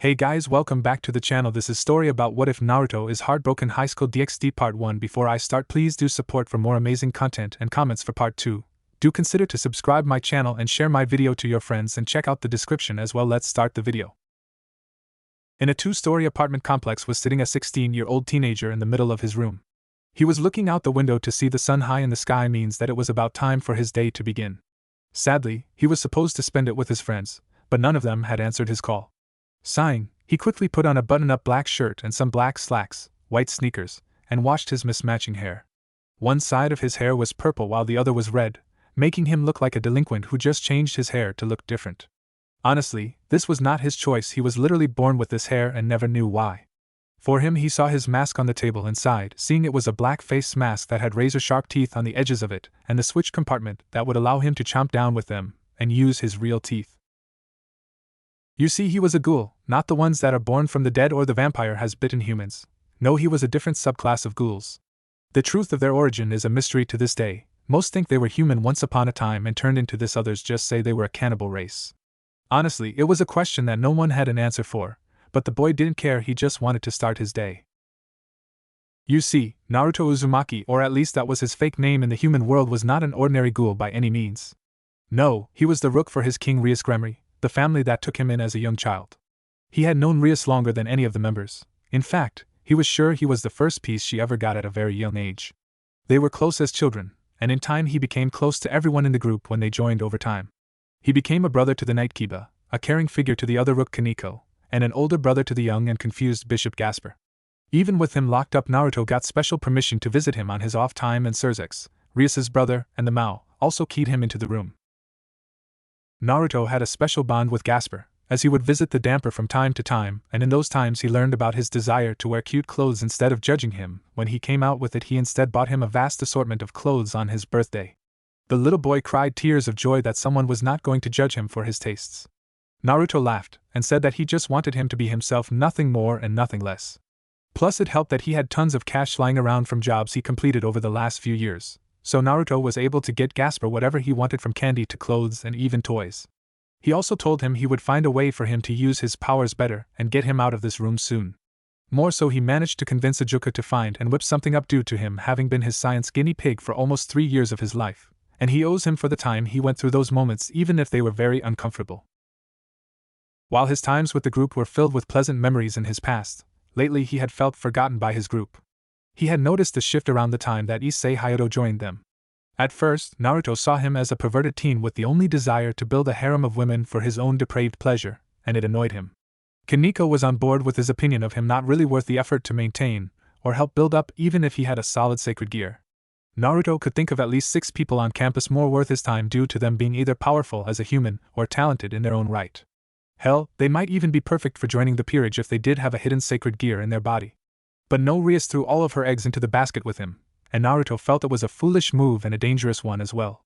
Hey guys, welcome back to the channel. This is story about what if Naruto is heartbroken. Highschool DxD Part 1. Before I start, please do support for more amazing content and comments for Part 2. Do consider to subscribe my channel and share my video to your friends and check out the description as well. Let's start the video. In a two-story apartment complex was sitting a 16-year-old teenager in the middle of his room. He was looking out the window to see the sun high in the sky means that it was about time for his day to begin. Sadly, he was supposed to spend it with his friends, but none of them had answered his call. Sighing, he quickly put on a button-up black shirt and some black slacks, white sneakers, and washed his mismatching hair. One side of his hair was purple while the other was red, making him look like a delinquent who just changed his hair to look different. Honestly, this was not his choice. He was literally born with this hair and never knew why. For him, he saw his mask on the table and sighed, seeing it was a black face mask that had razor-sharp teeth on the edges of it and the switch compartment that would allow him to chomp down with them and use his real teeth. You see, he was a ghoul, not the ones that are born from the dead or the vampire has bitten humans. No, he was a different subclass of ghouls. The truth of their origin is a mystery to this day. Most think they were human once upon a time and turned into this, others just say they were a cannibal race. Honestly, it was a question that no one had an answer for, but the boy didn't care. He just wanted to start his day. You see, Naruto Uzumaki, or at least that was his fake name in the human world, was not an ordinary ghoul by any means. No, he was the rook for his king Rias Gremory, the family that took him in as a young child. He had known Rias longer than any of the members. In fact, he was sure he was the first piece she ever got at a very young age. They were close as children, and in time he became close to everyone in the group when they joined over time. He became a brother to the Knight Kiba, a caring figure to the other rook Kaneko, and an older brother to the young and confused Bishop Gasper. Even with him locked up, Naruto got special permission to visit him on his off time, and Sirzechs, Rias's brother, and the Mao, also keyed him into the room. Naruto had a special bond with Gasper, as he would visit the damper from time to time, and in those times he learned about his desire to wear cute clothes. Instead of judging him when he came out with it, he instead bought him a vast assortment of clothes on his birthday. The little boy cried tears of joy that someone was not going to judge him for his tastes. Naruto laughed, and said that he just wanted him to be himself, nothing more and nothing less. Plus it helped that he had tons of cash lying around from jobs he completed over the last few years. So Naruto was able to get Gasper whatever he wanted, from candy to clothes and even toys. He also told him he would find a way for him to use his powers better and get him out of this room soon. More so, he managed to convince Iihiko to find and whip something up due to him having been his science guinea pig for almost 3 years of his life, and he owes him for the time he went through those moments, even if they were very uncomfortable. While his times with the group were filled with pleasant memories in his past, lately he had felt forgotten by his group. He had noticed the shift around the time that Highschool joined them. At first, Naruto saw him as a perverted teen with the only desire to build a harem of women for his own depraved pleasure, and it annoyed him. Kaneko was on board with his opinion of him not really worth the effort to maintain or help build up, even if he had a solid sacred gear. Naruto could think of at least 6 people on campus more worth his time due to them being either powerful as a human or talented in their own right. Hell, they might even be perfect for joining the Peerage if they did have a hidden sacred gear in their body. But no, Rias threw all of her eggs into the basket with him, and Naruto felt it was a foolish move and a dangerous one as well.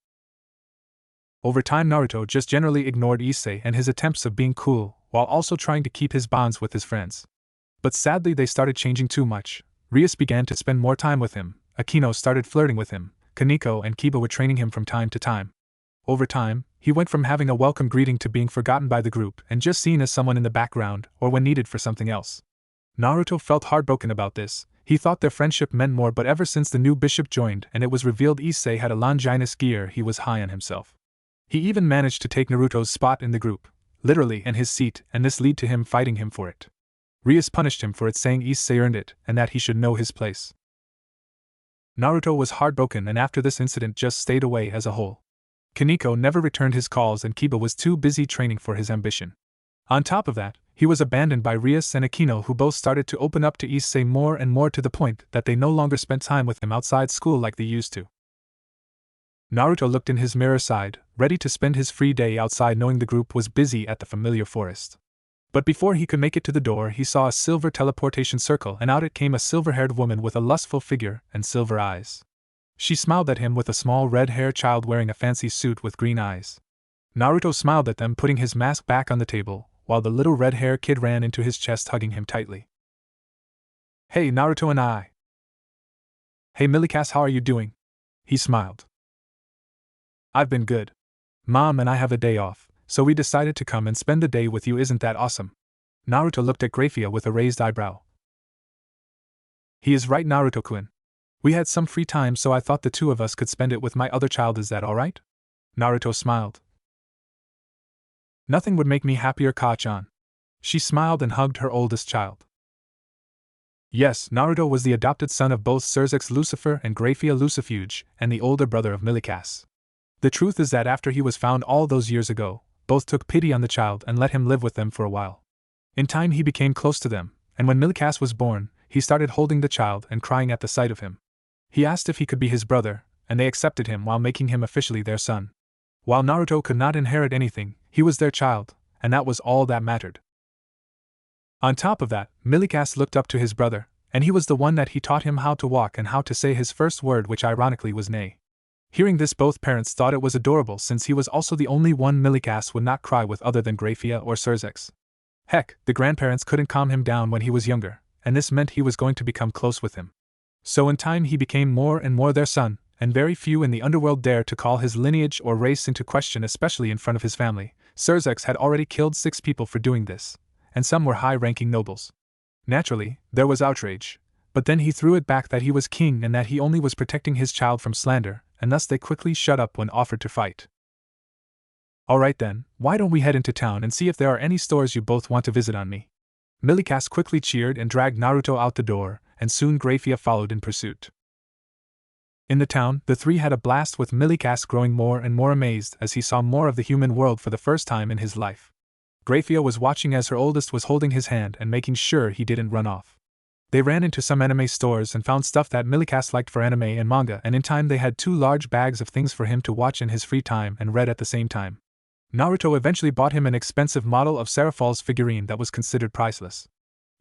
Over time, Naruto just generally ignored Issei and his attempts of being cool, while also trying to keep his bonds with his friends. But sadly, they started changing too much. Rias began to spend more time with him, Akino started flirting with him, Kaneko and Kiba were training him from time to time. Over time, he went from having a welcome greeting to being forgotten by the group and just seen as someone in the background or when needed for something else. Naruto felt heartbroken about this. He thought their friendship meant more, but ever since the new bishop joined and it was revealed Issei had a Longinus gear, he was high on himself. He even managed to take Naruto's spot in the group, literally, and his seat, and this led to him fighting him for it. Rias punished him for it, saying Issei earned it and that he should know his place. Naruto was heartbroken and after this incident just stayed away as a whole. Kaneko never returned his calls and Kiba was too busy training for his ambition. On top of that, he was abandoned by Rias and Akino, who both started to open up to Issei more and more to the point that they no longer spent time with him outside school like they used to. Naruto looked in his mirror side, ready to spend his free day outside, knowing the group was busy at the familiar forest. But before he could make it to the door, he saw a silver teleportation circle and out it came a silver-haired woman with a lustful figure and silver eyes. She smiled at him with a small red-haired child wearing a fancy suit with green eyes. Naruto smiled at them, putting his mask back on the table, while the little red-haired kid ran into his chest, hugging him tightly. "Hey, Naruto and I." "Hey, Millikas, how are you doing?" He smiled. "I've been good. Mom and I have a day off, so we decided to come and spend the day with you. Isn't that awesome?" Naruto looked at Grayfia with a raised eyebrow. He is right, Naruto-kun. We had some free time, so I thought the two of us could spend it with my other child. Is that alright? Naruto smiled. Nothing would make me happier, Ka-chan. She smiled and hugged her oldest child. Yes, Naruto was the adopted son of both Sirzechs Lucifer and Grayfia Lucifuge, and the older brother of Milikas. The truth is that after he was found all those years ago, both took pity on the child and let him live with them for a while. In time he became close to them, and when Milikas was born, he started holding the child and crying at the sight of him. He asked if he could be his brother, and they accepted him while making him officially their son. While Naruto could not inherit anything, he was their child, and that was all that mattered. On top of that, Milikas looked up to his brother, and he was the one that he taught him how to walk and how to say his first word, which ironically was nay. Hearing this, both parents thought it was adorable, since he was also the only one Milikas would not cry with other than Grayfia or Sirzechs. Heck, the grandparents couldn't calm him down when he was younger, and this meant he was going to become close with him. So in time he became more and more their son, and very few in the underworld dared to call his lineage or race into question, especially in front of his family. Sirzechs had already killed 6 people for doing this, and some were high-ranking nobles. Naturally, there was outrage, but then he threw it back that he was king and that he only was protecting his child from slander, and thus they quickly shut up when offered to fight. Alright then, why don't we head into town and see if there are any stores you both want to visit on me? Milikas quickly cheered and dragged Naruto out the door, and soon Grayfia followed in pursuit. In the town, the three had a blast, with Milikas growing more and more amazed as he saw more of the human world for the first time in his life. Grayfia was watching as her oldest was holding his hand and making sure he didn't run off. They ran into some anime stores and found stuff that Milikas liked for anime and manga, and in time they had 2 large bags of things for him to watch in his free time and read at the same time. Naruto eventually bought him an expensive model of Serafall's figurine that was considered priceless.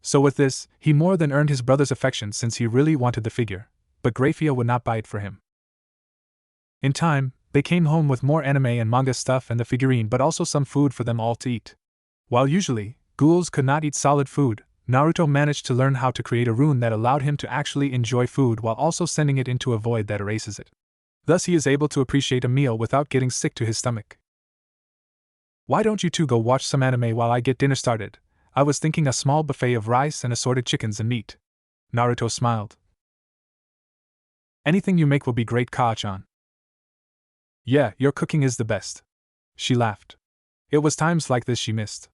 So with this, he more than earned his brother's affection, since he really wanted the figure, but Grayfia would not buy it for him. In time, they came home with more anime and manga stuff and the figurine, but also some food for them all to eat. While usually, ghouls could not eat solid food, Naruto managed to learn how to create a rune that allowed him to actually enjoy food while also sending it into a void that erases it. Thus he is able to appreciate a meal without getting sick to his stomach. Why don't you two go watch some anime while I get dinner started? I was thinking a small buffet of rice and assorted chickens and meat. Naruto smiled. Anything you make will be great, Ka-chan. Yeah, your cooking is the best. She laughed. It was times like this she missed.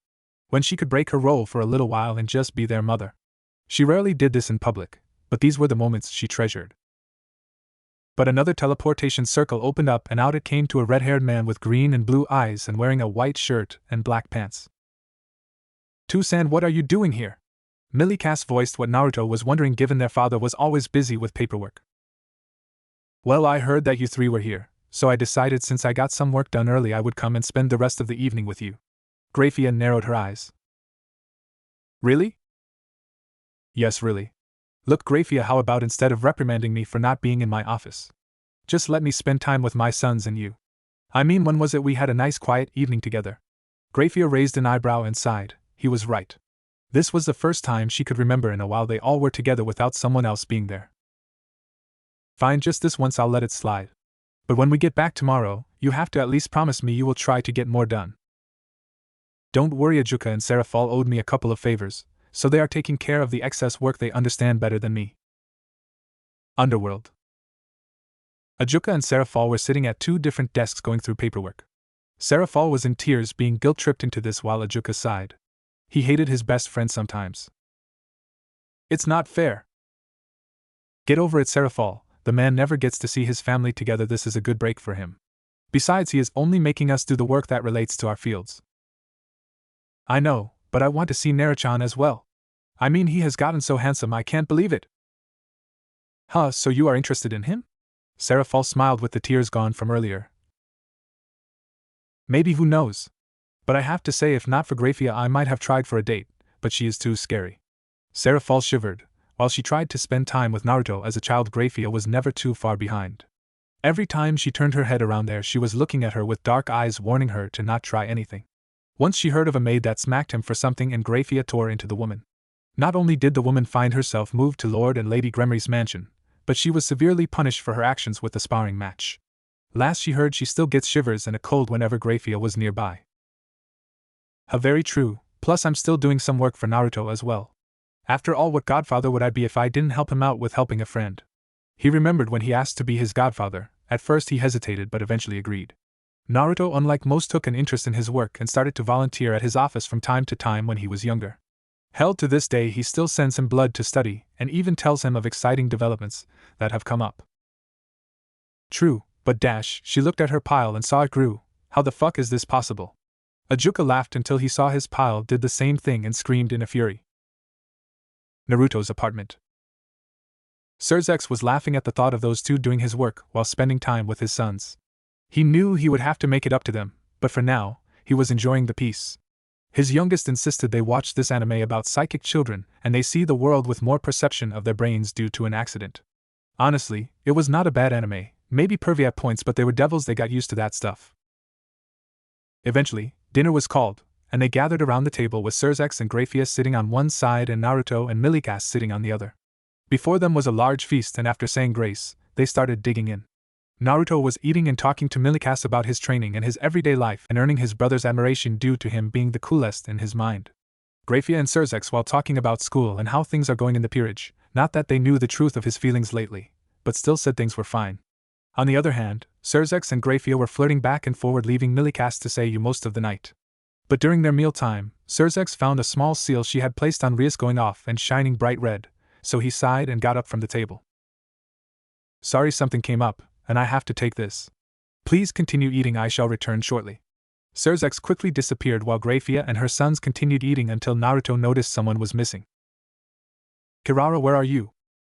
When she could break her role for a little while and just be their mother. She rarely did this in public, but these were the moments she treasured. But another teleportation circle opened up and out it came to a red-haired man with green and blue eyes and wearing a white shirt and black pants. Tusan, what are you doing here? Milikas voiced what Naruto was wondering, given their father was always busy with paperwork. Well, I heard that you 3 were here, so I decided since I got some work done early I would come and spend the rest of the evening with you. Grayfia narrowed her eyes. Really? Yes, really. Look, Grayfia, how about instead of reprimanding me for not being in my office, just let me spend time with my sons and you? I mean, when was it we had a nice quiet evening together? Grayfia raised an eyebrow and sighed. He was right. This was the first time she could remember in a while they all were together without someone else being there. Fine, just this once I'll let it slide. But when we get back tomorrow, you have to at least promise me you will try to get more done. Don't worry, Iihiko and Serafall owed me a couple of favors, so they are taking care of the excess work. They understand better than me. Underworld. Iihiko and Serafall were sitting at 2 different desks going through paperwork. Serafall was in tears, being guilt-tripped into this, while Iihiko sighed. He hated his best friend sometimes. It's not fair. Get over it, Serafall. The man never gets to see his family together. This is a good break for him. Besides, he is only making us do the work that relates to our fields. I know, but I want to see Naruto as well. I mean, he has gotten so handsome, I can't believe it. Huh, so you are interested in him? Serafall smiled with the tears gone from earlier. Maybe, who knows? But I have to say, if not for Grayfia, I might have tried for a date, but she is too scary. Serafall shivered. While she tried to spend time with Naruto as a child, Grayfia was never too far behind. Every time she turned her head around there, she was looking at her with dark eyes, warning her to not try anything. Once she heard of a maid that smacked him for something, and Grayfia tore into the woman. Not only did the woman find herself moved to Lord and Lady Gremory's mansion, but she was severely punished for her actions with the sparring match. Last she heard, she still gets shivers and a cold whenever Grayfia was nearby. How very true, Plus I'm still doing some work for Naruto as well. After all, what godfather would I be if I didn't help him out with helping a friend? He remembered when he asked to be his godfather. At first he hesitated but eventually agreed. Naruto, unlike most, took an interest in his work and started to volunteer at his office from time to time when he was younger. Hell, to this day he still sends him blood to study and even tells him of exciting developments that have come up. True, but she looked at her pile and saw it grew. How the fuck is this possible? Ajuka laughed until he saw his pile did the same thing and screamed in a fury. Naruto's apartment. Sirzechs was laughing at the thought of those two doing his work while spending time with his sons. He knew he would have to make it up to them, but for now, he was enjoying the peace. His youngest insisted they watch this anime about psychic children and they see the world with more perception of their brains due to an accident. Honestly, it was not a bad anime, maybe pervy at points, but they were devils, they got used to that stuff. Eventually, dinner was called, and they gathered around the table with Sirzechs and Grayfia sitting on one side and Naruto and Milikas sitting on the other. Before them was a large feast, and after saying grace, they started digging in. Naruto was eating and talking to Milikas about his training and his everyday life and earning his brother's admiration due to him being the coolest in his mind. Grayfia and Sirzechs while talking about school and how things are going in the Peerage, not that they knew the truth of his feelings lately, but still said things were fine. On the other hand, Sirzechs and Grayfia were flirting back and forward, leaving Milikas to say you most of the night. But during their mealtime, Sirzechs found a small seal she had placed on Rias going off and shining bright red, so he sighed and got up from the table. Sorry, something came up, and I have to take this. Please continue eating, I shall return shortly. Sirzechs quickly disappeared while Grayfia and her sons continued eating until Naruto noticed someone was missing. Kirara, where are you?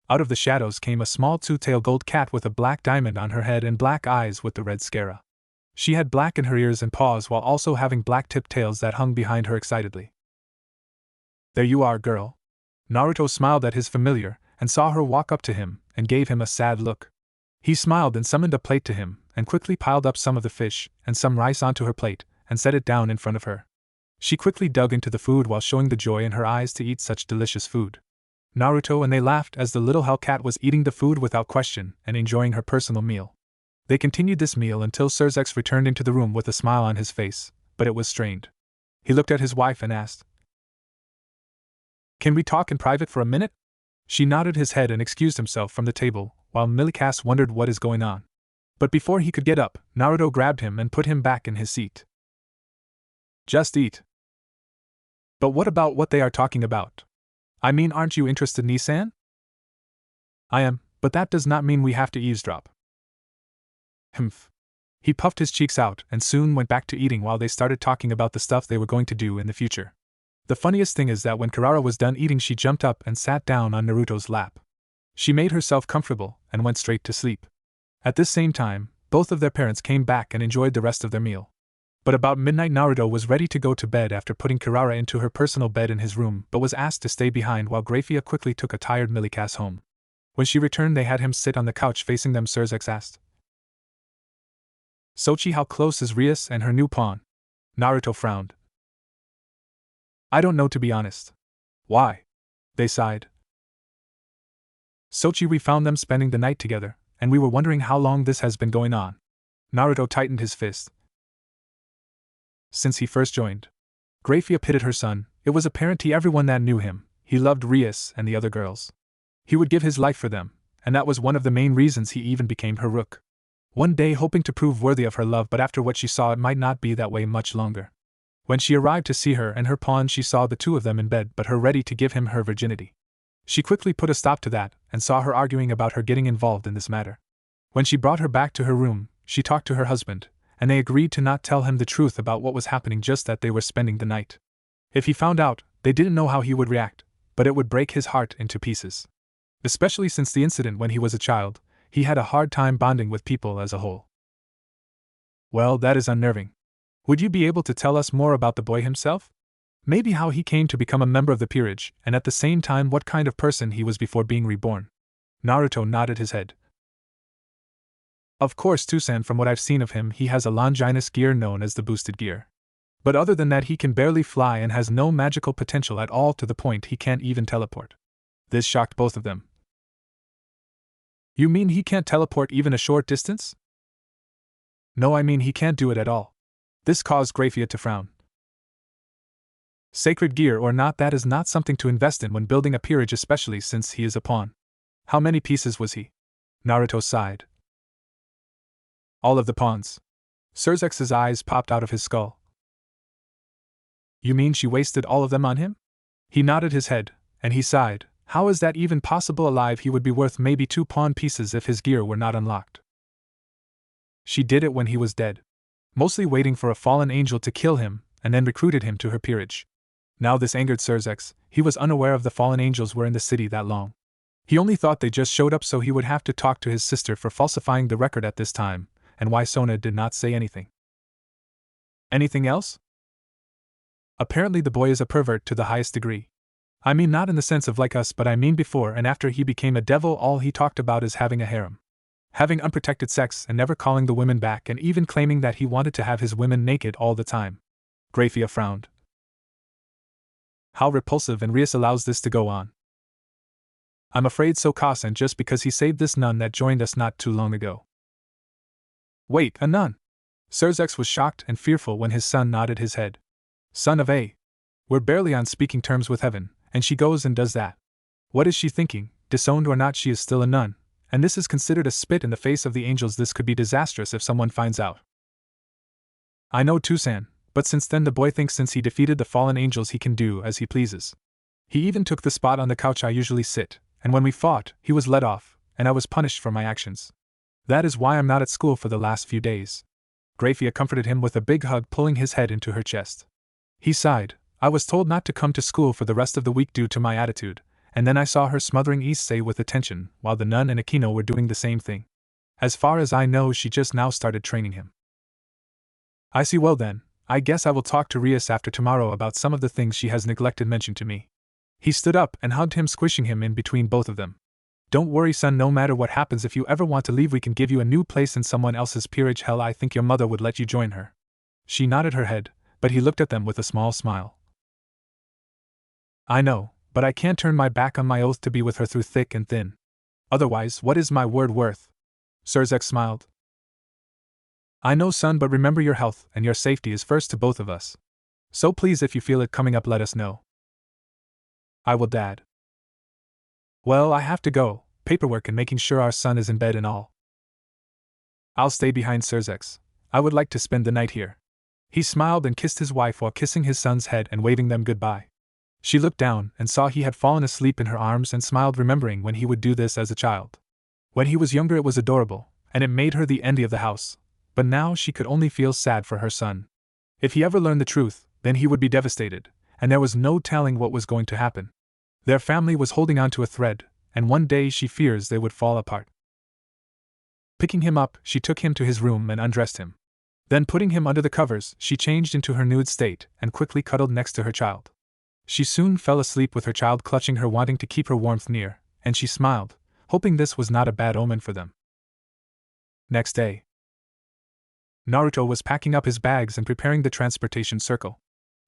Out of the shadows came a small two-tailed gold cat with a black diamond on her head and black eyes with the red scara. She had black in her ears and paws while also having black-tipped tails that hung behind her excitedly. There you are, girl. Naruto smiled at his familiar and saw her walk up to him and gave him a sad look. He smiled and summoned a plate to him and quickly piled up some of the fish and some rice onto her plate and set it down in front of her. She quickly dug into the food while showing the joy in her eyes to eat such delicious food. Naruto and they laughed as the little hellcat was eating the food without question and enjoying her personal meal. They continued this meal until Sirzechs returned into the room with a smile on his face, but it was strained. He looked at his wife and asked, "Can we talk in private for a minute?" She nodded his head and excused himself from the table, while Milikas wondered what is going on. But before he could get up, Naruto grabbed him and put him back in his seat. Just eat. But what about what they are talking about? I mean, aren't you interested, Nissan? I am, but that does not mean we have to eavesdrop. Humph. He puffed his cheeks out and soon went back to eating while they started talking about the stuff they were going to do in the future. The funniest thing is that when Kirara was done eating, she jumped up and sat down on Naruto's lap. She made herself comfortable and went straight to sleep. At this same time, both of their parents came back and enjoyed the rest of their meal. But about midnight, Naruto was ready to go to bed after putting Kirara into her personal bed in his room, but was asked to stay behind while Grayfia quickly took a tired Milikas home. When she returned, they had him sit on the couch facing them. Sirzechs asked, Sochi, how close is Rias and her new pawn? Naruto frowned. I don't know, to be honest. Why? They sighed. Sochi, we found them spending the night together, and we were wondering how long this has been going on. Naruto tightened his fist. Since he first joined. Grayfia pitted her son. It was apparent to everyone that knew him, he loved Rias and the other girls. He would give his life for them, and that was one of the main reasons he even became her rook. One day hoping to prove worthy of her love, but after what she saw it might not be that way much longer. When she arrived to see her and her pawn, she saw the two of them in bed but her ready to give him her virginity. She quickly put a stop to that and saw her arguing about her getting involved in this matter. When she brought her back to her room, she talked to her husband, and they agreed to not tell him the truth about what was happening, just that they were spending the night. If he found out, they didn't know how he would react, but it would break his heart into pieces. Especially since the incident when he was a child, he had a hard time bonding with people as a whole. Well, that is unnerving. Would you be able to tell us more about the boy himself? Maybe how he came to become a member of the Peerage, and at the same time what kind of person he was before being reborn? Naruto nodded his head. Of course, Tusan, from what I've seen of him, he has a Longinus gear known as the boosted gear. But other than that, he can barely fly and has no magical potential at all, to the point he can't even teleport. This shocked both of them. You mean he can't teleport even a short distance? No, I mean he can't do it at all. This caused Grayfia to frown. Sacred gear or not, that is not something to invest in when building a peerage, especially since he is a pawn. How many pieces was he? Naruto sighed. All of the pawns. Sirzechs' eyes popped out of his skull. You mean she wasted all of them on him? He nodded his head, and he sighed. How is that even possible? Alive, he would be worth maybe 2 pawn pieces if his gear were not unlocked. She did it when he was dead. Mostly waiting for a fallen angel to kill him, and then recruited him to her peerage. Now this angered Sirzechs. He was unaware of the fallen angels were in the city that long. He only thought they just showed up so he would have to talk to his sister for falsifying the record at this time, and why Sona did not say anything. Anything else? Apparently the boy is a pervert to the highest degree. I mean not in the sense of like us, but I mean before and after he became a devil all he talked about is having a harem. Having unprotected sex and never calling the women back, and even claiming that he wanted to have his women naked all the time. Grayfia frowned. How repulsive, and Rias allows this to go on. I'm afraid so, Kasan, just because he saved this nun that joined us not too long ago. Wait, a nun? Sirzechs was shocked and fearful when his son nodded his head. Son of A. We're barely on speaking terms with heaven, and she goes and does that. What is she thinking? Disowned or not, she is still a nun, and this is considered a spit in the face of the angels. This could be disastrous if someone finds out. I know Tusan, but since then the boy thinks since he defeated the fallen angels he can do as he pleases. He even took the spot on the couch I usually sit, and when we fought, he was let off, and I was punished for my actions. That is why I'm not at school for the last few days. Grayfia comforted him with a big hug, pulling his head into her chest. He sighed. I was told not to come to school for the rest of the week due to my attitude, and then I saw her smothering Issei with attention, while the nun and Akino were doing the same thing. As far as I know, she just now started training him. I see. Well then, I guess I will talk to Rias after tomorrow about some of the things she has neglected mention to me. He stood up and hugged him, squishing him in between both of them. Don't worry, son, no matter what happens, if you ever want to leave we can give you a new place in someone else's peerage. Hell, I think your mother would let you join her. She nodded her head, but he looked at them with a small smile. I know, but I can't turn my back on my oath to be with her through thick and thin. Otherwise, what is my word worth? Sirzechs smiled. I know, son, but remember your health and your safety is first to both of us. So please, if you feel it coming up, let us know. I will, Dad. Well, I have to go. Paperwork and making sure our son is in bed and all. I'll stay behind, Sirzechs. I would like to spend the night here. He smiled and kissed his wife while kissing his son's head and waving them goodbye. She looked down and saw he had fallen asleep in her arms and smiled, remembering when he would do this as a child. When he was younger it was adorable, and it made her the envy of the house, but now she could only feel sad for her son. If he ever learned the truth, then he would be devastated, and there was no telling what was going to happen. Their family was holding on to a thread, and one day she fears they would fall apart. Picking him up, she took him to his room and undressed him. Then putting him under the covers, she changed into her nude state and quickly cuddled next to her child. She soon fell asleep with her child clutching her, wanting to keep her warmth near, and she smiled, hoping this was not a bad omen for them. Next day, Naruto was packing up his bags and preparing the transportation circle.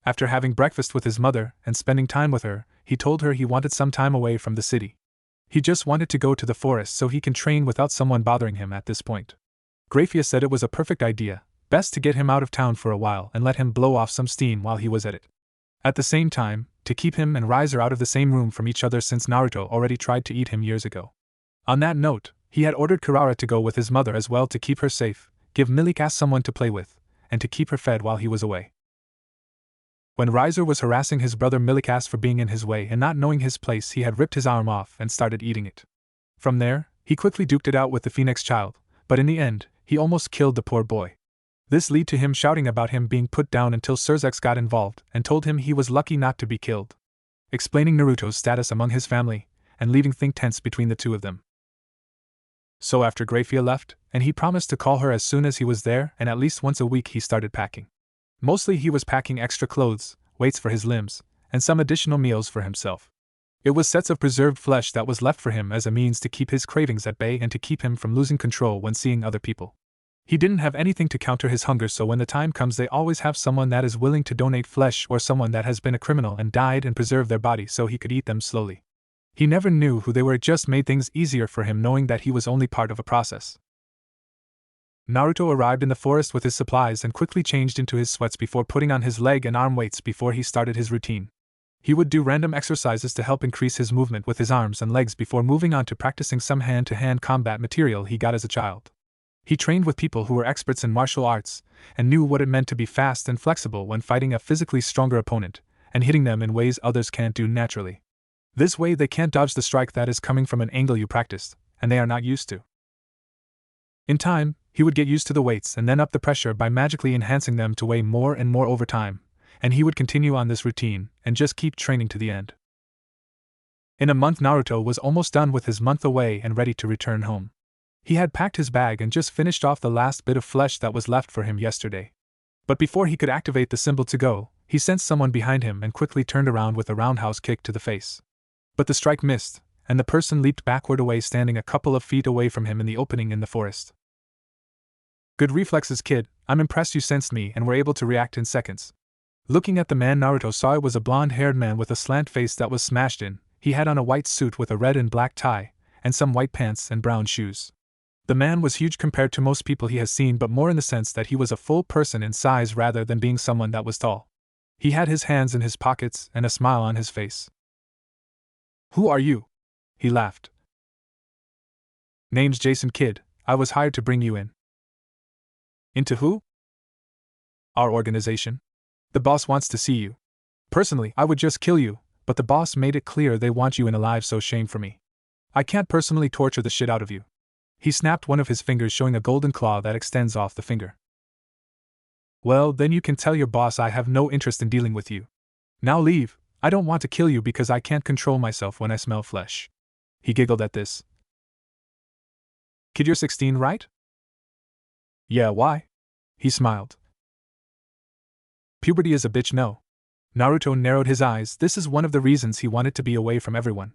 After having breakfast with his mother and spending time with her, he told her he wanted some time away from the city. He just wanted to go to the forest so he can train without someone bothering him at this point. Grayfia said it was a perfect idea, best to get him out of town for a while and let him blow off some steam while he was at it. At the same time, to keep him and Riser out of the same room from each other since Naruto already tried to eat him years ago. On that note, he had ordered Kirara to go with his mother as well to keep her safe, give Milikas someone to play with, and to keep her fed while he was away. When Riser was harassing his brother Milikas for being in his way and not knowing his place, he had ripped his arm off and started eating it. From there, he quickly duked it out with the Phoenix child, but in the end, he almost killed the poor boy. This led to him shouting about him being put down until Sirzechs got involved and told him he was lucky not to be killed, explaining Naruto's status among his family and leaving things tense between the two of them. So after Grayfia left, and he promised to call her as soon as he was there, and at least once a week he started packing. Mostly he was packing extra clothes, weights for his limbs, and some additional meals for himself. It was sets of preserved flesh that was left for him as a means to keep his cravings at bay and to keep him from losing control when seeing other people. He didn't have anything to counter his hunger, so when the time comes they always have someone that is willing to donate flesh or someone that has been a criminal and died and preserve their body so he could eat them slowly. He never knew who they were, it just made things easier for him knowing that he was only part of a process. Naruto arrived in the forest with his supplies and quickly changed into his sweats before putting on his leg and arm weights before he started his routine. He would do random exercises to help increase his movement with his arms and legs before moving on to practicing some hand-to-hand combat material he got as a child. He trained with people who were experts in martial arts, and knew what it meant to be fast and flexible when fighting a physically stronger opponent, and hitting them in ways others can't do naturally. This way they can't dodge the strike that is coming from an angle you practiced, and they are not used to. In time, he would get used to the weights and then up the pressure by magically enhancing them to weigh more and more over time, and he would continue on this routine, and just keep training to the end. In a month Naruto was almost done with his month away and ready to return home. He had packed his bag and just finished off the last bit of flesh that was left for him yesterday. But before he could activate the symbol to go, he sensed someone behind him and quickly turned around with a roundhouse kick to the face. But the strike missed, and the person leaped backward away, standing a couple of feet away from him in the opening in the forest. Good reflexes, kid. I'm impressed you sensed me and were able to react in seconds. Looking at the man Naruto saw, it was a blonde-haired man with a slant face that was smashed in. He had on a white suit with a red and black tie, and some white pants and brown shoes. The man was huge compared to most people he has seen, but more in the sense that he was a full person in size rather than being someone that was tall. He had his hands in his pockets and a smile on his face. Who are you? He laughed. Name's Jason, kid. I was hired to bring you in. Into who? Our organization. The boss wants to see you. Personally, I would just kill you, but the boss made it clear they want you in alive, so shame for me. I can't personally torture the shit out of you. He snapped one of his fingers, showing a golden claw that extends off the finger. Well, then you can tell your boss I have no interest in dealing with you. Now leave. I don't want to kill you because I can't control myself when I smell flesh. He giggled at this. Kid, you're 16, right? Yeah, why? He smiled. Puberty is a bitch, no. Naruto narrowed his eyes. This is one of the reasons he wanted to be away from everyone.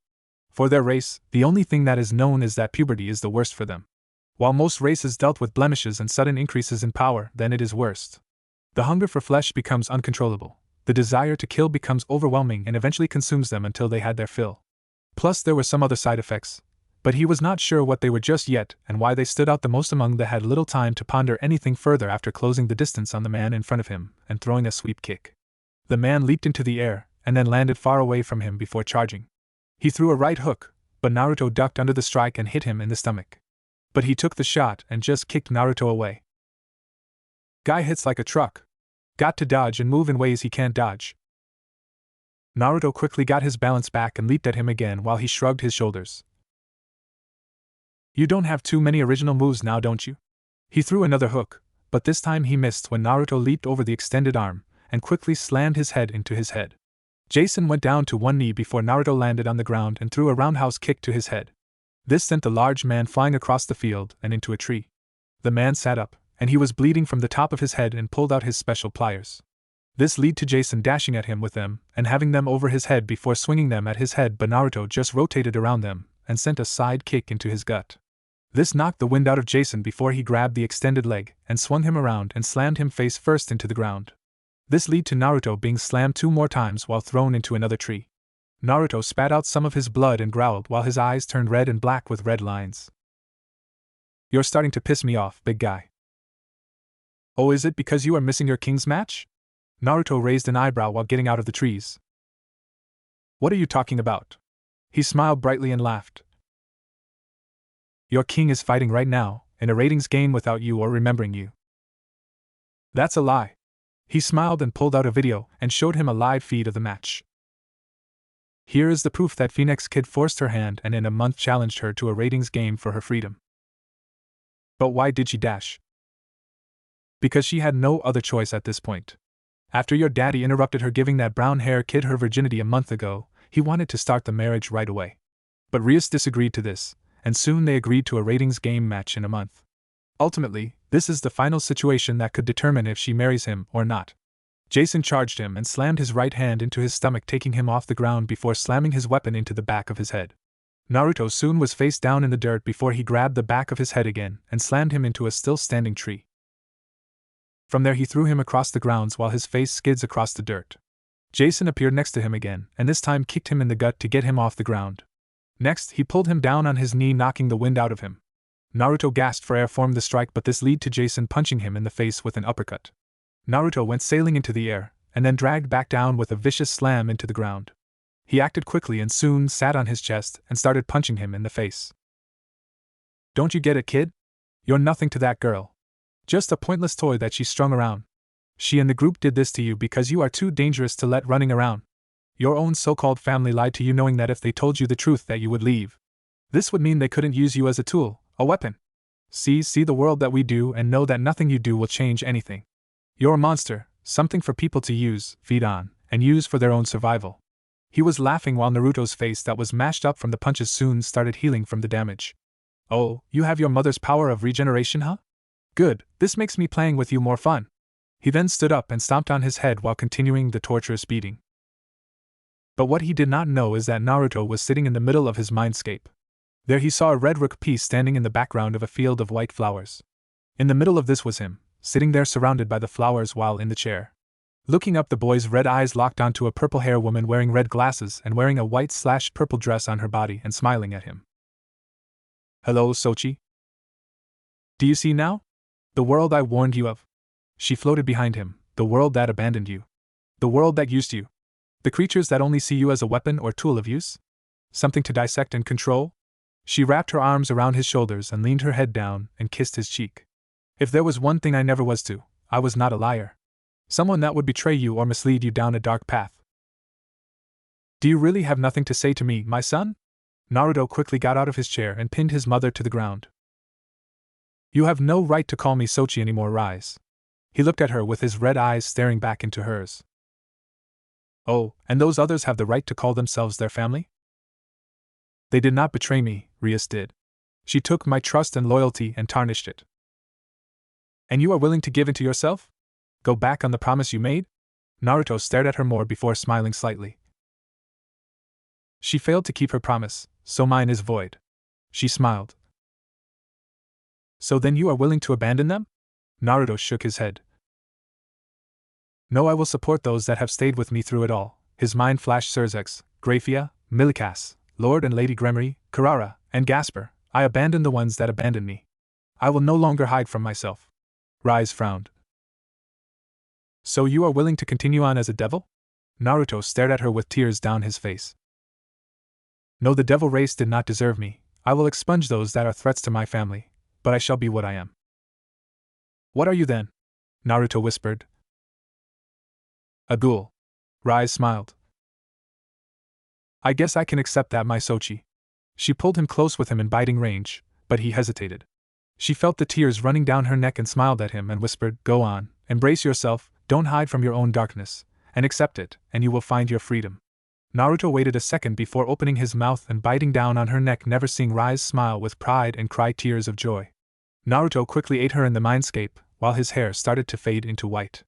For their race, the only thing that is known is that puberty is the worst for them. While most races dealt with blemishes and sudden increases in power, then it is worst. The hunger for flesh becomes uncontrollable. The desire to kill becomes overwhelming and eventually consumes them until they had their fill. Plus there were some other side effects, but he was not sure what they were just yet and why they stood out the most among them. Had little time to ponder anything further after closing the distance on the man in front of him and throwing a sweep kick. The man leaped into the air and then landed far away from him before charging. He threw a right hook, but Naruto ducked under the strike and hit him in the stomach. But he took the shot and just kicked Naruto away. Guy hits like a truck. Got to dodge and move in ways he can't dodge. Naruto quickly got his balance back and leaped at him again while he shrugged his shoulders. You don't have too many original moves now, don't you? He threw another hook, but this time he missed when Naruto leaped over the extended arm and quickly slammed his head into his head. Jason went down to one knee before Naruto landed on the ground and threw a roundhouse kick to his head. This sent the large man flying across the field and into a tree. The man sat up, and he was bleeding from the top of his head and pulled out his special pliers. This led to Jason dashing at him with them and having them over his head before swinging them at his head, but Naruto just rotated around them and sent a side kick into his gut. This knocked the wind out of Jason before he grabbed the extended leg and swung him around and slammed him face first into the ground. This led to Naruto being slammed 2 more times while thrown into another tree. Naruto spat out some of his blood and growled while his eyes turned red and black with red lines. You're starting to piss me off, big guy. Oh, is it because you are missing your king's match? Naruto raised an eyebrow while getting out of the trees. What are you talking about? He smiled brightly and laughed. Your king is fighting right now, in a ratings game without you or remembering you. That's a lie. He smiled and pulled out a video and showed him a live feed of the match. Here is the proof that Phoenix Kid forced her hand and in a month challenged her to a ratings game for her freedom. But why did she dash? Because she had no other choice at this point. After your daddy interrupted her giving that brown-haired kid her virginity a month ago, he wanted to start the marriage right away. But Rias disagreed to this, and soon they agreed to a ratings game match in a month. Ultimately, this is the final situation that could determine if she marries him or not. Jason charged him and slammed his right hand into his stomach, taking him off the ground before slamming his weapon into the back of his head. Naruto soon was face down in the dirt before he grabbed the back of his head again and slammed him into a still-standing tree. From there he threw him across the grounds while his face skids across the dirt. Jason appeared next to him again and this time kicked him in the gut to get him off the ground. Next, he pulled him down on his knee, knocking the wind out of him. Naruto gasped for air, formed the strike, but this led to Jason punching him in the face with an uppercut. Naruto went sailing into the air, and then dragged back down with a vicious slam into the ground. He acted quickly and soon sat on his chest and started punching him in the face. Don't you get it, kid? You're nothing to that girl. Just a pointless toy that she strung around. She and the group did this to you because you are too dangerous to let running around. Your own so-called family lied to you, knowing that if they told you the truth that you would leave. This would mean they couldn't use you as a tool, a weapon. See the world that we do and know that nothing you do will change anything. You're a monster, something for people to use, feed on, and use for their own survival. He was laughing while Naruto's face that was mashed up from the punches soon started healing from the damage. Oh, you have your mother's power of regeneration, huh? Good, this makes me playing with you more fun. He then stood up and stomped on his head while continuing the torturous beating. But what he did not know is that Naruto was sitting in the middle of his mindscape. There he saw a red rook piece standing in the background of a field of white flowers. In the middle of this was him, sitting there surrounded by the flowers while in the chair. Looking up, the boy's red eyes locked onto a purple-haired woman wearing red glasses and wearing a white/purple dress on her body and smiling at him. Hello, Sochi? Do you see now? The world I warned you of. She floated behind him, the world that abandoned you. The world that used you. The creatures that only see you as a weapon or tool of use? Something to dissect and control? She wrapped her arms around his shoulders and leaned her head down and kissed his cheek. If there was one thing I never was to, I was not a liar. Someone that would betray you or mislead you down a dark path. Do you really have nothing to say to me, my son? Naruto quickly got out of his chair and pinned his mother to the ground. You have no right to call me Sochi anymore, Rias. He looked at her with his red eyes staring back into hers. Oh, and those others have the right to call themselves their family? They did not betray me, Rias did. She took my trust and loyalty and tarnished it. And you are willing to give in to yourself? Go back on the promise you made? Naruto stared at her more before smiling slightly. She failed to keep her promise, so mine is void. She smiled. So then you are willing to abandon them? Naruto shook his head. No, I will support those that have stayed with me through it all. His mind flashed Sirzechs, Grayfia, Milikas, Lord and Lady Gremory, Karara, and Gasper. I abandoned the ones that abandoned me. I will no longer hide from myself. Rias frowned. So you are willing to continue on as a devil? Naruto stared at her with tears down his face. No, the devil race did not deserve me. I will expunge those that are threats to my family, but I shall be what I am. What are you then? Naruto whispered. A ghoul. Rias smiled. I guess I can accept that, my Sochi. She pulled him close with him in biting range, but he hesitated. She felt the tears running down her neck and smiled at him and whispered, Go on, embrace yourself, don't hide from your own darkness, and accept it, and you will find your freedom. Naruto waited a second before opening his mouth and biting down on her neck, never seeing Rias smile with pride and cry tears of joy. Naruto quickly ate her in the mindscape, while his hair started to fade into white.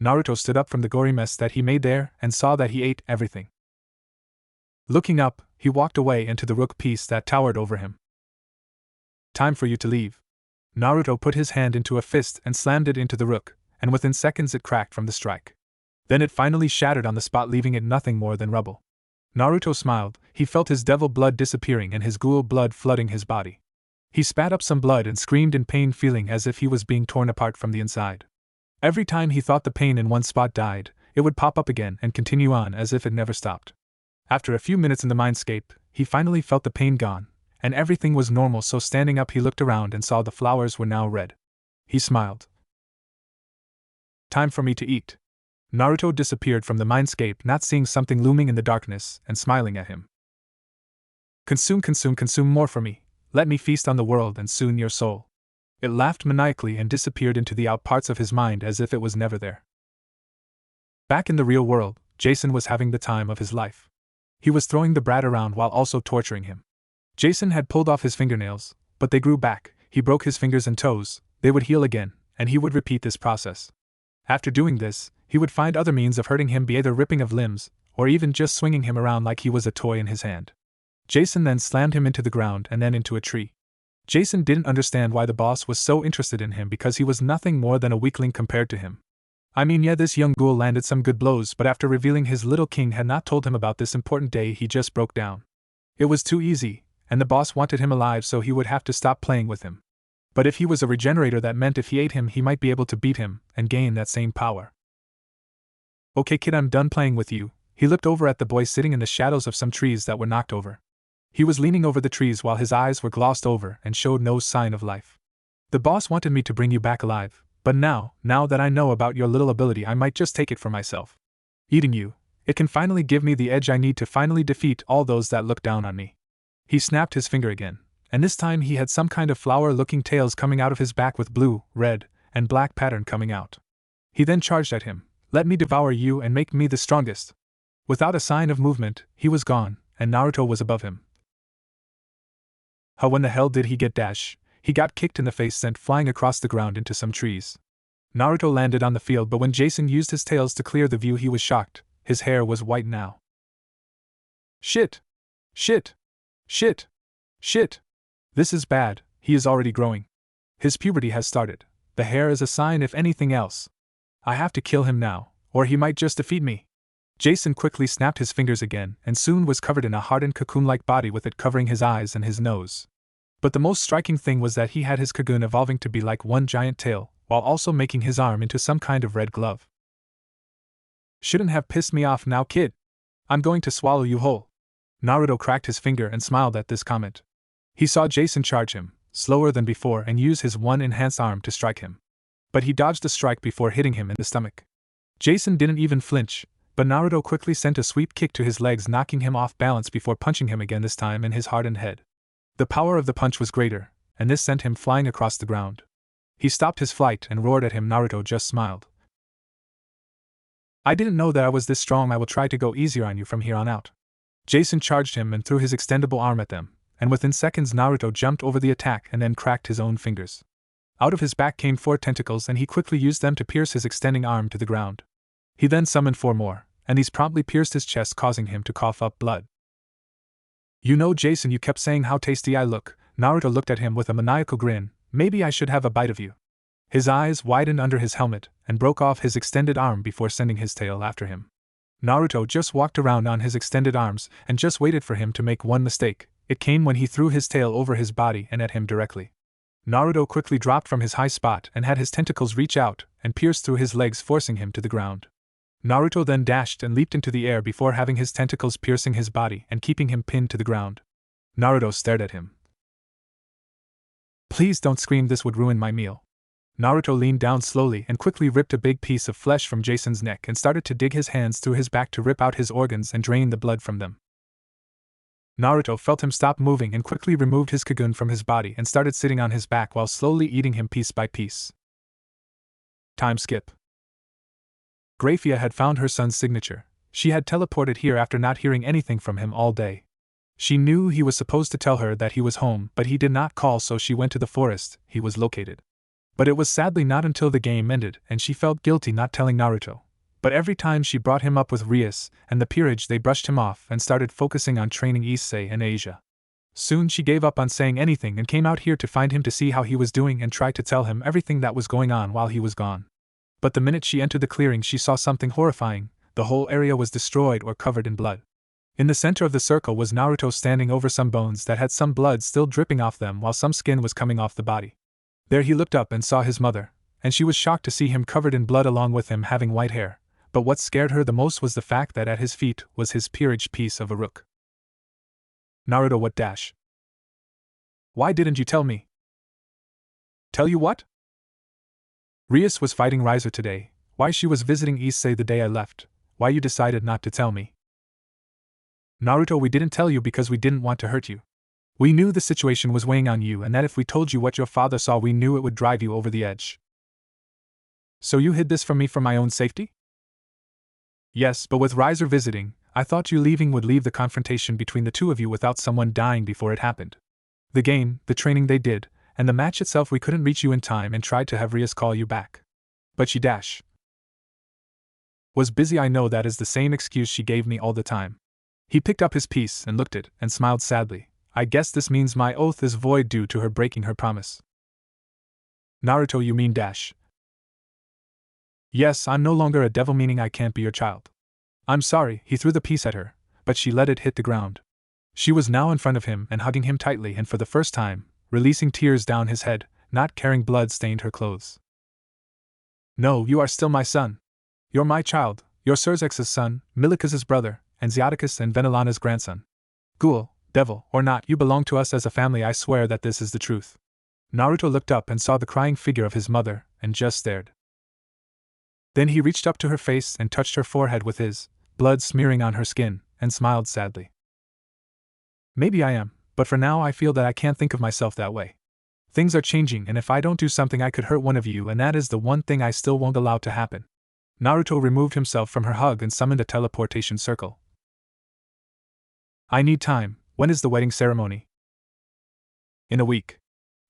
Naruto stood up from the gory mess that he made there and saw that he ate everything. Looking up, he walked away into the rook piece that towered over him. Time for you to leave. Naruto put his hand into a fist and slammed it into the rook, and within seconds it cracked from the strike. Then it finally shattered on the spot, leaving it nothing more than rubble. Naruto smiled. He felt his devil blood disappearing and his ghoul blood flooding his body. He spat up some blood and screamed in pain, feeling as if he was being torn apart from the inside. Every time he thought the pain in one spot died, it would pop up again and continue on as if it never stopped. After a few minutes in the mindscape, he finally felt the pain gone, and everything was normal, so standing up he looked around and saw the flowers were now red. He smiled. Time for me to eat. Naruto disappeared from the mindscape, not seeing something looming in the darkness and smiling at him. Consume, consume, consume more for me. Let me feast on the world and soon your soul. It laughed maniacally and disappeared into the out parts of his mind as if it was never there. Back in the real world, Jason was having the time of his life. He was throwing the brat around while also torturing him. Jason had pulled off his fingernails, but they grew back. He broke his fingers and toes, they would heal again, and he would repeat this process. After doing this, he would find other means of hurting him, be either ripping of limbs, or even just swinging him around like he was a toy in his hand. Jason then slammed him into the ground and then into a tree. Jason didn't understand why the boss was so interested in him, because he was nothing more than a weakling compared to him. I mean, yeah, this young ghoul landed some good blows, but after revealing his little king had not told him about this important day, he just broke down. It was too easy, and the boss wanted him alive so he would have to stop playing with him. But if he was a regenerator, that meant if he ate him he might be able to beat him and gain that same power. Okay kid, I'm done playing with you. He looked over at the boy sitting in the shadows of some trees that were knocked over. He was leaning over the trees while his eyes were glossed over and showed no sign of life. The boss wanted me to bring you back alive, but now that I know about your little ability, I might just take it for myself. Eating you, it can finally give me the edge I need to finally defeat all those that look down on me. He snapped his finger again, and this time he had some kind of flower-looking tails coming out of his back with blue, red, and black pattern coming out. He then charged at him. Let me devour you and make me the strongest. Without a sign of movement, he was gone, and Naruto was above him. How when the hell did he get dash? He got kicked in the face, sent flying across the ground into some trees. Naruto landed on the field, but when Jason used his tails to clear the view he was shocked. His hair was white now. Shit! Shit! Shit! Shit! This is bad, he is already growing. His puberty has started. The hair is a sign if anything else. I have to kill him now, or he might just defeat me. Jason quickly snapped his fingers again and soon was covered in a hardened cocoon-like body with it covering his eyes and his nose. But the most striking thing was that he had his cocoon evolving to be like one giant tail, while also making his arm into some kind of red glove. Shouldn't have pissed me off now, kid. I'm going to swallow you whole. Naruto cracked his finger and smiled at this comment. He saw Jason charge him, slower than before, and use his one enhanced arm to strike him. But he dodged the strike before hitting him in the stomach. Jason didn't even flinch, but Naruto quickly sent a sweep kick to his legs, knocking him off balance before punching him again, this time in his hardened head. The power of the punch was greater, and this sent him flying across the ground. He stopped his flight and roared at him. Naruto just smiled. I didn't know that I was this strong. I will try to go easier on you from here on out. Jason charged him and threw his extendable arm at them, and within seconds Naruto jumped over the attack and then cracked his own fingers. Out of his back came 4 tentacles, and he quickly used them to pierce his extending arm to the ground. He then summoned 4 more, and these promptly pierced his chest, causing him to cough up blood. You know, Jason, you kept saying how tasty I look. Naruto looked at him with a maniacal grin. Maybe I should have a bite of you. His eyes widened under his helmet and broke off his extended arm before sending his tail after him. Naruto just walked around on his extended arms and just waited for him to make one mistake. It came when he threw his tail over his body and at him directly. Naruto quickly dropped from his high spot and had his tentacles reach out and pierce through his legs, forcing him to the ground. Naruto then dashed and leaped into the air before having his tentacles piercing his body and keeping him pinned to the ground. Naruto stared at him. Please don't scream, this would ruin my meal. Naruto leaned down slowly and quickly ripped a big piece of flesh from Jason's neck and started to dig his hands through his back to rip out his organs and drain the blood from them. Naruto felt him stop moving and quickly removed his cocoon from his body and started sitting on his back while slowly eating him piece by piece. Time skip. Grayfia had found her son's signature. She had teleported here after not hearing anything from him all day. She knew he was supposed to tell her that he was home, but he did not call, so she went to the forest he was located. But it was sadly not until the game ended and she felt guilty not telling Naruto. But every time she brought him up with Rias and the Peerage, they brushed him off and started focusing on training Issei and Asia. Soon she gave up on saying anything and came out here to find him to see how he was doing and try to tell him everything that was going on while he was gone. But the minute she entered the clearing, she saw something horrifying. The whole area was destroyed or covered in blood. In the center of the circle was Naruto standing over some bones that had some blood still dripping off them while some skin was coming off the body. There he looked up and saw his mother, and she was shocked to see him covered in blood along with him having white hair. But what scared her the most was the fact that at his feet was his peerage piece of a rook. Naruto, what dash? Why didn't you tell me? Tell you what? Rias was fighting Riser today. Why she was visiting Issei the day I left. Why you decided not to tell me? Naruto, we didn't tell you because we didn't want to hurt you. We knew the situation was weighing on you and that if we told you what your father saw, we knew it would drive you over the edge. So you hid this from me for my own safety? Yes, but with Riser visiting, I thought you leaving would leave the confrontation between the two of you without someone dying before it happened. The game, the training they did, and the match itself, we couldn't reach you in time and tried to have Rias call you back. But she was busy. I know that is the same excuse she gave me all the time. He picked up his piece and looked it and smiled sadly. I guess this means my oath is void due to her breaking her promise. Naruto, you mean Yes, I'm no longer a devil, meaning I can't be your child. I'm sorry. He threw the piece at her, but she let it hit the ground. She was now in front of him and hugging him tightly, and for the first time, releasing tears down his head, not caring blood stained her clothes. No, you are still my son. You're my child, you're Sirzechs' son, Milikas's brother, and Xiaticus and Venelana's grandson. Ghoul, devil, or not, you belong to us as a family. I swear that this is the truth. Naruto looked up and saw the crying figure of his mother, and just stared. Then he reached up to her face and touched her forehead with his, blood smearing on her skin, and smiled sadly. Maybe I am, but for now I feel that I can't think of myself that way. Things are changing, and if I don't do something I could hurt one of you, and that is the one thing I still won't allow to happen. Naruto removed himself from her hug and summoned a teleportation circle. I need time. When is the wedding ceremony? In a week.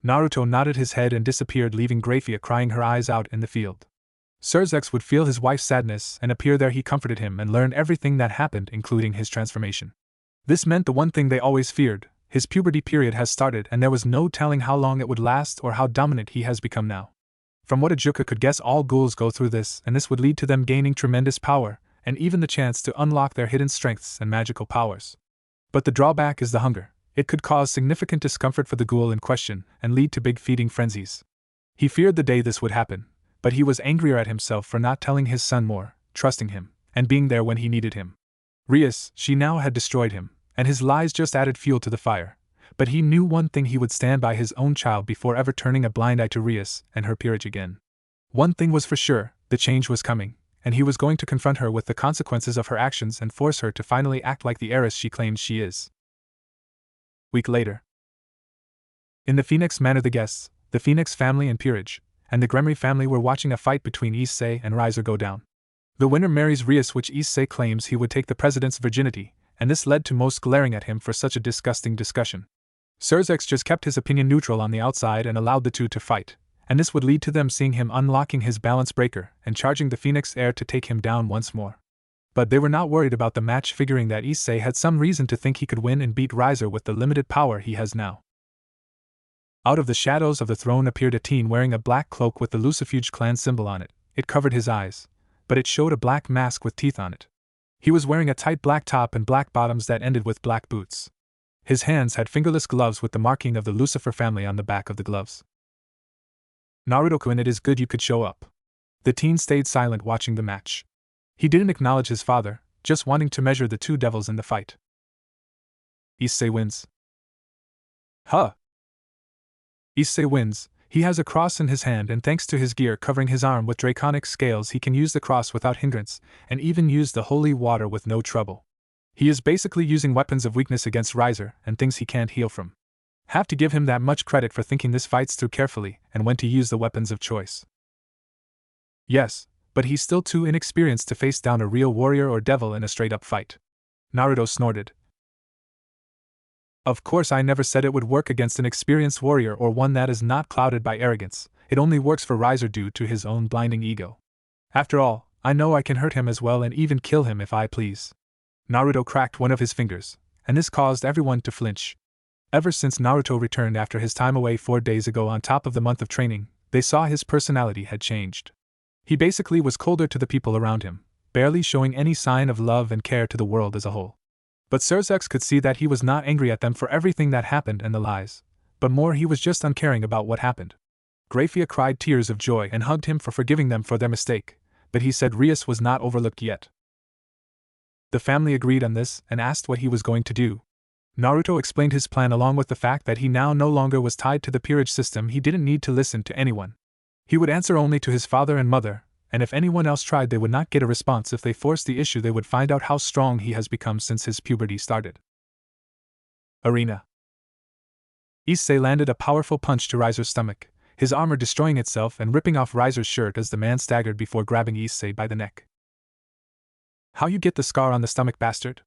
Naruto nodded his head and disappeared, leaving Grayfia crying her eyes out in the field. Sirzechs would feel his wife's sadness and appear there. He comforted him and learned everything that happened, including his transformation. This meant the one thing they always feared: his puberty period has started, and there was no telling how long it would last or how dominant he has become now. From what Iihiko could guess, all ghouls go through this, and this would lead to them gaining tremendous power, and even the chance to unlock their hidden strengths and magical powers. But the drawback is the hunger. It could cause significant discomfort for the ghoul in question, and lead to big feeding frenzies. He feared the day this would happen, but he was angrier at himself for not telling his son more, trusting him, and being there when he needed him. Rias, she now had destroyed him, and his lies just added fuel to the fire. But he knew one thing: he would stand by his own child before ever turning a blind eye to Rias and her peerage again. One thing was for sure: the change was coming, and he was going to confront her with the consequences of her actions and force her to finally act like the heiress she claims she is. Week later. In the Phoenix Manor, the guests, the Phoenix family and Peerage, and the Gremory family were watching a fight between Issei and Riser go down. The winner marries Rias, which Issei claims he would take the president's virginity, and this led to most glaring at him for such a disgusting discussion. Sirzechs just kept his opinion neutral on the outside and allowed the two to fight, and this would lead to them seeing him unlocking his balance breaker and charging the Phoenix heir to take him down once more. But they were not worried about the match, figuring that Issei had some reason to think he could win and beat Riser with the limited power he has now. Out of the shadows of the throne appeared a teen wearing a black cloak with the Lucifer clan symbol on it. It covered his eyes, but it showed a black mask with teeth on it. He was wearing a tight black top and black bottoms that ended with black boots. His hands had fingerless gloves with the marking of the Lucifer family on the back of the gloves. Naruto-kun, it is good you could show up. The teen stayed silent watching the match. He didn't acknowledge his father, just wanting to measure the two devils in the fight. Issei wins. Huh. Issei wins. He has a cross in his hand, and thanks to his gear covering his arm with draconic scales, he can use the cross without hindrance, and even use the holy water with no trouble. He is basically using weapons of weakness against Riser and things he can't heal from. Have to give him that much credit for thinking this fights through carefully and when to use the weapons of choice. Yes, but he's still too inexperienced to face down a real warrior or devil in a straight-up fight. Naruto snorted. Of course, I never said it would work against an experienced warrior or one that is not clouded by arrogance. It only works for Riser due to his own blinding ego. After all, I know I can hurt him as well and even kill him if I please. Naruto cracked one of his fingers, and this caused everyone to flinch. Ever since Naruto returned after his time away 4 days ago, on top of the month of training, they saw his personality had changed. He basically was colder to the people around him, barely showing any sign of love and care to the world as a whole. But Sirzechs could see that he was not angry at them for everything that happened and the lies, but more he was just uncaring about what happened. Grayfia cried tears of joy and hugged him for forgiving them for their mistake, but he said Rias was not overlooked yet. The family agreed on this and asked what he was going to do. Naruto explained his plan along with the fact that he now no longer was tied to the peerage system. He didn't need to listen to anyone. He would answer only to his father and mother, and if anyone else tried they would not get a response. If they forced the issue they would find out how strong he has become since his puberty started. Arena. Issei landed a powerful punch to Riser's stomach, his armor destroying itself and ripping off Riser's shirt as the man staggered before grabbing Issei by the neck. How you get the scar on the stomach, bastard?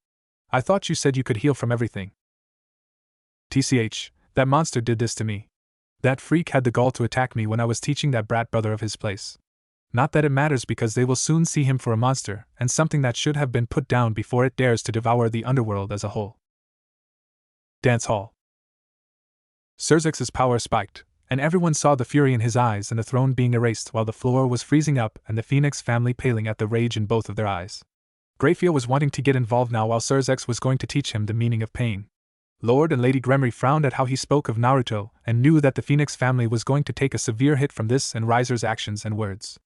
I thought you said you could heal from everything. TCH, that monster did this to me. That freak had the gall to attack me when I was teaching that brat brother of his place. Not that it matters, because they will soon see him for a monster and something that should have been put down before it dares to devour the underworld as a whole. Dance hall. Sirzechs' power spiked, and everyone saw the fury in his eyes and the throne being erased while the floor was freezing up and the Phoenix family paling at the rage in both of their eyes. Grayfia was wanting to get involved now while Sirzechs was going to teach him the meaning of pain. Lord and Lady Gremory frowned at how he spoke of Naruto and knew that the Phoenix family was going to take a severe hit from this and Riser's actions and words.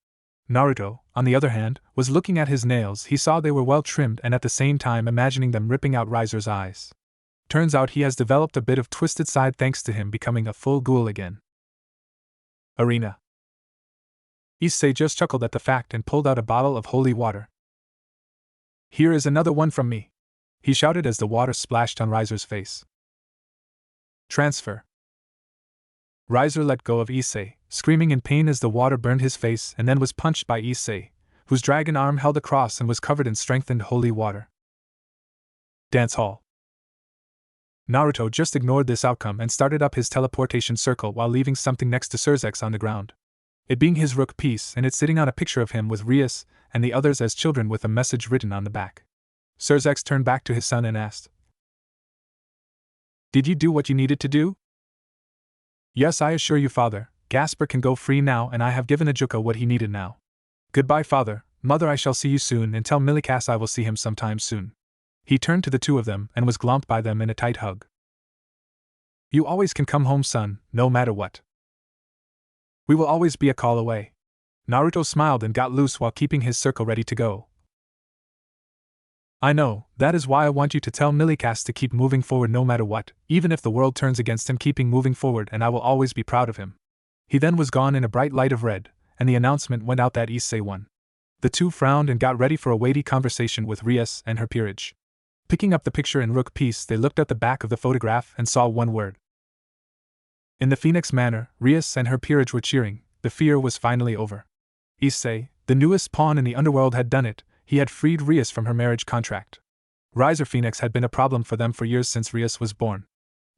Naruto, on the other hand, was looking at his nails. He saw they were well trimmed and at the same time imagining them ripping out Riser's eyes. Turns out he has developed a bit of twisted side thanks to him becoming a full ghoul again. Arena. Issei just chuckled at the fact and pulled out a bottle of holy water. Here is another one from me, he shouted as the water splashed on Riser's face. Transfer. Riser let go of Issei, screaming in pain as the water burned his face and then was punched by Issei, whose dragon arm held a cross and was covered in strengthened holy water. Dance hall. Naruto just ignored this outcome and started up his teleportation circle while leaving something next to Sirzechs on the ground. It being his rook piece and it sitting on a picture of him with Rias and the others as children with a message written on the back. Sirzechs turned back to his son and asked, "Did you do what you needed to do?" "Yes, I assure you, father. Gasper can go free now and I have given Iihiko what he needed now. Goodbye, father, mother, I shall see you soon and tell Milikas I will see him sometime soon." He turned to the two of them and was glomped by them in a tight hug. "You always can come home, son, no matter what. We will always be a call away." Naruto smiled and got loose while keeping his circle ready to go. "I know, that is why I want you to tell Milikas to keep moving forward no matter what, even if the world turns against him, keeping moving forward, and I will always be proud of him." He then was gone in a bright light of red, and the announcement went out that Issei won. The two frowned and got ready for a weighty conversation with Rias and her peerage. Picking up the picture in rook piece, they looked at the back of the photograph and saw one word. In the Phoenix manor, Rias and her peerage were cheering. The fear was finally over. Issei, the newest pawn in the underworld, had done it. He had freed Rias from her marriage contract. Riser Phoenix had been a problem for them for years since Rias was born.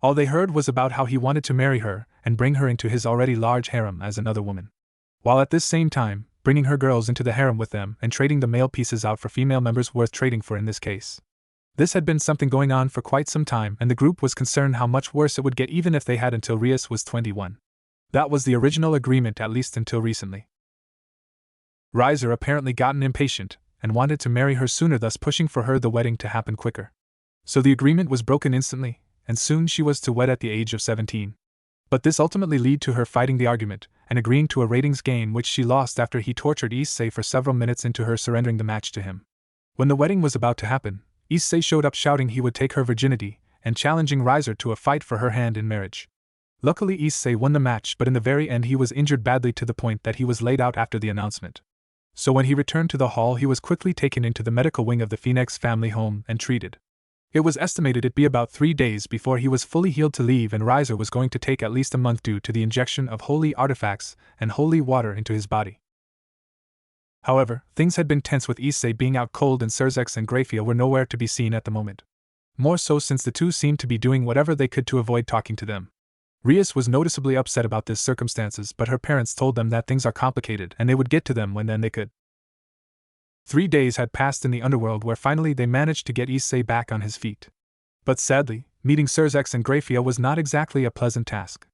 All they heard was about how he wanted to marry her and bring her into his already large harem as another woman, while at this same time bringing her girls into the harem with them and trading the male pieces out for female members worth trading for in this case. This had been something going on for quite some time, and the group was concerned how much worse it would get even if they had until Rias was 21. That was the original agreement, at least until recently. Riser apparently gotten impatient and wanted to marry her sooner, thus pushing for her the wedding to happen quicker. So the agreement was broken instantly, and soon she was to wed at the age of 17. But this ultimately led to her fighting the argument and agreeing to a ratings game which she lost after he tortured Issei for several minutes into her surrendering the match to him. When the wedding was about to happen, Issei showed up shouting he would take her virginity and challenging Riser to a fight for her hand in marriage. Luckily Issei won the match, but in the very end he was injured badly to the point that he was laid out after the announcement. So when he returned to the hall, he was quickly taken into the medical wing of the Phoenix family home and treated. It was estimated it'd be about 3 days before he was fully healed to leave, and Riser was going to take at least a month due to the injection of holy artifacts and holy water into his body. However, things had been tense with Issei being out cold, and Sirzechs and Grayfia were nowhere to be seen at the moment. More so since the two seemed to be doing whatever they could to avoid talking to them. Rias was noticeably upset about this circumstances, but her parents told them that things are complicated and they would get to them when then they could. 3 days had passed in the underworld, where finally they managed to get Issei back on his feet. But sadly, meeting Sirzechs and Grayfia was not exactly a pleasant task.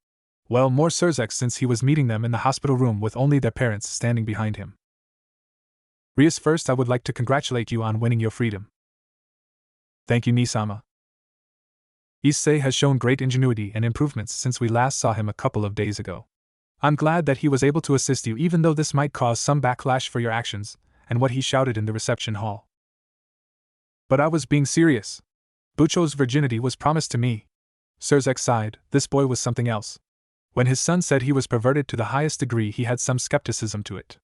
Well, more Sirzechs, since he was meeting them in the hospital room with only their parents standing behind him. "Rias, first I would like to congratulate you on winning your freedom." "Thank you, Nisama. Issei has shown great ingenuity and improvements since we last saw him a couple of days ago. I'm glad that he was able to assist you, even though this might cause some backlash for your actions," and what he shouted in the reception hall. "But I was being serious. Bucho's virginity was promised to me." Sirzechs sighed. This boy was something else. When his son said he was perverted to the highest degree, he had some skepticism to it.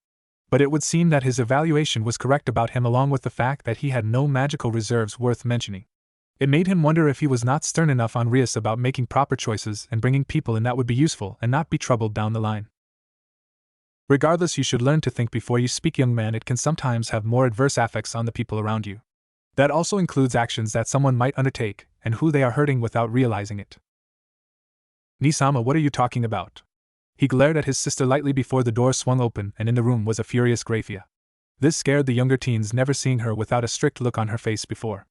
But it would seem that his evaluation was correct about him, along with the fact that he had no magical reserves worth mentioning. It made him wonder if he was not stern enough on Rias about making proper choices and bringing people in that would be useful and not be troubled down the line. "Regardless, you should learn to think before you speak, young man. It can sometimes have more adverse effects on the people around you. That also includes actions that someone might undertake and who they are hurting without realizing it." "Nisama, what are you talking about?" He glared at his sister lightly before the door swung open, and in the room was a furious Grayfia. This scared the younger teens, never seeing her without a strict look on her face before.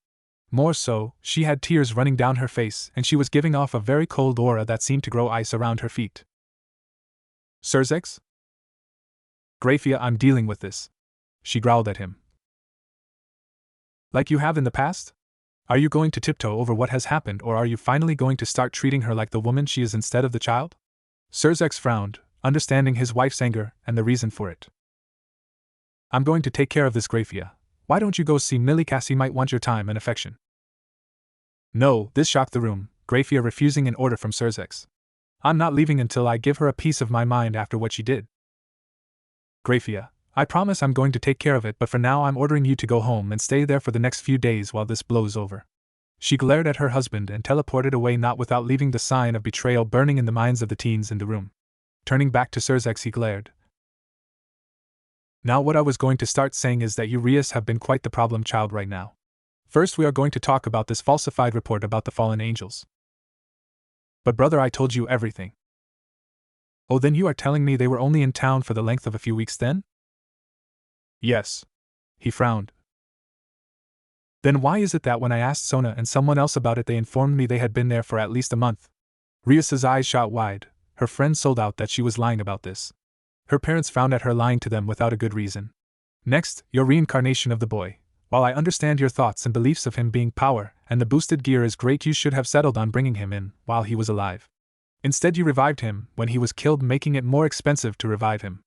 More so, she had tears running down her face, and she was giving off a very cold aura that seemed to grow ice around her feet. "Sirzechs?" "Grayfia, I'm dealing with this," she growled at him. "Like you have in the past?" Are you going to tiptoe over what has happened, or are you finally going to start treating her like the woman she is instead of the child? Sirzechs frowned, understanding his wife's anger and the reason for it. I'm going to take care of this, Grayfia. Why don't you go see Millie? Cassie might want your time and affection. No, this shocked the room, Grayfia refusing an order from Sirzechs. I'm not leaving until I give her a piece of my mind after what she did. Grayfia, I promise I'm going to take care of it, but for now I'm ordering you to go home and stay there for the next few days while this blows over. She glared at her husband and teleported away, not without leaving the sign of betrayal burning in the minds of the teens in the room. Turning back to Sirzechs, he glared. Now what I was going to start saying is that you Rias have been quite the problem child right now. First we are going to talk about this falsified report about the fallen angels. But brother, I told you everything. Oh, then you are telling me they were only in town for the length of a few weeks then? Yes. He frowned. Then why is it that when I asked Sona and someone else about it they informed me they had been there for at least a month? Rias's eyes shot wide. Her friends sold out that she was lying about this. Her parents frowned at her lying to them without a good reason. Next, your reincarnation of the boy. While I understand your thoughts and beliefs of him being power, and the boosted gear is great, you should have settled on bringing him in while he was alive. Instead you revived him when he was killed, making it more expensive to revive him.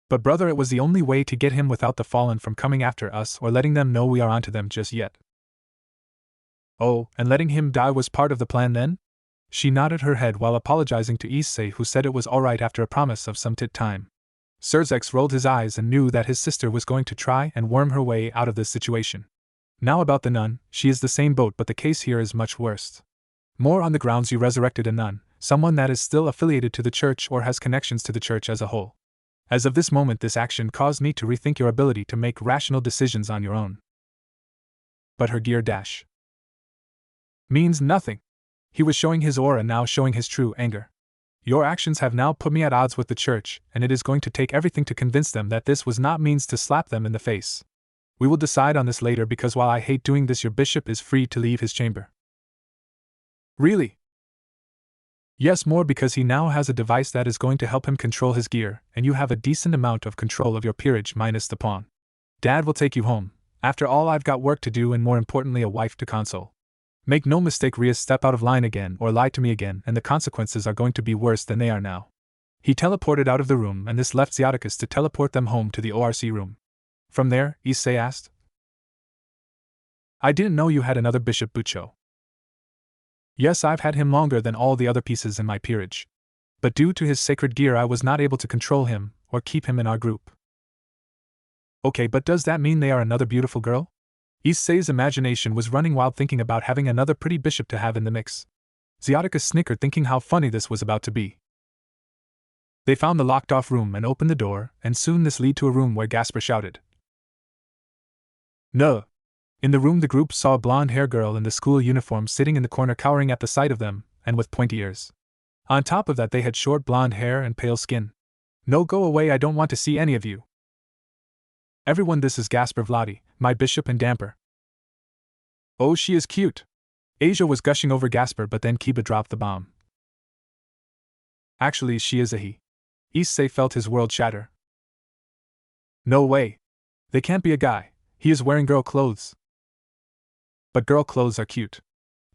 But brother, it was the only way to get him without the fallen from coming after us or letting them know we are onto them just yet. Oh, and letting him die was part of the plan then? She nodded her head while apologizing to Issei, who said it was alright after a promise of some time. Sirzechs rolled his eyes and knew that his sister was going to try and worm her way out of this situation. Now about the nun, she is the same boat, but the case here is much worse. More on the grounds you resurrected a nun, someone that is still affiliated to the church or has connections to the church as a whole. As of this moment, this action caused me to rethink your ability to make rational decisions on your own. But her gear dash means nothing. He was showing his aura, now showing his true anger. Your actions have now put me at odds with the church, and it is going to take everything to convince them that this was not means to slap them in the face. We will decide on this later, because while I hate doing this, your bishop is free to leave his chamber. Really? Yes, more because he now has a device that is going to help him control his gear, and you have a decent amount of control of your peerage minus the pawn. Dad will take you home. After all, I've got work to do and more importantly a wife to console. Make no mistake, Rias, step out of line again or lie to me again and the consequences are going to be worse than they are now. He teleported out of the room, and this left Sirzechs to teleport them home to the ORC room. From there, Issei asked, I didn't know you had another Bishop Bucho. Yes, I've had him longer than all the other pieces in my peerage. But due to his sacred gear I was not able to control him or keep him in our group. Okay, but does that mean they are another beautiful girl? Issei's imagination was running wild thinking about having another pretty bishop to have in the mix. Sirzechs snickered, thinking how funny this was about to be. They found the locked-off room and opened the door, and soon this led to a room where Gasper shouted, No! In the room the group saw a blonde-haired girl in the school uniform sitting in the corner, cowering at the sight of them, and with pointy ears. On top of that they had short blonde hair and pale skin. No, go away, I don't want to see any of you. Everyone, this is Gasper Vladi, my bishop and damper. Oh, she is cute. Asia was gushing over Gasper, but then Kiba dropped the bomb. Actually, she is a he. Issei felt his world shatter. No way. They can't be a guy. He is wearing girl clothes. But girl clothes are cute.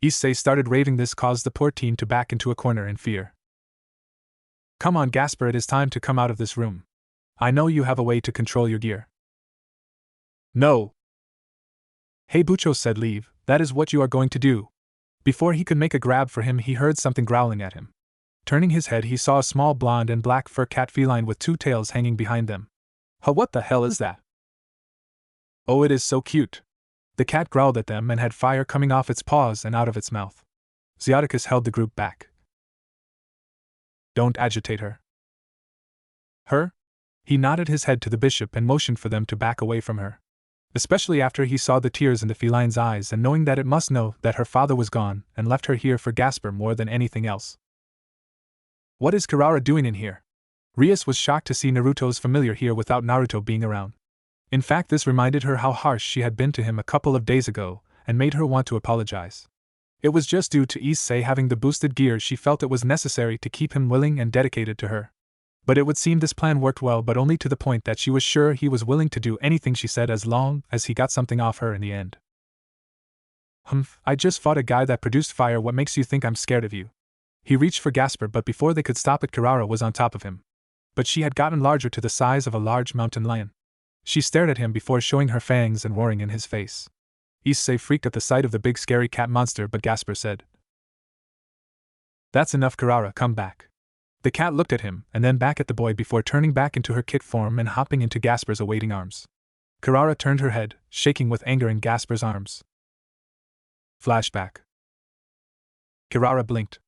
Issei started raving. This caused the poor teen to back into a corner in fear. Come on, Gasper, it is time to come out of this room. I know you have a way to control your gear. No. Hey Bucho, said Leave, that is what you are going to do. Before he could make a grab for him, he heard something growling at him. Turning his head, he saw a small blonde and black fur cat feline with two tails hanging behind them. Huh, what the hell is that? Oh, it is so cute. The cat growled at them and had fire coming off its paws and out of its mouth. Sirzechs held the group back. Don't agitate her. Her? He nodded his head to the bishop and motioned for them to back away from her. Especially after he saw the tears in the feline's eyes and knowing that it must know that her father was gone and left her here for Gasper more than anything else. What is Kirara doing in here? Rias was shocked to see Naruto's familiar here without Naruto being around. In fact, this reminded her how harsh she had been to him a couple of days ago, and made her want to apologize. It was just due to Issei having the boosted gear she felt it was necessary to keep him willing and dedicated to her. But it would seem this plan worked well, but only to the point that she was sure he was willing to do anything she said as long as he got something off her in the end. I just fought a guy that produced fire. What makes you think I'm scared of you? He reached for Gasper, but before they could stop it, Kirara was on top of him. But she had gotten larger, to the size of a large mountain lion. She stared at him before showing her fangs and roaring in his face. Issei freaked at the sight of the big scary cat monster, but Gasper said, "That's enough, Kirara, come back." The cat looked at him, and then back at the boy before turning back into her kit form and hopping into Gasper's awaiting arms. Kirara turned her head, shaking with anger in Gasper's arms. Flashback. Kirara blinked.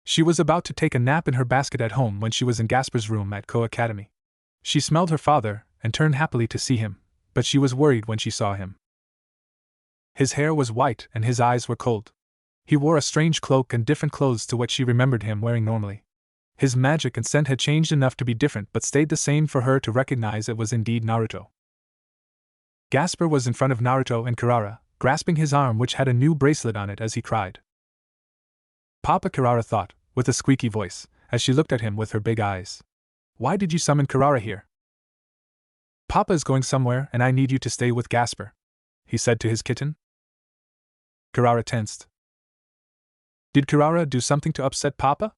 She was about to take a nap in her basket at home when she was in Gasper's room at Ko Academy. She smelled her father, and turned happily to see him, but she was worried when she saw him. His hair was white and his eyes were cold. He wore a strange cloak and different clothes to what she remembered him wearing normally. His magic and scent had changed enough to be different but stayed the same for her to recognize it was indeed Naruto. Gasper was in front of Naruto and Kirara, grasping his arm which had a new bracelet on it as he cried. "Papa," Kirara thought, with a squeaky voice, as she looked at him with her big eyes. "Why did you summon Kirara here?" "Papa is going somewhere and I need you to stay with Gasper," he said to his kitten. Kirara tensed. Did Kirara do something to upset Papa?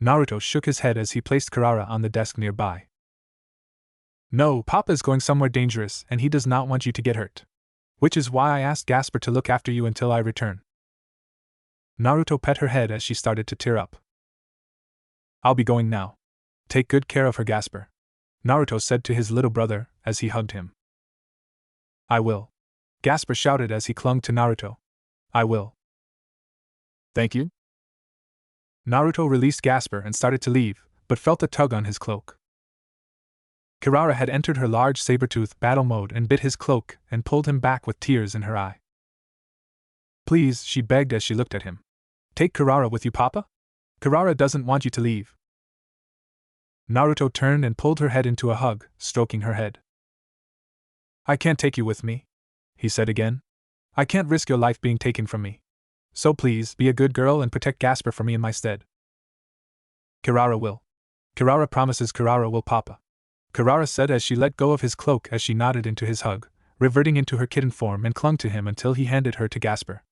Naruto shook his head as he placed Kirara on the desk nearby. "No, Papa is going somewhere dangerous and he does not want you to get hurt. Which is why I asked Gasper to look after you until I return." Naruto pet her head as she started to tear up. "I'll be going now. Take good care of her, Gasper," Naruto said to his little brother as he hugged him. "I will," Gasper shouted as he clung to Naruto. "I will." "Thank you." Naruto released Gasper and started to leave, but felt a tug on his cloak. Kirara had entered her large saber-tooth battle mode and bit his cloak and pulled him back with tears in her eye. "Please," she begged as she looked at him. "Take Kirara with you, Papa? Kirara doesn't want you to leave." Naruto turned and pulled her head into a hug, stroking her head. "I can't take you with me," he said again. "I can't risk your life being taken from me. So please, be a good girl and protect Gasper for me in my stead." "Kirara will. Kirara promises Kirara will, Papa," Kirara said as she let go of his cloak as she nodded into his hug, reverting into her kitten form and clung to him until he handed her to Gasper.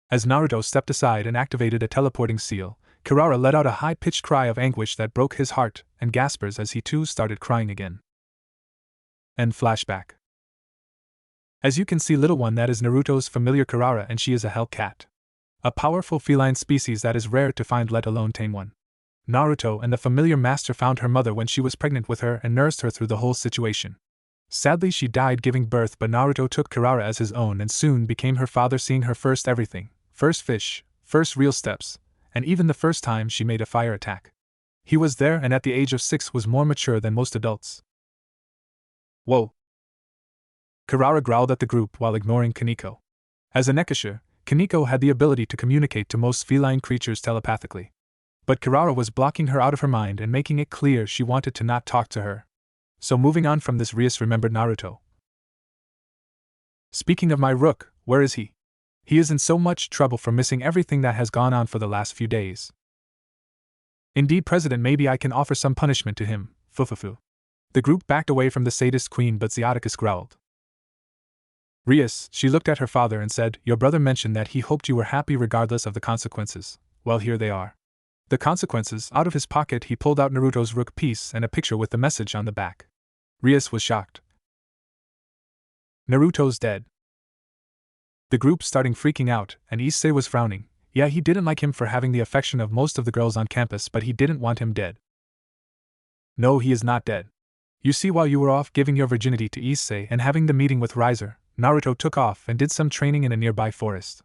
As Naruto stepped aside and activated a teleporting seal, Kirara let out a high-pitched cry of anguish that broke his heart and Gasper's as he too started crying again. End flashback. As you can see, little one, that is Naruto's familiar Kirara, and she is a hellcat. A powerful feline species that is rare to find, let alone tame one. Naruto and the familiar master found her mother when she was pregnant with her and nursed her through the whole situation. Sadly, she died giving birth, but Naruto took Kirara as his own and soon became her father, seeing her first everything, first fish, first real steps, and even the first time she made a fire attack. He was there and at the age of 6 was more mature than most adults. "Whoa!" Kirara growled at the group while ignoring Kaneko. As a Nekasha, Kaneko had the ability to communicate to most feline creatures telepathically. But Kirara was blocking her out of her mind and making it clear she wanted to not talk to her. So moving on from this, Rias remembered Naruto. "Speaking of my rook, where is he? He is in so much trouble for missing everything that has gone on for the last few days." "Indeed, President, maybe I can offer some punishment to him, fufufu." The group backed away from the sadist queen, but Sirzechs growled. "Rias," she looked at her father and said, "Your brother mentioned that he hoped you were happy regardless of the consequences. Well, here they are." The consequences. Out of his pocket he pulled out Naruto's rook piece and a picture with the message on the back. Rias was shocked. "Naruto's dead." The group started freaking out, and Issei was frowning. Yeah, he didn't like him for having the affection of most of the girls on campus, but he didn't want him dead. "No, he is not dead. You see, while you were off giving your virginity to Issei and having the meeting with Riser, Naruto took off and did some training in a nearby forest.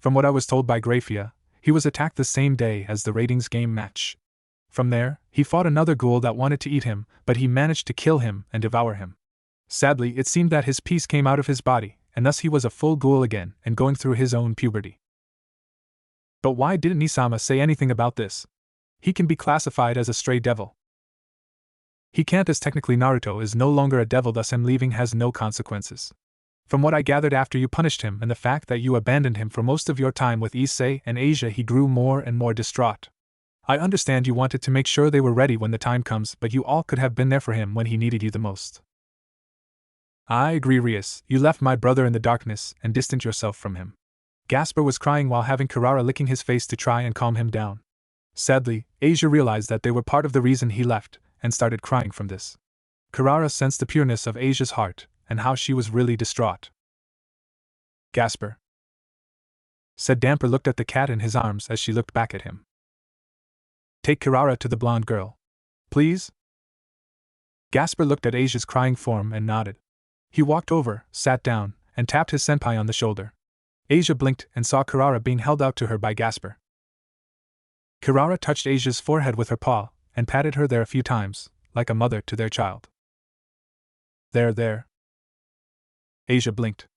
From what I was told by Grayfia, he was attacked the same day as the ratings game match. From there, he fought another ghoul that wanted to eat him, but he managed to kill him and devour him. Sadly, it seemed that his piece came out of his body, and thus he was a full ghoul again and going through his own puberty." "But why didn't Nisama say anything about this? He can be classified as a stray devil." "He can't, as technically Naruto is no longer a devil, thus him leaving has no consequences. From what I gathered after you punished him and the fact that you abandoned him for most of your time with Issei and Asia, he grew more and more distraught. I understand you wanted to make sure they were ready when the time comes, but you all could have been there for him when he needed you the most." I agree, Rias, you left my brother in the darkness and distanced yourself from him. Gasper was crying while having Carrara licking his face to try and calm him down. Sadly, Asia realized that they were part of the reason he left, and started crying from this. Carrara sensed the pureness of Asia's heart, and how she was really distraught. Gasper, said Damper, looked at the cat in his arms as she looked back at him. Take Carrara to the blonde girl. Please? Gasper looked at Asia's crying form and nodded. He walked over, sat down, and tapped his senpai on the shoulder. Asia blinked and saw Carrara being held out to her by Gasper. Carrara touched Asia's forehead with her paw, and patted her there a few times, like a mother to their child. There. Asia blinked.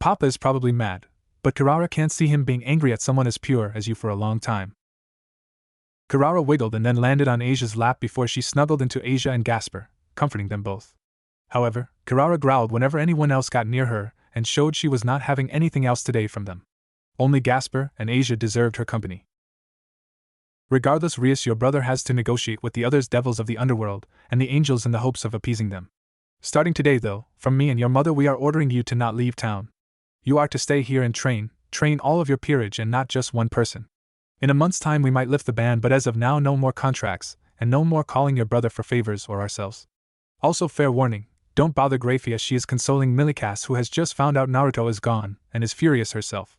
Papa is probably mad, but Carrara can't see him being angry at someone as pure as you for a long time. Carrara wiggled and then landed on Asia's lap before she snuggled into Asia and Gasper, comforting them both. However, Carrara growled whenever anyone else got near her, and showed she was not having anything else today from them. Only Gasper and Asia deserved her company. Regardless, Rias, your brother has to negotiate with the others devils of the underworld, and the angels in the hopes of appeasing them. Starting today though, from me and your mother we are ordering you to not leave town. You are to stay here and train all of your peerage and not just one person. In a month's time we might lift the ban, but as of now no more contracts, and no more calling your brother for favors or ourselves. Also, fair warning, don't bother Grayfia, she is consoling Milikas, who has just found out Naruto is gone, and is furious herself.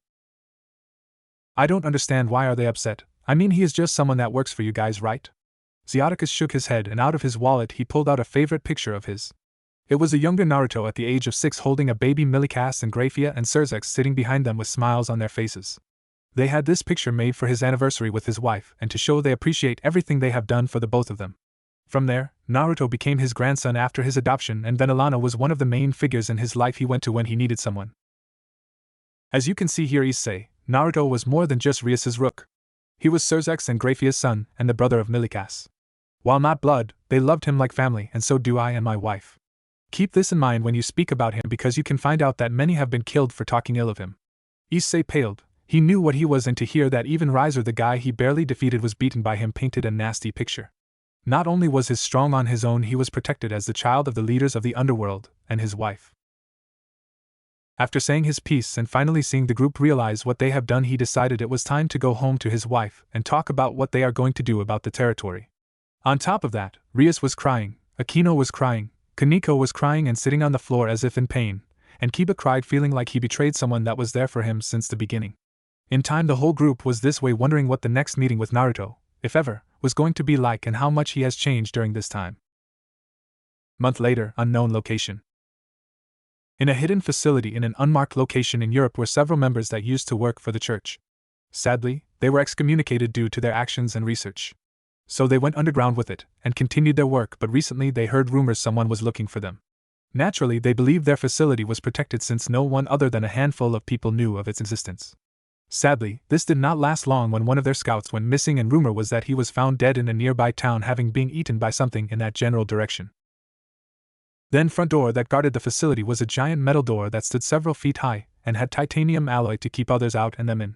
I don't understand, why are they upset? I mean, he is just someone that works for you guys, right? Sirzechs shook his head, and out of his wallet he pulled out a favorite picture of his. It was a younger Naruto at the age of 6 holding a baby Milikas and Grayfia and Sirzechs sitting behind them with smiles on their faces. They had this picture made for his anniversary with his wife and to show they appreciate everything they have done for the both of them. From there, Naruto became his grandson after his adoption, and Venelana was one of the main figures in his life he went to when he needed someone. As you can see here, Issei, Naruto was more than just Rias's rook. He was Sirzechs and Grayfia's son and the brother of Milikas. While not blood, they loved him like family, and so do I and my wife. Keep this in mind when you speak about him, because you can find out that many have been killed for talking ill of him. Issei paled. He knew what he was, and to hear that even Riser, the guy he barely defeated, was beaten by him painted a nasty picture. Not only was he strong on his own, he was protected as the child of the leaders of the underworld, and his wife. After saying his piece and finally seeing the group realize what they have done, he decided it was time to go home to his wife and talk about what they are going to do about the territory. On top of that, Rias was crying, Akino was crying, Kaneko was crying and sitting on the floor as if in pain, and Kiba cried, feeling like he betrayed someone that was there for him since the beginning. In time, the whole group was this way, wondering what the next meeting with Naruto, if ever, was going to be like and how much he has changed during this time. Month later, unknown location. In a hidden facility in an unmarked location in Europe were several members that used to work for the church. Sadly, they were excommunicated due to their actions and research. So they went underground with it, and continued their work, but recently they heard rumors someone was looking for them. Naturally, they believed their facility was protected since no one other than a handful of people knew of its existence. Sadly, this did not last long when one of their scouts went missing, and rumor was that he was found dead in a nearby town, having been eaten by something in that general direction. Then front door that guarded the facility was a giant metal door that stood several feet high, and had titanium alloy to keep others out and them in.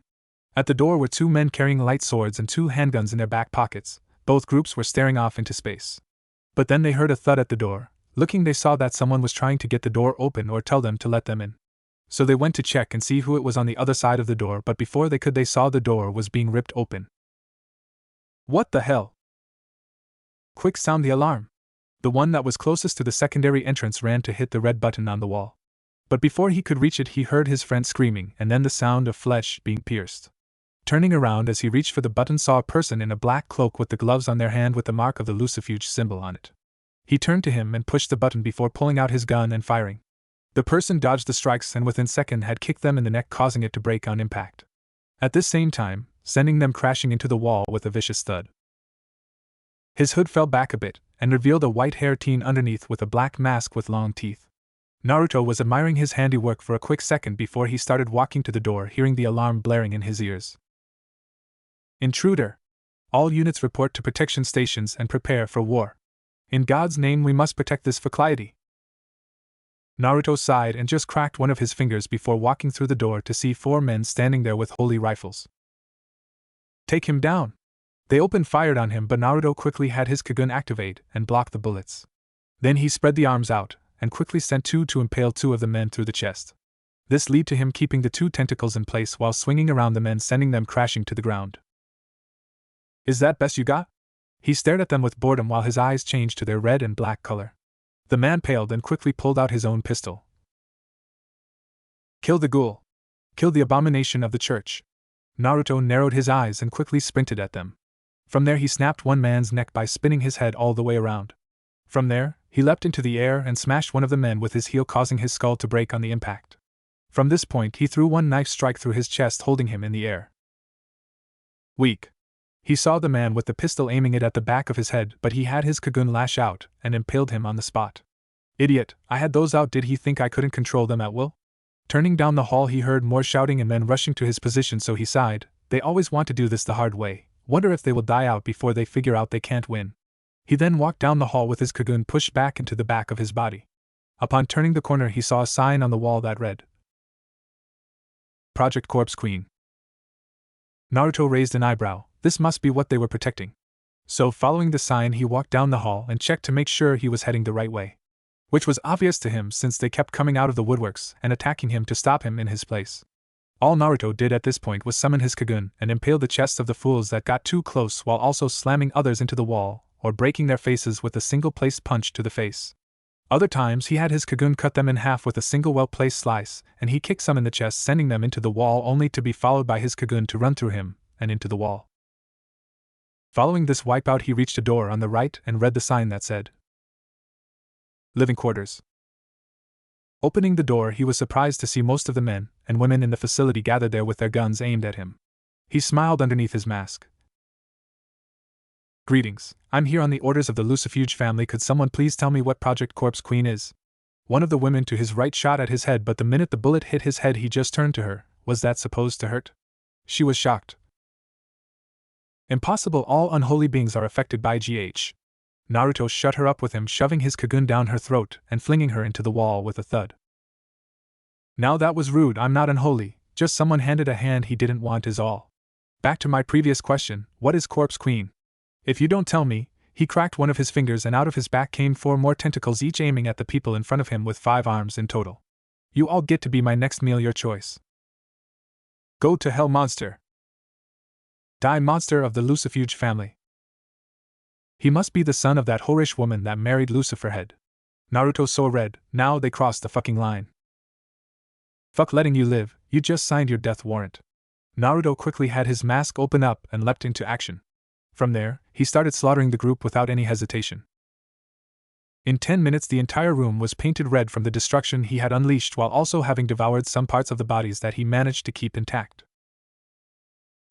At the door were 2 men carrying light swords and 2 handguns in their back pockets. Both groups were staring off into space. But then they heard a thud at the door. Looking, they saw that someone was trying to get the door open or tell them to let them in. So they went to check and see who it was on the other side of the door, but before they could, they saw the door was being ripped open. What the hell? Quick, sound the alarm. The one that was closest to the secondary entrance ran to hit the red button on the wall. But before he could reach it, he heard his friend screaming and then the sound of flesh being pierced. Turning around as he reached for the button, saw a person in a black cloak with the gloves on their hand with the mark of the Lucifer symbol on it. He turned to him and pushed the button before pulling out his gun and firing. The person dodged the strikes and within seconds had kicked them in the neck, causing it to break on impact. At this same time, sending them crashing into the wall with a vicious thud. His hood fell back a bit, and revealed a white-haired teen underneath with a black mask with long teeth. Naruto was admiring his handiwork for a quick second before he started walking to the door, hearing the alarm blaring in his ears. Intruder! All units report to protection stations and prepare for war. In God's name, we must protect this facility. Naruto sighed and just cracked one of his fingers before walking through the door to see 4 men standing there with holy rifles. Take him down! They opened fire on him, but Naruto quickly had his Kagun activate and block the bullets. Then he spread the arms out, and quickly sent two to impale two of the men through the chest. This led to him keeping the two tentacles in place while swinging around the men, sending them crashing to the ground. Is that best you got? He stared at them with boredom while his eyes changed to their red and black color. The man paled and quickly pulled out his own pistol. Kill the ghoul. Kill the abomination of the church. Naruto narrowed his eyes and quickly sprinted at them. From there he snapped one man's neck by spinning his head all the way around. From there, he leapt into the air and smashed one of the men with his heel, causing his skull to break on the impact. From this point he threw one knife strike through his chest, holding him in the air. Weak. He saw the man with the pistol aiming it at the back of his head, but he had his Kagun lash out and impaled him on the spot. Idiot, I had those out. Did he think I couldn't control them at will? Turning down the hall he heard more shouting and men rushing to his position, so he sighed. They always want to do this the hard way. Wonder if they will die out before they figure out they can't win. He then walked down the hall with his Kagun pushed back into the back of his body. Upon turning the corner he saw a sign on the wall that read, Project Corpse Queen. Naruto raised an eyebrow. This must be what they were protecting. So following the sign he walked down the hall and checked to make sure he was heading the right way. Which was obvious to him since they kept coming out of the woodworks and attacking him to stop him in his place. All Naruto did at this point was summon his Kagun and impale the chests of the fools that got too close, while also slamming others into the wall or breaking their faces with a single placed punch to the face. Other times he had his Kagun cut them in half with a single well-placed slice, and he kicked some in the chest, sending them into the wall only to be followed by his Kagun to run through him and into the wall. Following this wipeout he reached a door on the right and read the sign that said, Living Quarters. Opening the door he was surprised to see most of the men and women in the facility gathered there with their guns aimed at him. He smiled underneath his mask. Greetings, I'm here on the orders of the Lucifer family. Could someone please tell me what Project Corpse Queen is? One of the women to his right shot at his head, but the minute the bullet hit his head he just turned to her. Was that supposed to hurt? She was shocked. Impossible, all unholy beings are affected by GH. Naruto shut her up with him shoving his Kagun down her throat and flinging her into the wall with a thud. Now that was rude. I'm not unholy, just someone handed a hand he didn't want is all. Back to my previous question, what is Corpse Queen? If you don't tell me. He cracked one of his fingers and out of his back came 4 more tentacles, each aiming at the people in front of him with 5 arms in total. You all get to be my next meal, your choice. Go to hell, monster. Die, monster of the Lucifer family. He must be the son of that whorish woman that married Lucifer head. Naruto so red. Now they crossed the fucking line. Fuck letting you live, you just signed your death warrant. Naruto quickly had his mask open up and leapt into action. From there, he started slaughtering the group without any hesitation. In 10 minutes the entire room was painted red from the destruction he had unleashed, while also having devoured some parts of the bodies that he managed to keep intact.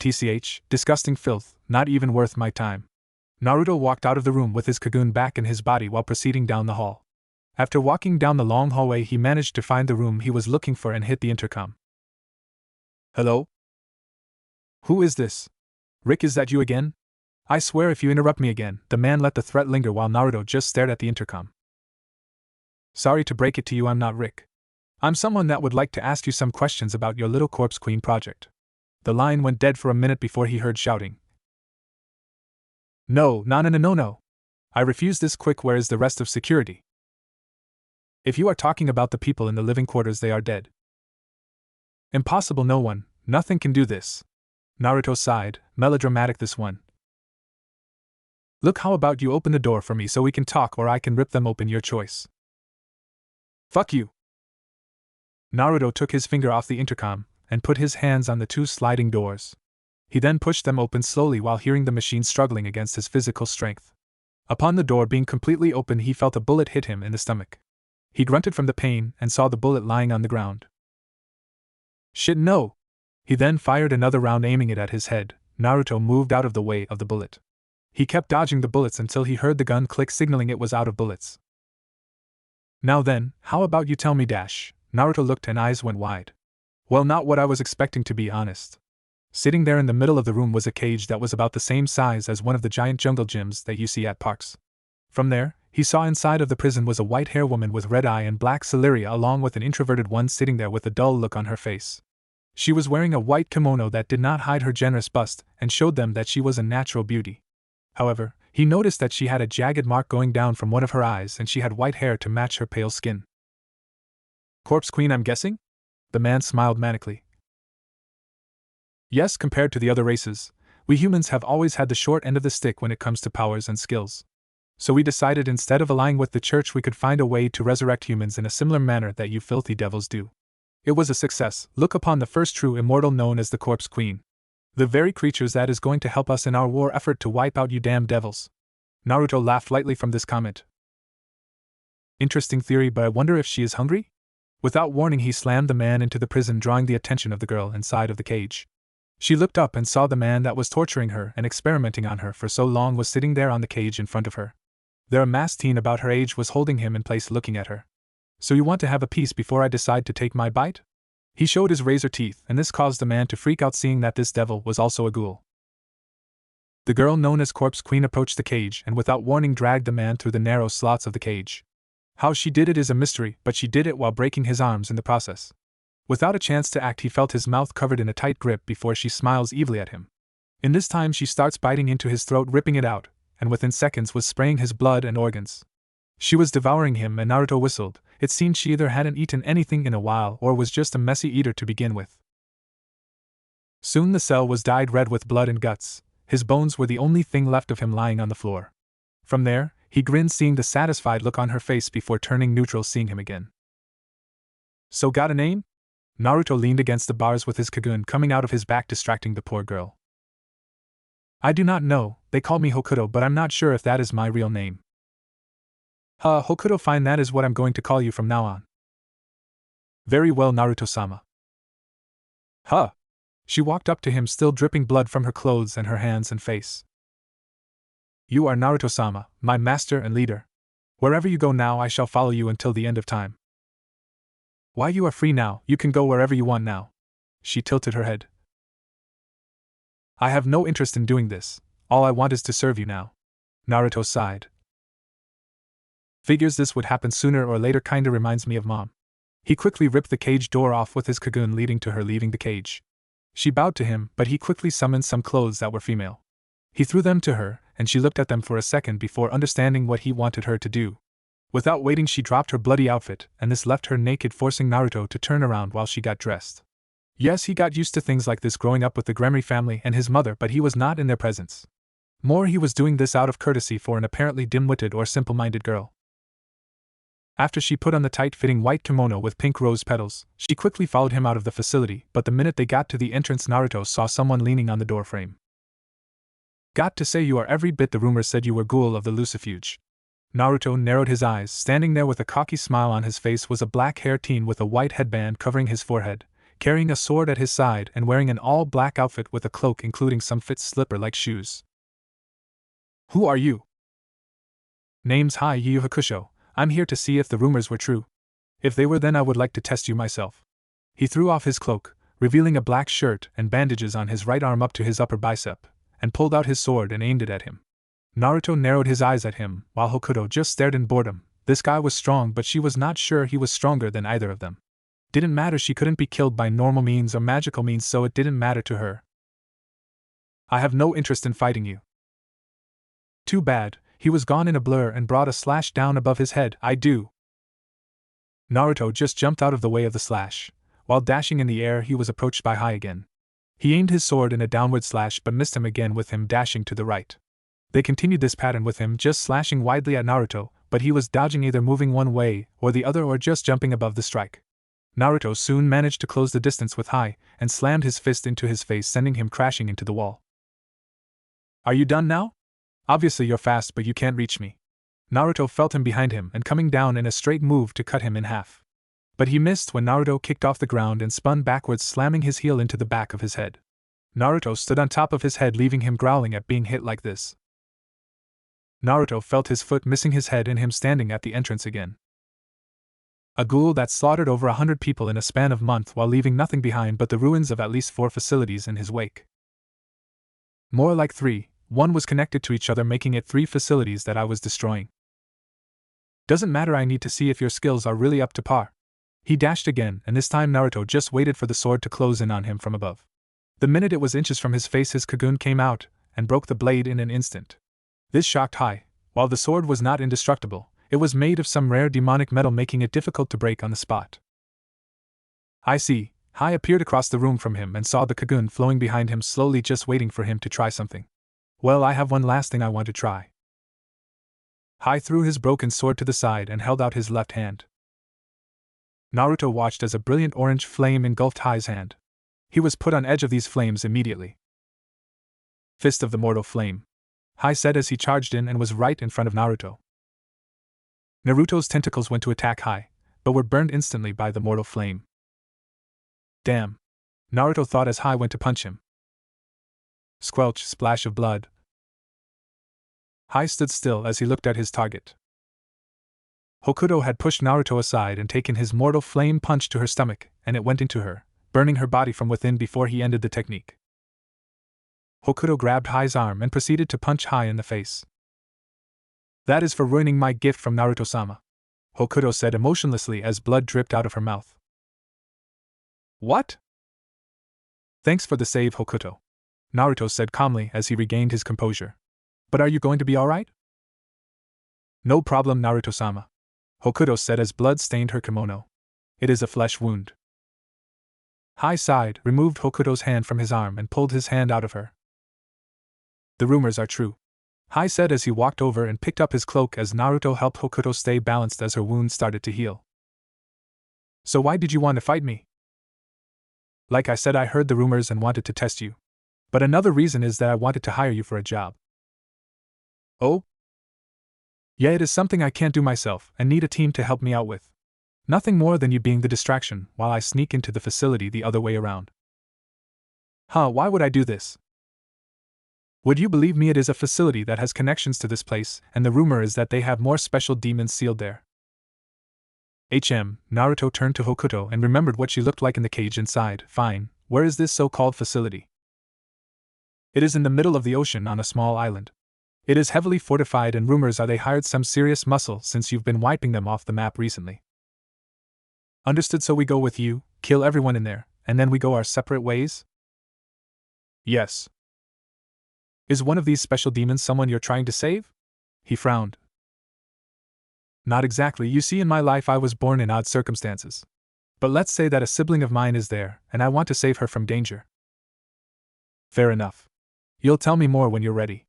TCH, disgusting filth, not even worth my time. Naruto walked out of the room with his Kagun back in his body while proceeding down the hall. After walking down the long hallway he managed to find the room he was looking for and hit the intercom. Hello? Who is this? Rick, is that you again? I swear if you interrupt me again. The man let the threat linger while Naruto just stared at the intercom. Sorry to break it to you, I'm not Rick. I'm someone that would like to ask you some questions about your little Corpse Queen project. The line went dead for a minute before he heard shouting. No. I refuse this. Quick, where is the rest of security? If you are talking about the people in the living quarters, they are dead. Impossible, nothing can do this. Naruto sighed, melodramatic this one. Look, how about you open the door for me so we can talk, or I can rip them open, your choice. Fuck you. Naruto took his finger off the intercom and put his hands on the 2 sliding doors. He then pushed them open slowly while hearing the machine struggling against his physical strength. Upon the door being completely open he felt a bullet hit him in the stomach. He grunted from the pain and saw the bullet lying on the ground. Shit, no! He then fired another round aiming it at his head. Naruto moved out of the way of the bullet. He kept dodging the bullets until he heard the gun click, signaling it was out of bullets. Now then, how about you tell me, Dash? Naruto looked and eyes went wide. Well, not what I was expecting, to be honest. Sitting there in the middle of the room was a cage that was about the same size as one of the giant jungle gyms that you see at parks. From there, he saw inside of the prison was a white-hair woman with red eye and black ciliria, along with an introverted one sitting there with a dull look on her face. She was wearing a white kimono that did not hide her generous bust and showed them that she was a natural beauty. However, He noticed that she had a jagged mark going down from one of her eyes and she had white hair to match her pale skin. Corpse Queen, I'm guessing? The man smiled manically. Yes, compared to the other races, we humans have always had the short end of the stick when it comes to powers and skills. So we decided instead of allying with the church we could find a way to resurrect humans in a similar manner that you filthy devils do. It was a success. Look upon the first true immortal known as the Corpse Queen. The very creatures that is going to help us in our war effort to wipe out you damn devils. Naruto laughed lightly from this comment. Interesting theory, but I wonder if she is hungry? Without warning he slammed the man into the prison, drawing the attention of the girl inside of the cage. She looked up and saw the man that was torturing her and experimenting on her for so long was sitting there on the cage in front of her. Their masked teen about her age was holding him in place looking at her. So you want to have a piece before I decide to take my bite? He showed his razor teeth, and this caused the man to freak out seeing that this devil was also a ghoul. The girl known as Corpse Queen approached the cage and without warning dragged the man through the narrow slots of the cage. How she did it is a mystery, but she did it while breaking his arms in the process. Without a chance to act, he felt his mouth covered in a tight grip before she smiles evilly at him. In this time she starts biting into his throat, ripping it out, and within seconds was spraying his blood and organs. She was devouring him and Naruto whistled. It seemed she either hadn't eaten anything in a while or was just a messy eater to begin with. Soon the cell was dyed red with blood and guts. His bones were the only thing left of him lying on the floor. From there, he grinned seeing the satisfied look on her face before turning neutral seeing him again. So got a name? Naruto leaned against the bars with his Kagun coming out of his back distracting the poor girl. I do not know, they call me Hokuto but I'm not sure if that is my real name. Hokuto, fine, that is what I'm going to call you from now on. Very well, Naruto-sama. She walked up to him still dripping blood from her clothes and her hands and face. You are Naruto-sama, my master and leader. Wherever you go now I shall follow you until the end of time. Why, you are free now, you can go wherever you want now. She tilted her head. I have no interest in doing this, all I want is to serve you now. Naruto sighed. Figures this would happen sooner or later, kinda reminds me of Mom. He quickly ripped the cage door off with his Kagun leading to her leaving the cage. She bowed to him, but he quickly summoned some clothes that were female. He threw them to her, and she looked at them for a second before understanding what he wanted her to do. Without waiting she dropped her bloody outfit, and this left her naked, forcing Naruto to turn around while she got dressed. Yes, he got used to things like this growing up with the Gremory family and his mother, but he was not in their presence. More, he was doing this out of courtesy for an apparently dim-witted or simple-minded girl. After she put on the tight-fitting white kimono with pink rose petals, she quickly followed him out of the facility, but the minute they got to the entrance Naruto saw someone leaning on the doorframe. Got to say you are every bit the rumors said you were ghoul of the Lucifuge. Naruto narrowed his eyes. Standing there with a cocky smile on his face was a black-haired teen with a white headband covering his forehead, carrying a sword at his side and wearing an all-black outfit with a cloak including some fit slipper-like shoes. Who are you? Name's Iihiko. I'm here to see if the rumors were true. If they were, then I would like to test you myself. He threw off his cloak, revealing a black shirt and bandages on his right arm up to his upper bicep, and pulled out his sword and aimed it at him. Naruto narrowed his eyes at him, while Hokuto just stared in boredom. This guy was strong, but she was not sure he was stronger than either of them. Didn't matter, she couldn't be killed by normal means or magical means, so it didn't matter to her. I have no interest in fighting you. Too bad. He was gone in a blur and brought a slash down above his head. I do. Naruto just jumped out of the way of the slash. While dashing in the air, he was approached by Hai again. He aimed his sword in a downward slash but missed him again with him dashing to the right. They continued this pattern with him just slashing widely at Naruto, but he was dodging, either moving one way or the other or just jumping above the strike. Naruto soon managed to close the distance with Hai and slammed his fist into his face, sending him crashing into the wall. Are you done now? Obviously you're fast, but you can't reach me. Naruto felt him behind him and coming down in a straight move to cut him in half. But he missed when Naruto kicked off the ground and spun backwards, slamming his heel into the back of his head. Naruto stood on top of his head, leaving him growling at being hit like this. Naruto felt his foot missing his head and him standing at the entrance again. A ghoul that slaughtered over 100 people in a span of months while leaving nothing behind but the ruins of at least 4 facilities in his wake. More like 3. One was connected to each other, making it 3 facilities that I was destroying. Doesn't matter, I need to see if your skills are really up to par. He dashed again, and this time Naruto just waited for the sword to close in on him from above. The minute it was inches from his face, his Kagun came out and broke the blade in an instant. This shocked Hai. While the sword was not indestructible, it was made of some rare demonic metal, making it difficult to break on the spot. I see. Hai appeared across the room from him and saw the Kagun flowing behind him slowly, just waiting for him to try something. Well, I have one last thing I want to try. Hai threw his broken sword to the side and held out his left hand. Naruto watched as a brilliant orange flame engulfed Hai's hand. He was put on edge of these flames immediately. Fist of the Mortal Flame, Hai said as he charged in and was right in front of Naruto. Naruto's tentacles went to attack Hai, but were burned instantly by the Mortal Flame. Damn! Naruto thought as Hai went to punch him. Squelch, splash of blood. Hai stood still as he looked at his target. Hokuto had pushed Naruto aside and taken his Mortal Flame punch to her stomach, and it went into her, burning her body from within before he ended the technique. Hokuto grabbed Hai's arm and proceeded to punch Hai in the face. That is for ruining my gift from Naruto-sama, Hokuto said emotionlessly as blood dripped out of her mouth. What? Thanks for the save, Hokuto, Naruto said calmly as he regained his composure. But are you going to be alright? No problem, Naruto-sama, Hokuto said as blood stained her kimono. It is a flesh wound. Hai sighed, removed Hokuto's hand from his arm and pulled his hand out of her. The rumors are true, Hai said as he walked over and picked up his cloak as Naruto helped Hokuto stay balanced as her wound started to heal. So why did you want to fight me? Like I said, I heard the rumors and wanted to test you. But another reason is that I wanted to hire you for a job. Oh? Yeah, it is something I can't do myself and need a team to help me out with. Nothing more than you being the distraction while I sneak into the facility the other way around. Huh, why would I do this? Would you believe me, it is a facility that has connections to this place, and the rumor is that they have more special demons sealed there. Naruto turned to Hokuto and remembered what she looked like in the cage inside. Fine, where is this so-called facility? It is in the middle of the ocean on a small island. It is heavily fortified and rumors are they hired some serious muscle since you've been wiping them off the map recently. Understood, so we go with you, kill everyone in there, and then we go our separate ways? Yes. Is one of these special demons someone you're trying to save? He frowned. Not exactly, you see, in my life I was born in odd circumstances. But let's say that a sibling of mine is there, and I want to save her from danger. Fair enough. You'll tell me more when you're ready.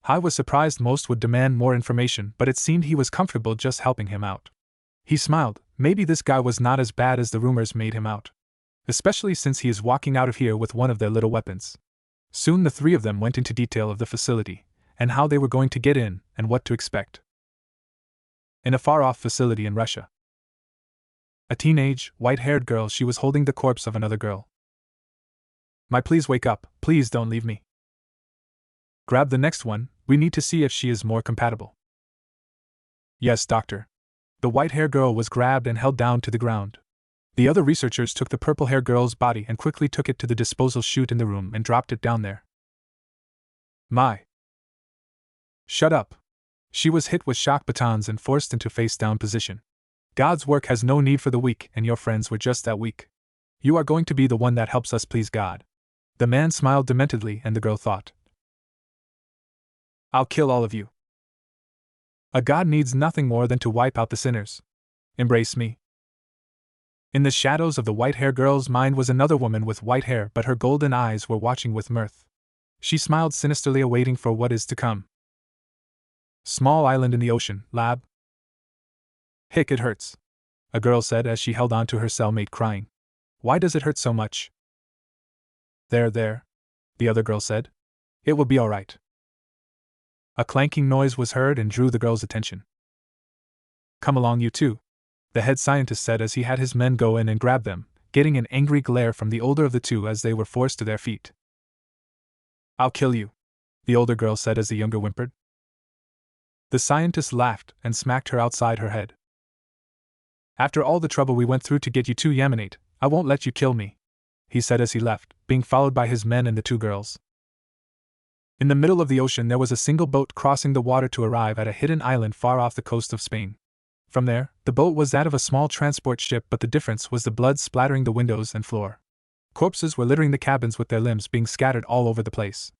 Hai was surprised most would demand more information, but it seemed he was comfortable just helping him out. He smiled, maybe this guy was not as bad as the rumors made him out. Especially since he is walking out of here with one of their little weapons. Soon the three of them went into detail of the facility, and how they were going to get in, and what to expect. In a far-off facility in Russia. A teenage, white-haired girl, she was holding the corpse of another girl. Please wake up, please don't leave me. Grab the next one, we need to see if she is more compatible. Yes, doctor. The white-haired girl was grabbed and held down to the ground. The other researchers took the purple-haired girl's body and quickly took it to the disposal chute in the room and dropped it down there. Shut up. She was hit with shock batons and forced into face-down position. God's work has no need for the weak, and your friends were just that weak. You are going to be the one that helps us please God. The man smiled dementedly and the girl thought. I'll kill all of you. A god needs nothing more than to wipe out the sinners. Embrace me. In the shadows of the white-haired girl's mind was another woman with white hair, but her golden eyes were watching with mirth. She smiled sinisterly, awaiting for what is to come. Small island in the ocean, lab. Hick, it hurts, a girl said as she held on to her cellmate, crying. Why does it hurt so much? There, the other girl said. It will be all right. A clanking noise was heard and drew the girl's attention. Come along, you two, the head scientist said as he had his men go in and grab them, getting an angry glare from the older of the two as they were forced to their feet. I'll kill you, the older girl said as the younger whimpered. The scientist laughed and smacked her outside her head. After all the trouble we went through to get you to Yamanate, I won't let you kill me, he said as he left, being followed by his men and the two girls. In the middle of the ocean there was a single boat crossing the water to arrive at a hidden island far off the coast of Spain. From there, the boat was that of a small transport ship, but the difference was the blood splattering the windows and floor. Corpses were littering the cabins with their limbs being scattered all over the place.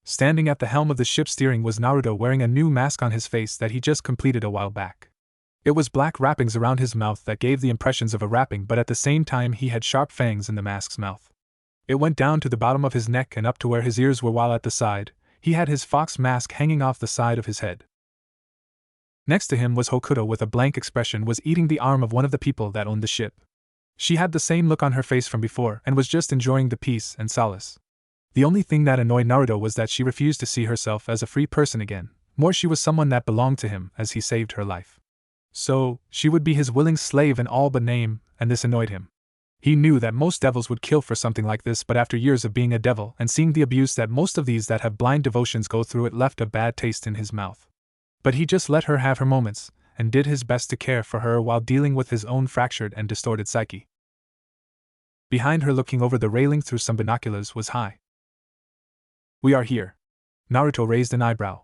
Standing at the helm of the ship steering was Naruto, wearing a new mask on his face that he just completed a while back. It was black wrappings around his mouth that gave the impressions of a wrapping, but at the same time he had sharp fangs in the mask's mouth. It went down to the bottom of his neck and up to where his ears were, while at the side, he had his fox mask hanging off the side of his head. Next to him was Hokuto with a blank expression, was eating the arm of one of the people that owned the ship. She had the same look on her face from before and was just enjoying the peace and solace. The only thing that annoyed Naruto was that she refused to see herself as a free person again. More, she was someone that belonged to him as he saved her life. So, she would be his willing slave in all but name, and this annoyed him. He knew that most devils would kill for something like this, but after years of being a devil and seeing the abuse that most of these that have blind devotions go through, it left a bad taste in his mouth. But he just let her have her moments, and did his best to care for her while dealing with his own fractured and distorted psyche. Behind her, looking over the railing through some binoculars, was Hai. "We are here." Naruto raised an eyebrow.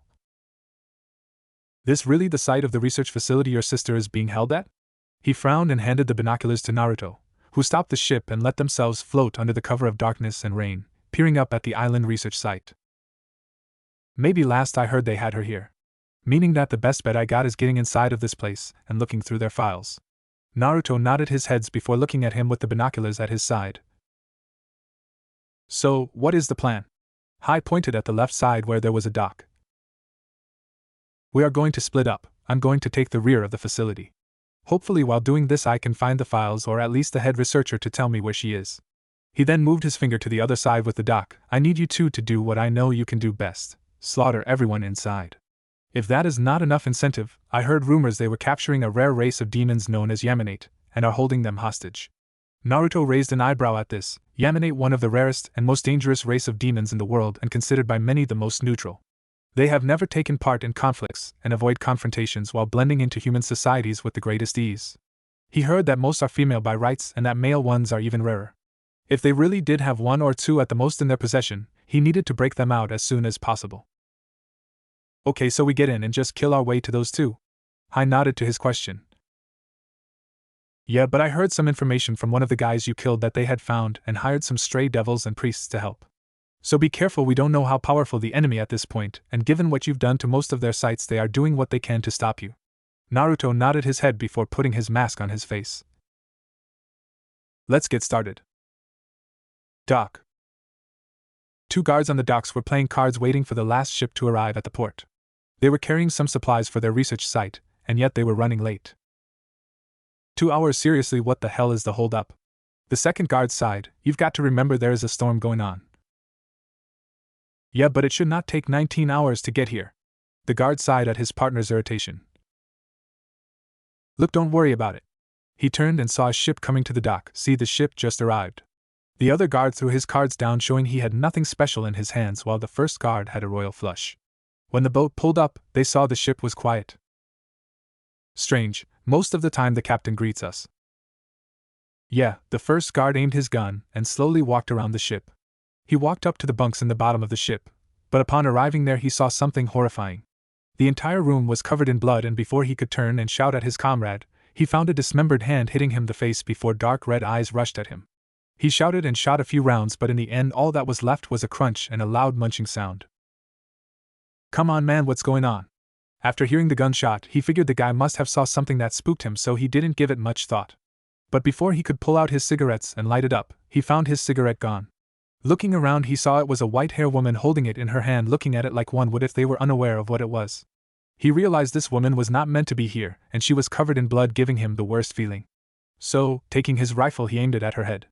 "This really the site of the research facility your sister is being held at?" He frowned and handed the binoculars to Naruto, who stopped the ship and let themselves float under the cover of darkness and rain, peering up at the island research site. "Maybe last I heard they had her here. Meaning that the best bet I got is getting inside of this place and looking through their files." Naruto nodded his head before looking at him with the binoculars at his side. "So, what is the plan?" Hai pointed at the left side where there was a dock. "We are going to split up. I'm going to take the rear of the facility. Hopefully while doing this I can find the files, or at least the head researcher, to tell me where she is." He then moved his finger to the other side with the dock. "I need you two to do what I know you can do best. Slaughter everyone inside. If that is not enough incentive, I heard rumors they were capturing a rare race of demons known as Yamanate, and are holding them hostage." Naruto raised an eyebrow at this. Yamanate, one of the rarest and most dangerous race of demons in the world and considered by many the most neutral. They have never taken part in conflicts and avoid confrontations while blending into human societies with the greatest ease. He heard that most are female by rights and that male ones are even rarer. If they really did have one or two at the most in their possession, he needed to break them out as soon as possible. "Okay, so we get in and just kill our way to those two?" Hai nodded to his question. "Yeah, but I heard some information from one of the guys you killed that they had found and hired some stray devils and priests to help. So be careful, we don't know how powerful the enemy at this point, and given what you've done to most of their sites, they are doing what they can to stop you." Naruto nodded his head before putting his mask on his face. "Let's get started." Dock. Two guards on the docks were playing cards, waiting for the last ship to arrive at the port. They were carrying some supplies for their research site, and yet they were running late. 2 hours, seriously, what the hell is the hold up? The second guard sighed. "You've got to remember there is a storm going on." "Yeah, but it should not take 19 hours to get here." The guard sighed at his partner's irritation. "Look, don't worry about it." He turned and saw a ship coming to the dock. "See, the ship just arrived." The other guard threw his cards down, showing he had nothing special in his hands, while the first guard had a royal flush. When the boat pulled up, they saw the ship was quiet. "Strange, most of the time the captain greets us." "Yeah," the first guard aimed his gun and slowly walked around the ship. He walked up to the bunks in the bottom of the ship, but upon arriving there he saw something horrifying. The entire room was covered in blood, and before he could turn and shout at his comrade, he found a dismembered hand hitting him the face before dark red eyes rushed at him. He shouted and shot a few rounds, but in the end all that was left was a crunch and a loud munching sound. "Come on, man, what's going on?" After hearing the gunshot, he figured the guy must have saw something that spooked him, so he didn't give it much thought. But before he could pull out his cigarettes and light it up, he found his cigarette gone. Looking around, he saw it was a white-haired woman holding it in her hand, looking at it like one would if they were unaware of what it was. He realized this woman was not meant to be here, and she was covered in blood, giving him the worst feeling. So, taking his rifle, he aimed it at her head.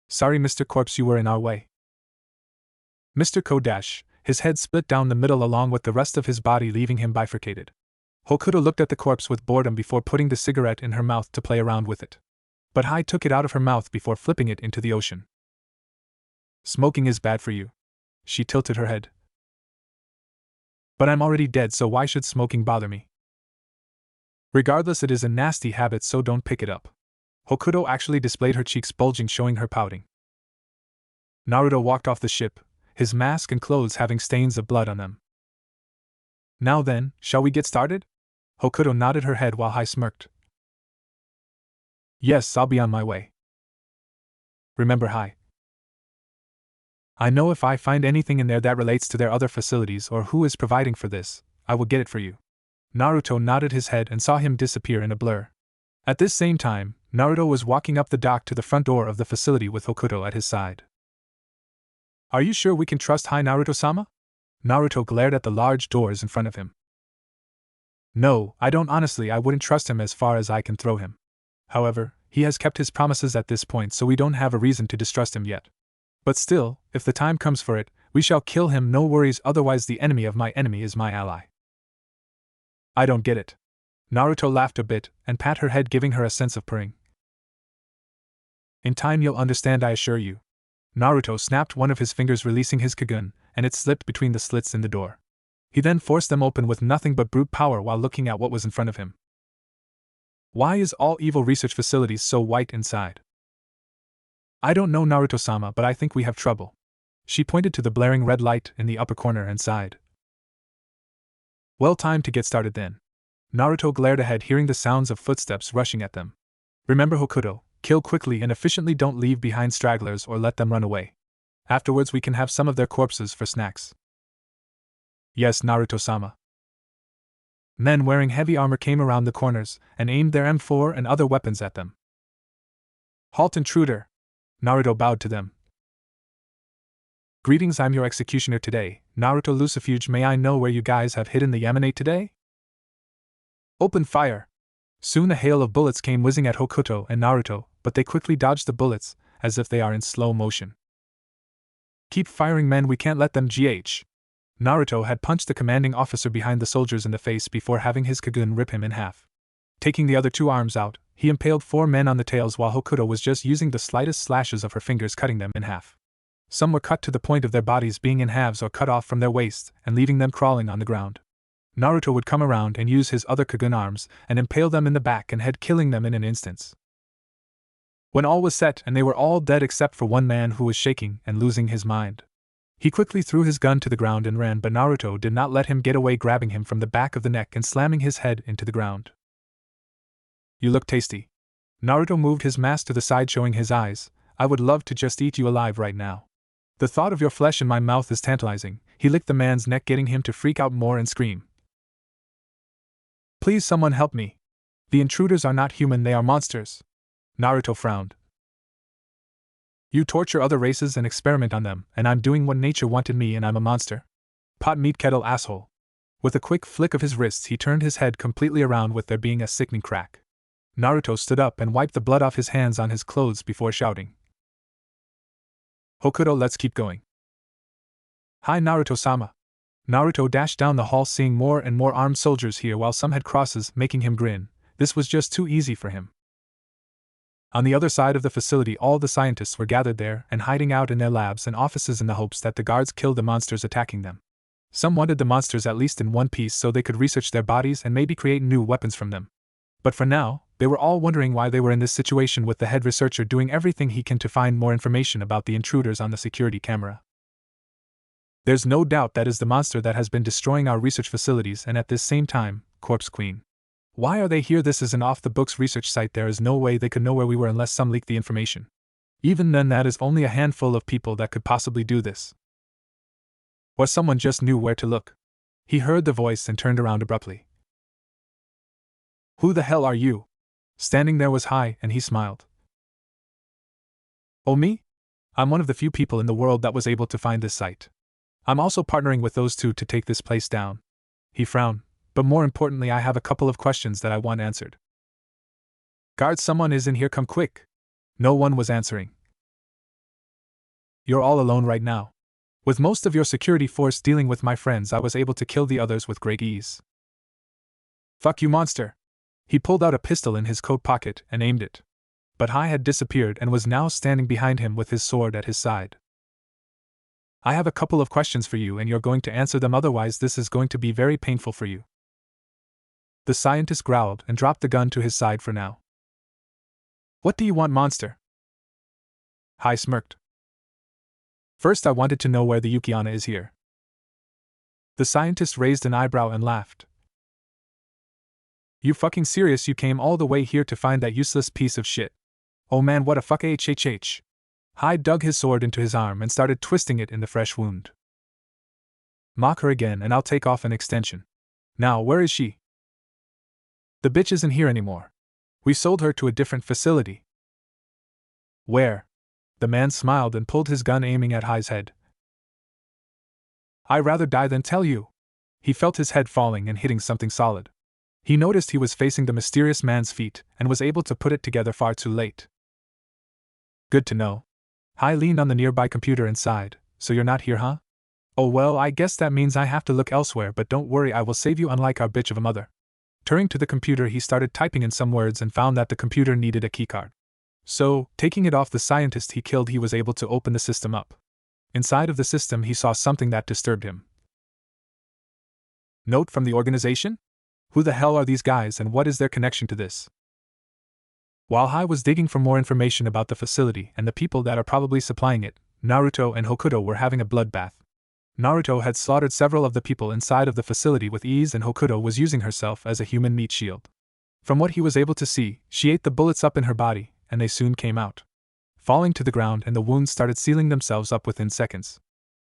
"Sorry, Mr. Corpse, you were in our way." Mr. Kodash, his head split down the middle along with the rest of his body, leaving him bifurcated. Hokuto looked at the corpse with boredom before putting the cigarette in her mouth to play around with it. But Hai took it out of her mouth before flipping it into the ocean. "Smoking is bad for you." She tilted her head. "But I'm already dead, so why should smoking bother me?" "Regardless, it is a nasty habit, so don't pick it up." Hokuto actually displayed her cheeks bulging, showing her pouting. Naruto walked off the ship, his mask and clothes having stains of blood on them. "Now then, shall we get started?" Hokuto nodded her head while Hai smirked. "Yes, I'll be on my way." "Remember, Hai, I know if I find anything in there that relates to their other facilities or who is providing for this, I will get it for you. Naruto nodded his head and saw him disappear in a blur. At this same time, Naruto was walking up the dock to the front door of the facility with Hokuto at his side. Are you sure we can trust High Naruto-sama? Naruto glared at the large doors in front of him. No, I don't honestly. I wouldn't trust him as far as I can throw him. However, he has kept his promises at this point, so we don't have a reason to distrust him yet. But still, if the time comes for it, we shall kill him, no worries, otherwise the enemy of my enemy is my ally. I don't get it. Naruto laughed a bit and pat her head, giving her a sense of purring. In time you'll understand, I assure you. Naruto snapped one of his fingers, releasing his Kagun, and it slipped between the slits in the door. He then forced them open with nothing but brute power while looking at what was in front of him. Why is all evil research facilities so white inside? I don't know, Naruto-sama, but I think we have trouble. She pointed to the blaring red light in the upper corner and sighed. Well, time to get started then. Naruto glared ahead, hearing the sounds of footsteps rushing at them. Remember, Hokuto, kill quickly and efficiently, don't leave behind stragglers or let them run away. Afterwards we can have some of their corpses for snacks. Yes, Naruto-sama. Men wearing heavy armor came around the corners and aimed their M4 and other weapons at them. Halt, intruder! Naruto bowed to them. Greetings, I'm your executioner today, Naruto Lucifer. May I know where you guys have hidden the Yamanate today? Open fire! Soon a hail of bullets came whizzing at Hokuto and Naruto, but they quickly dodged the bullets, as if they are in slow motion. Keep firing, men, we can't let them GH. Naruto had punched the commanding officer behind the soldiers in the face before having his Kagun rip him in half. Taking the other two arms out, he impaled 4 men on the tails while Hokuto was just using the slightest slashes of her fingers, cutting them in half. Some were cut to the point of their bodies being in halves or cut off from their waists and leaving them crawling on the ground. Naruto would come around and use his other Kagun arms and impale them in the back and head, killing them in an instant. When all was set and they were all dead except for one man who was shaking and losing his mind, he quickly threw his gun to the ground and ran, but Naruto did not let him get away, grabbing him from the back of the neck and slamming his head into the ground. You look tasty. Naruto moved his mask to the side, showing his eyes. I would love to just eat you alive right now. The thought of your flesh in my mouth is tantalizing. He licked the man's neck, getting him to freak out more and scream. Please, someone help me. The intruders are not human, they are monsters. Naruto frowned. You torture other races and experiment on them, and I'm doing what nature wanted me, and I'm a monster? Pot meat kettle, asshole. With a quick flick of his wrists, he turned his head completely around, with there being a sickening crack. Naruto stood up and wiped the blood off his hands on his clothes before shouting. Hokuto, let's keep going. Hi, Naruto-sama. Naruto dashed down the hall, seeing more and more armed soldiers here, while some had crosses, making him grin. This was just too easy for him. On the other side of the facility, all the scientists were gathered there and hiding out in their labs and offices in the hopes that the guards killed the monsters attacking them. Some wanted the monsters at least in one piece so they could research their bodies and maybe create new weapons from them. But for now, they were all wondering why they were in this situation, with the head researcher doing everything he can to find more information about the intruders on the security camera. There's no doubt that is the monster that has been destroying our research facilities, and at this same time, Corpse Queen. Why are they here? This is an off-the-books research site. There is no way they could know where we were unless some leaked the information. Even then, that is only a handful of people that could possibly do this. Or someone just knew where to look. He heard the voice and turned around abruptly. Who the hell are you? Standing there was Hai, and he smiled. Oh, me? I'm one of the few people in the world that was able to find this site. I'm also partnering with those two to take this place down. He frowned, but more importantly, I have a couple of questions that I want answered. Guards, someone is in here, come quick. No one was answering. You're all alone right now. With most of your security force dealing with my friends, I was able to kill the others with great ease. Fuck you, monster. He pulled out a pistol in his coat pocket and aimed it. But Hai had disappeared and was now standing behind him with his sword at his side. I have a couple of questions for you and you're going to answer them, otherwise this is going to be very painful for you. The scientist growled and dropped the gun to his side for now. What do you want, monster? Hai smirked. First, I wanted to know where the Yukiana is here. The scientist raised an eyebrow and laughed. You fucking serious? You came all the way here to find that useless piece of shit? Oh man, what a fuck hhh. Hai dug his sword into his arm and started twisting it in the fresh wound. Mock her again and I'll take off an extension. Now, where is she? The bitch isn't here anymore. We sold her to a different facility. Where? The man smiled and pulled his gun, aiming at Hai's head. I'd rather die than tell you. He felt his head falling and hitting something solid. He noticed he was facing the mysterious man's feet and was able to put it together far too late. Good to know. Hai leaned on the nearby computer and sighed. So you're not here, huh? Oh well, I guess that means I have to look elsewhere, but don't worry, I will save you, unlike our bitch of a mother. Turning to the computer, he started typing in some words and found that the computer needed a keycard. So, taking it off the scientist he killed, he was able to open the system up. Inside of the system, he saw something that disturbed him. Note from the organization? Who the hell are these guys and what is their connection to this? While Hai was digging for more information about the facility and the people that are probably supplying it, Naruto and Hokuto were having a bloodbath. Naruto had slaughtered several of the people inside of the facility with ease, and Hokuto was using herself as a human meat shield. From what he was able to see, she ate the bullets up in her body, and they soon came out, falling to the ground, and the wounds started sealing themselves up within seconds.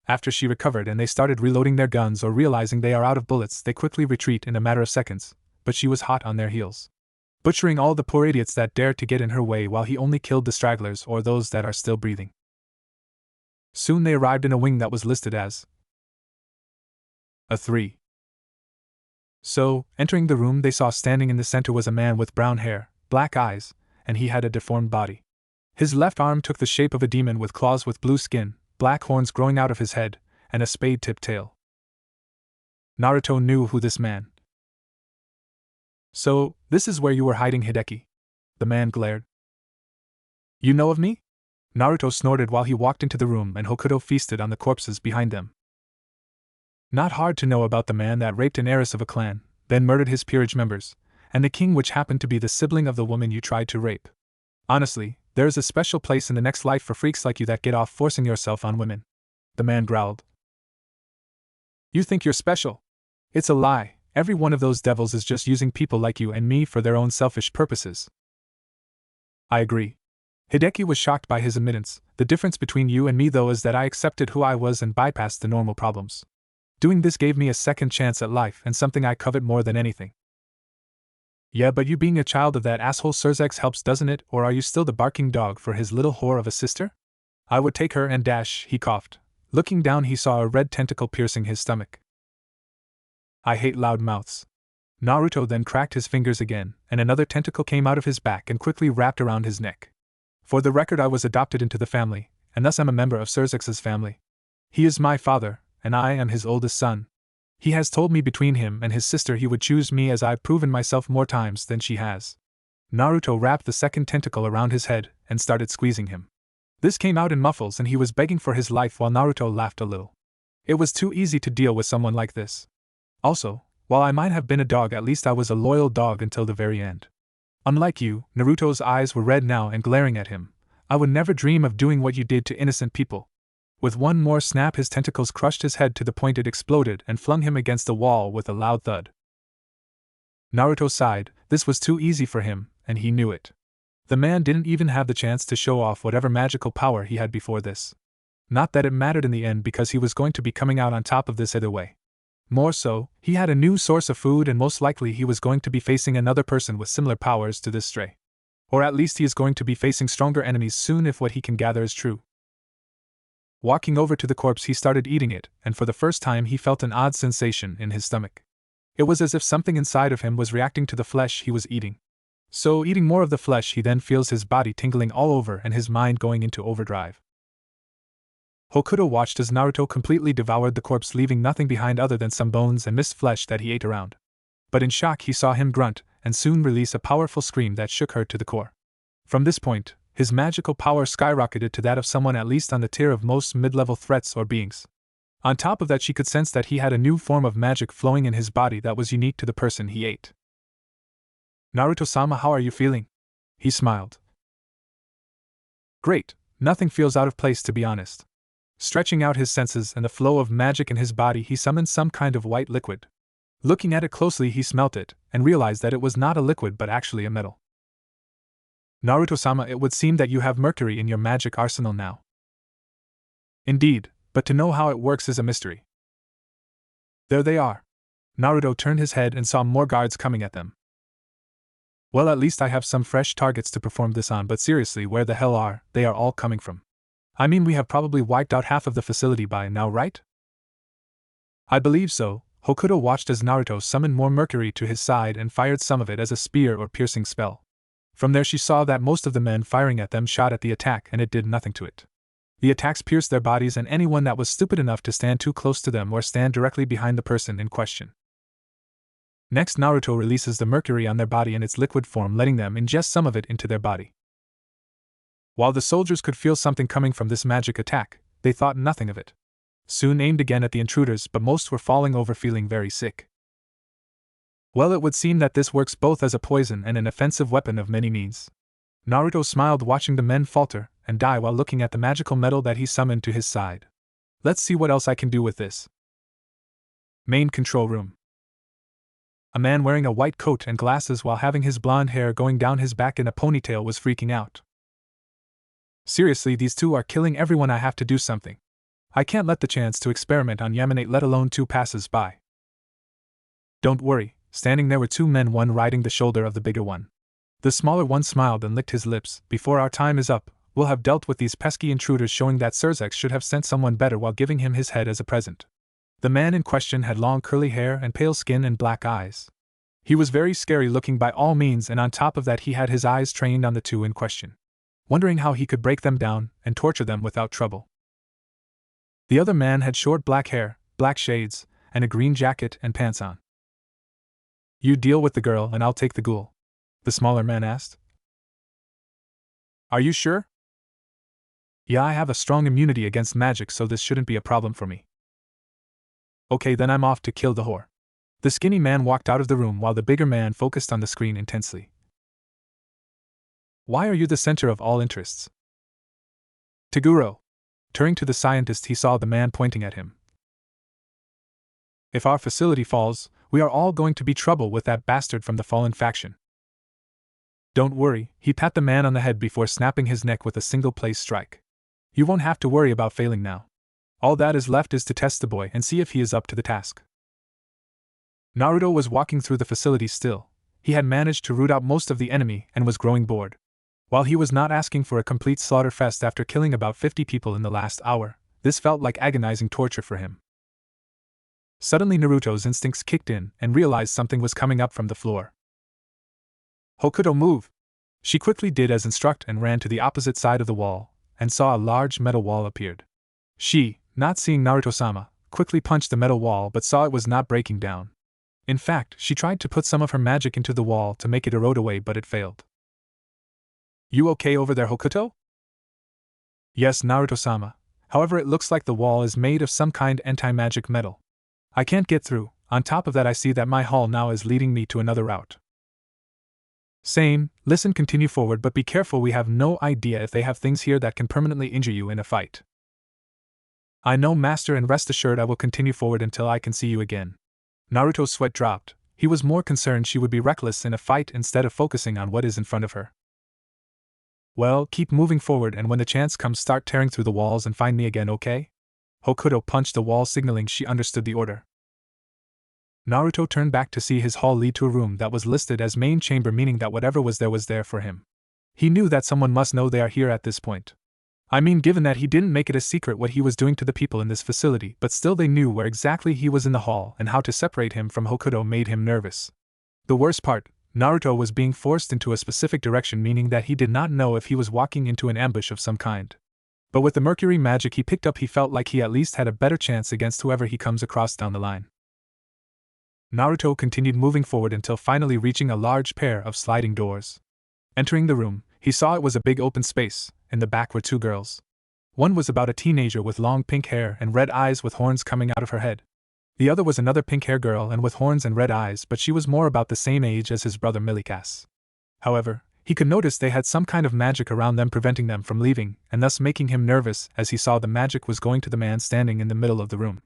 After she recovered and they started reloading their guns or realizing they are out of bullets, they quickly retreat in a matter of seconds, but she was hot on their heels, butchering all the poor idiots that dared to get in her way, while he only killed the stragglers or those that are still breathing. Soon they arrived in a wing that was listed as a 3. So, entering the room, they saw standing in the center was a man with brown hair, black eyes, and he had a deformed body. His left arm took the shape of a demon with claws with blue skin, black horns growing out of his head, and a spade-tipped tail. Naruto knew who this man. So, this is where you were hiding, Hideki? The man glared. You know of me? Naruto snorted while he walked into the room, and Hokuto feasted on the corpses behind them. Not hard to know about the man that raped an heiress of a clan, then murdered his peerage members, and the king, which happened to be the sibling of the woman you tried to rape. Honestly, there is a special place in the next life for freaks like you that get off forcing yourself on women. The man growled. You think you're special? It's a lie. Every one of those devils is just using people like you and me for their own selfish purposes. I agree. Hideki was shocked by his admittance. The difference between you and me, though, is that I accepted who I was and bypassed the normal problems. Doing this gave me a second chance at life and something I covet more than anything. Yeah, but you being a child of that asshole Sirzechs helps, doesn't it? Or are you still the barking dog for his little whore of a sister? I would take her and dash, he coughed. Looking down, he saw a red tentacle piercing his stomach. I hate loud mouths. Naruto then cracked his fingers again, and another tentacle came out of his back and quickly wrapped around his neck. For the record, I was adopted into the family, and thus I'm a member of Sirzechs' family. He is my father, and I am his oldest son. He has told me between him and his sister he would choose me, as I've proven myself more times than she has. Naruto wrapped the second tentacle around his head and started squeezing him. This came out in muffles and he was begging for his life while Naruto laughed a little. It was too easy to deal with someone like this. Also, while I might have been a dog, at least I was a loyal dog until the very end. Unlike you, Naruto's eyes were red now and glaring at him. I would never dream of doing what you did to innocent people. With one more snap, his tentacles crushed his head to the point it exploded and flung him against the wall with a loud thud. Naruto sighed. This was too easy for him, and he knew it. The man didn't even have the chance to show off whatever magical power he had before this. Not that it mattered in the end, because he was going to be coming out on top of this either way. More so, he had a new source of food, and most likely he was going to be facing another person with similar powers to this stray. Or at least he is going to be facing stronger enemies soon if what he can gather is true. Walking over to the corpse, he started eating it, and for the first time he felt an odd sensation in his stomach. It was as if something inside of him was reacting to the flesh he was eating. So, eating more of the flesh, he then feels his body tingling all over and his mind going into overdrive. Hokuto watched as Naruto completely devoured the corpse, leaving nothing behind other than some bones and missed flesh that he ate around. But in shock, he saw him grunt and soon release a powerful scream that shook her to the core. From this point, his magical power skyrocketed to that of someone at least on the tier of most mid-level threats or beings. On top of that, she could sense that he had a new form of magic flowing in his body that was unique to the person he ate. Naruto-sama, how are you feeling? He smiled. Great, nothing feels out of place, to be honest. Stretching out his senses and the flow of magic in his body, he summoned some kind of white liquid. Looking at it closely, he smelt it and realized that it was not a liquid but actually a metal. Naruto-sama, it would seem that you have mercury in your magic arsenal now. Indeed, but to know how it works is a mystery. There they are. Naruto turned his head and saw more guards coming at them. Well, at least I have some fresh targets to perform this on, but seriously, where the hell are they all coming from? I mean, we have probably wiped out half of the facility by now, right? I believe so. Hokuto watched as Naruto summoned more mercury to his side and fired some of it as a spear or piercing spell. From there she saw that most of the men firing at them shot at the attack and it did nothing to it. The attacks pierced their bodies and anyone that was stupid enough to stand too close to them or stand directly behind the person in question. Next, Naruto releases the mercury on their body in its liquid form, letting them ingest some of it into their body. While the soldiers could feel something coming from this magic attack, they thought nothing of it. Soon aimed again at the intruders, but most were falling over feeling very sick. Well, it would seem that this works both as a poison and an offensive weapon of many means. Naruto smiled watching the men falter and die while looking at the magical metal that he summoned to his side. Let's see what else I can do with this. Main control room. A man wearing a white coat and glasses while having his blonde hair going down his back in a ponytail was freaking out. Seriously, these two are killing everyone. I have to do something. I can't let the chance to experiment on Yamanate let alone two passes by. Don't worry, standing there were two men, one riding the shoulder of the bigger one. The smaller one smiled and licked his lips. Before our time is up, we'll have dealt with these pesky intruders, showing that Sirzechs should have sent someone better while giving him his head as a present. The man in question had long curly hair and pale skin and black eyes. He was very scary looking by all means, and on top of that he had his eyes trained on the two in question, wondering how he could break them down and torture them without trouble. The other man had short black hair, black shades, and a green jacket and pants on. You deal with the girl and I'll take the ghoul, the smaller man asked. Are you sure? Yeah, I have a strong immunity against magic, so this shouldn't be a problem for me. Okay, then I'm off to kill the whore. The skinny man walked out of the room while the bigger man focused on the screen intensely. Why are you the center of all interests? Toguro. Turning to the scientist, he saw the man pointing at him. If our facility falls, we are all going to be trouble with that bastard from the fallen faction. Don't worry, he pat the man on the head before snapping his neck with a single place strike. You won't have to worry about failing now. All that is left is to test the boy and see if he is up to the task. Naruto was walking through the facility still. He had managed to root out most of the enemy and was growing bored. While he was not asking for a complete slaughterfest after killing about 50 people in the last hour, this felt like agonizing torture for him. Suddenly Naruto's instincts kicked in and realized something was coming up from the floor. Hokuto, move! She quickly did as instructed and ran to the opposite side of the wall, and saw a large metal wall appeared. She, not seeing Naruto-sama, quickly punched the metal wall but saw it was not breaking down. In fact, she tried to put some of her magic into the wall to make it erode away, but it failed. You okay over there, Hokuto? Yes, Naruto-sama. However, it looks like the wall is made of some kind of anti-magic metal. I can't get through. On top of that, I see that my hall now is leading me to another route. Same. Listen, continue forward, but be careful. We have no idea if they have things here that can permanently injure you in a fight. I know, master, and rest assured I will continue forward until I can see you again. Naruto's sweat dropped. He was more concerned she would be reckless in a fight instead of focusing on what is in front of her. Well, keep moving forward, and when the chance comes, start tearing through the walls and find me again, okay? Hokuto punched the wall, signaling she understood the order. Naruto turned back to see his hall lead to a room that was listed as main chamber, meaning that whatever was there for him. He knew that someone must know they are here at this point. I mean, given that he didn't make it a secret what he was doing to the people in this facility, but still they knew where exactly he was in the hall, and how to separate him from Hokuto made him nervous. The worst part, Naruto was being forced into a specific direction, meaning that he did not know if he was walking into an ambush of some kind. But with the mercury magic he picked up, he felt like he at least had a better chance against whoever he comes across down the line. Naruto continued moving forward until finally reaching a large pair of sliding doors. Entering the room, he saw it was a big open space. In the back were two girls. One was about a teenager with long pink hair and red eyes with horns coming out of her head. The other was another pink-haired girl and with horns and red eyes, but she was more about the same age as his brother Milikas. However, he could notice they had some kind of magic around them preventing them from leaving, and thus making him nervous as he saw the magic was going to the man standing in the middle of the room.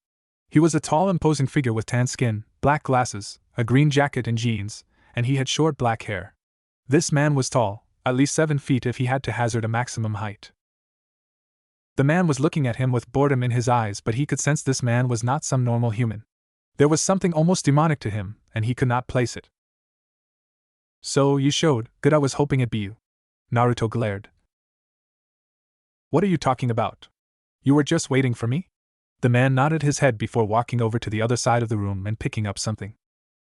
He was a tall, imposing figure with tan skin, black glasses, a green jacket and jeans, and he had short black hair. This man was tall, At least 7 feet if he had to hazard a maximum height. The man was looking at him with boredom in his eyes, but he could sense this man was not some normal human. There was something almost demonic to him, and he could not place it. So, you showed, good, I was hoping it'd be you. Naruto glared. What are you talking about? You were just waiting for me? The man nodded his head before walking over to the other side of the room and picking up something.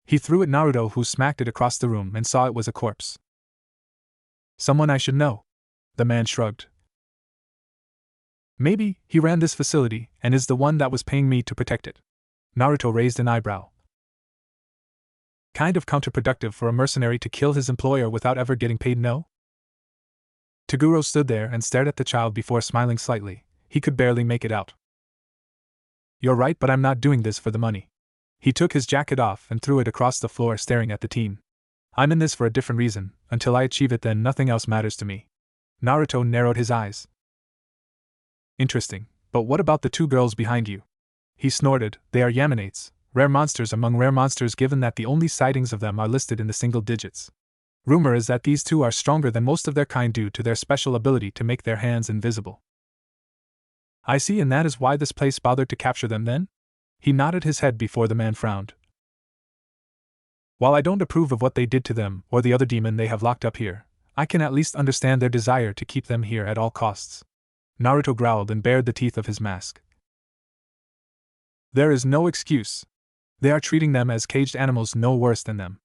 He threw at Naruto, who smacked it across the room and saw it was a corpse. Someone I should know. The man shrugged. Maybe he ran this facility and is the one that was paying me to protect it. Naruto raised an eyebrow. Kind of counterproductive for a mercenary to kill his employer without ever getting paid, no? Toguro stood there and stared at the child before smiling slightly. He could barely make it out. You're right, but I'm not doing this for the money. He took his jacket off and threw it across the floor, staring at the teen. I'm in this for a different reason. Until I achieve it, then nothing else matters to me. Naruto narrowed his eyes. Interesting, but what about the 2 girls behind you? He snorted. They are Yaminates, rare monsters among rare monsters, given that the only sightings of them are listed in the single digits. Rumor is that these 2 are stronger than most of their kind due to their special ability to make their hands invisible. I see, and that is why this place bothered to capture them then? He nodded his head before the man frowned. While I don't approve of what they did to them or the other demon they have locked up here, I can at least understand their desire to keep them here at all costs. Naruto growled and bared the teeth of his mask. There is no excuse. They are treating them as caged animals, no worse than them.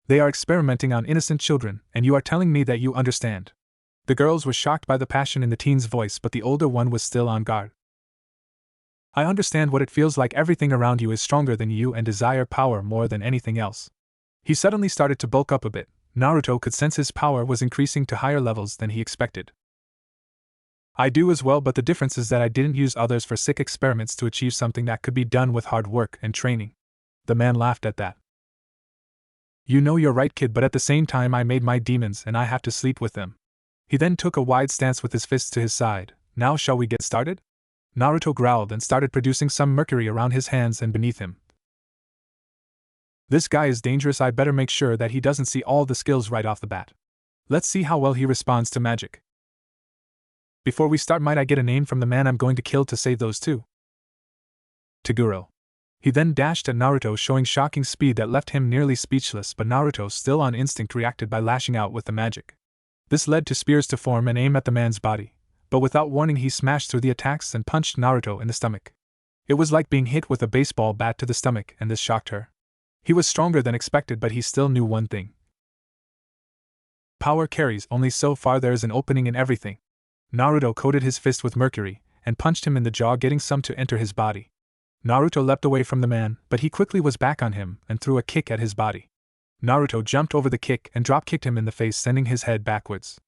They are experimenting on innocent children, and you are telling me that you understand. The girls were shocked by the passion in the teen's voice, but the older one was still on guard. I understand what it feels like. Everything around you is stronger than you and desire power more than anything else. He suddenly started to bulk up a bit. Naruto could sense his power was increasing to higher levels than he expected. I do as well, but the difference is that I didn't use others for sick experiments to achieve something that could be done with hard work and training. The man laughed at that. You know, you're right, kid, but at the same time I made my demons and I have to sleep with them. He then took a wide stance with his fists to his side. Now shall we get started? Naruto growled and started producing some mercury around his hands and beneath him. This guy is dangerous. I better make sure that he doesn't see all the skills right off the bat. Let's see how well he responds to magic. Before we start, might I get a name from the man I'm going to kill to save those 2? Toguro. He then dashed at Naruto, showing shocking speed that left him nearly speechless, but Naruto, still on instinct, reacted by lashing out with the magic. This led to spears to form and aim at the man's body, but without warning he smashed through the attacks and punched Naruto in the stomach. It was like being hit with a baseball bat to the stomach, and this shocked her. He was stronger than expected, but he still knew one thing. Power carries only so far. There is an opening in everything. Naruto coated his fist with mercury and punched him in the jaw, getting some to enter his body. Naruto leapt away from the man, but he quickly was back on him and threw a kick at his body. Naruto jumped over the kick and drop-kicked him in the face, sending his head backwards.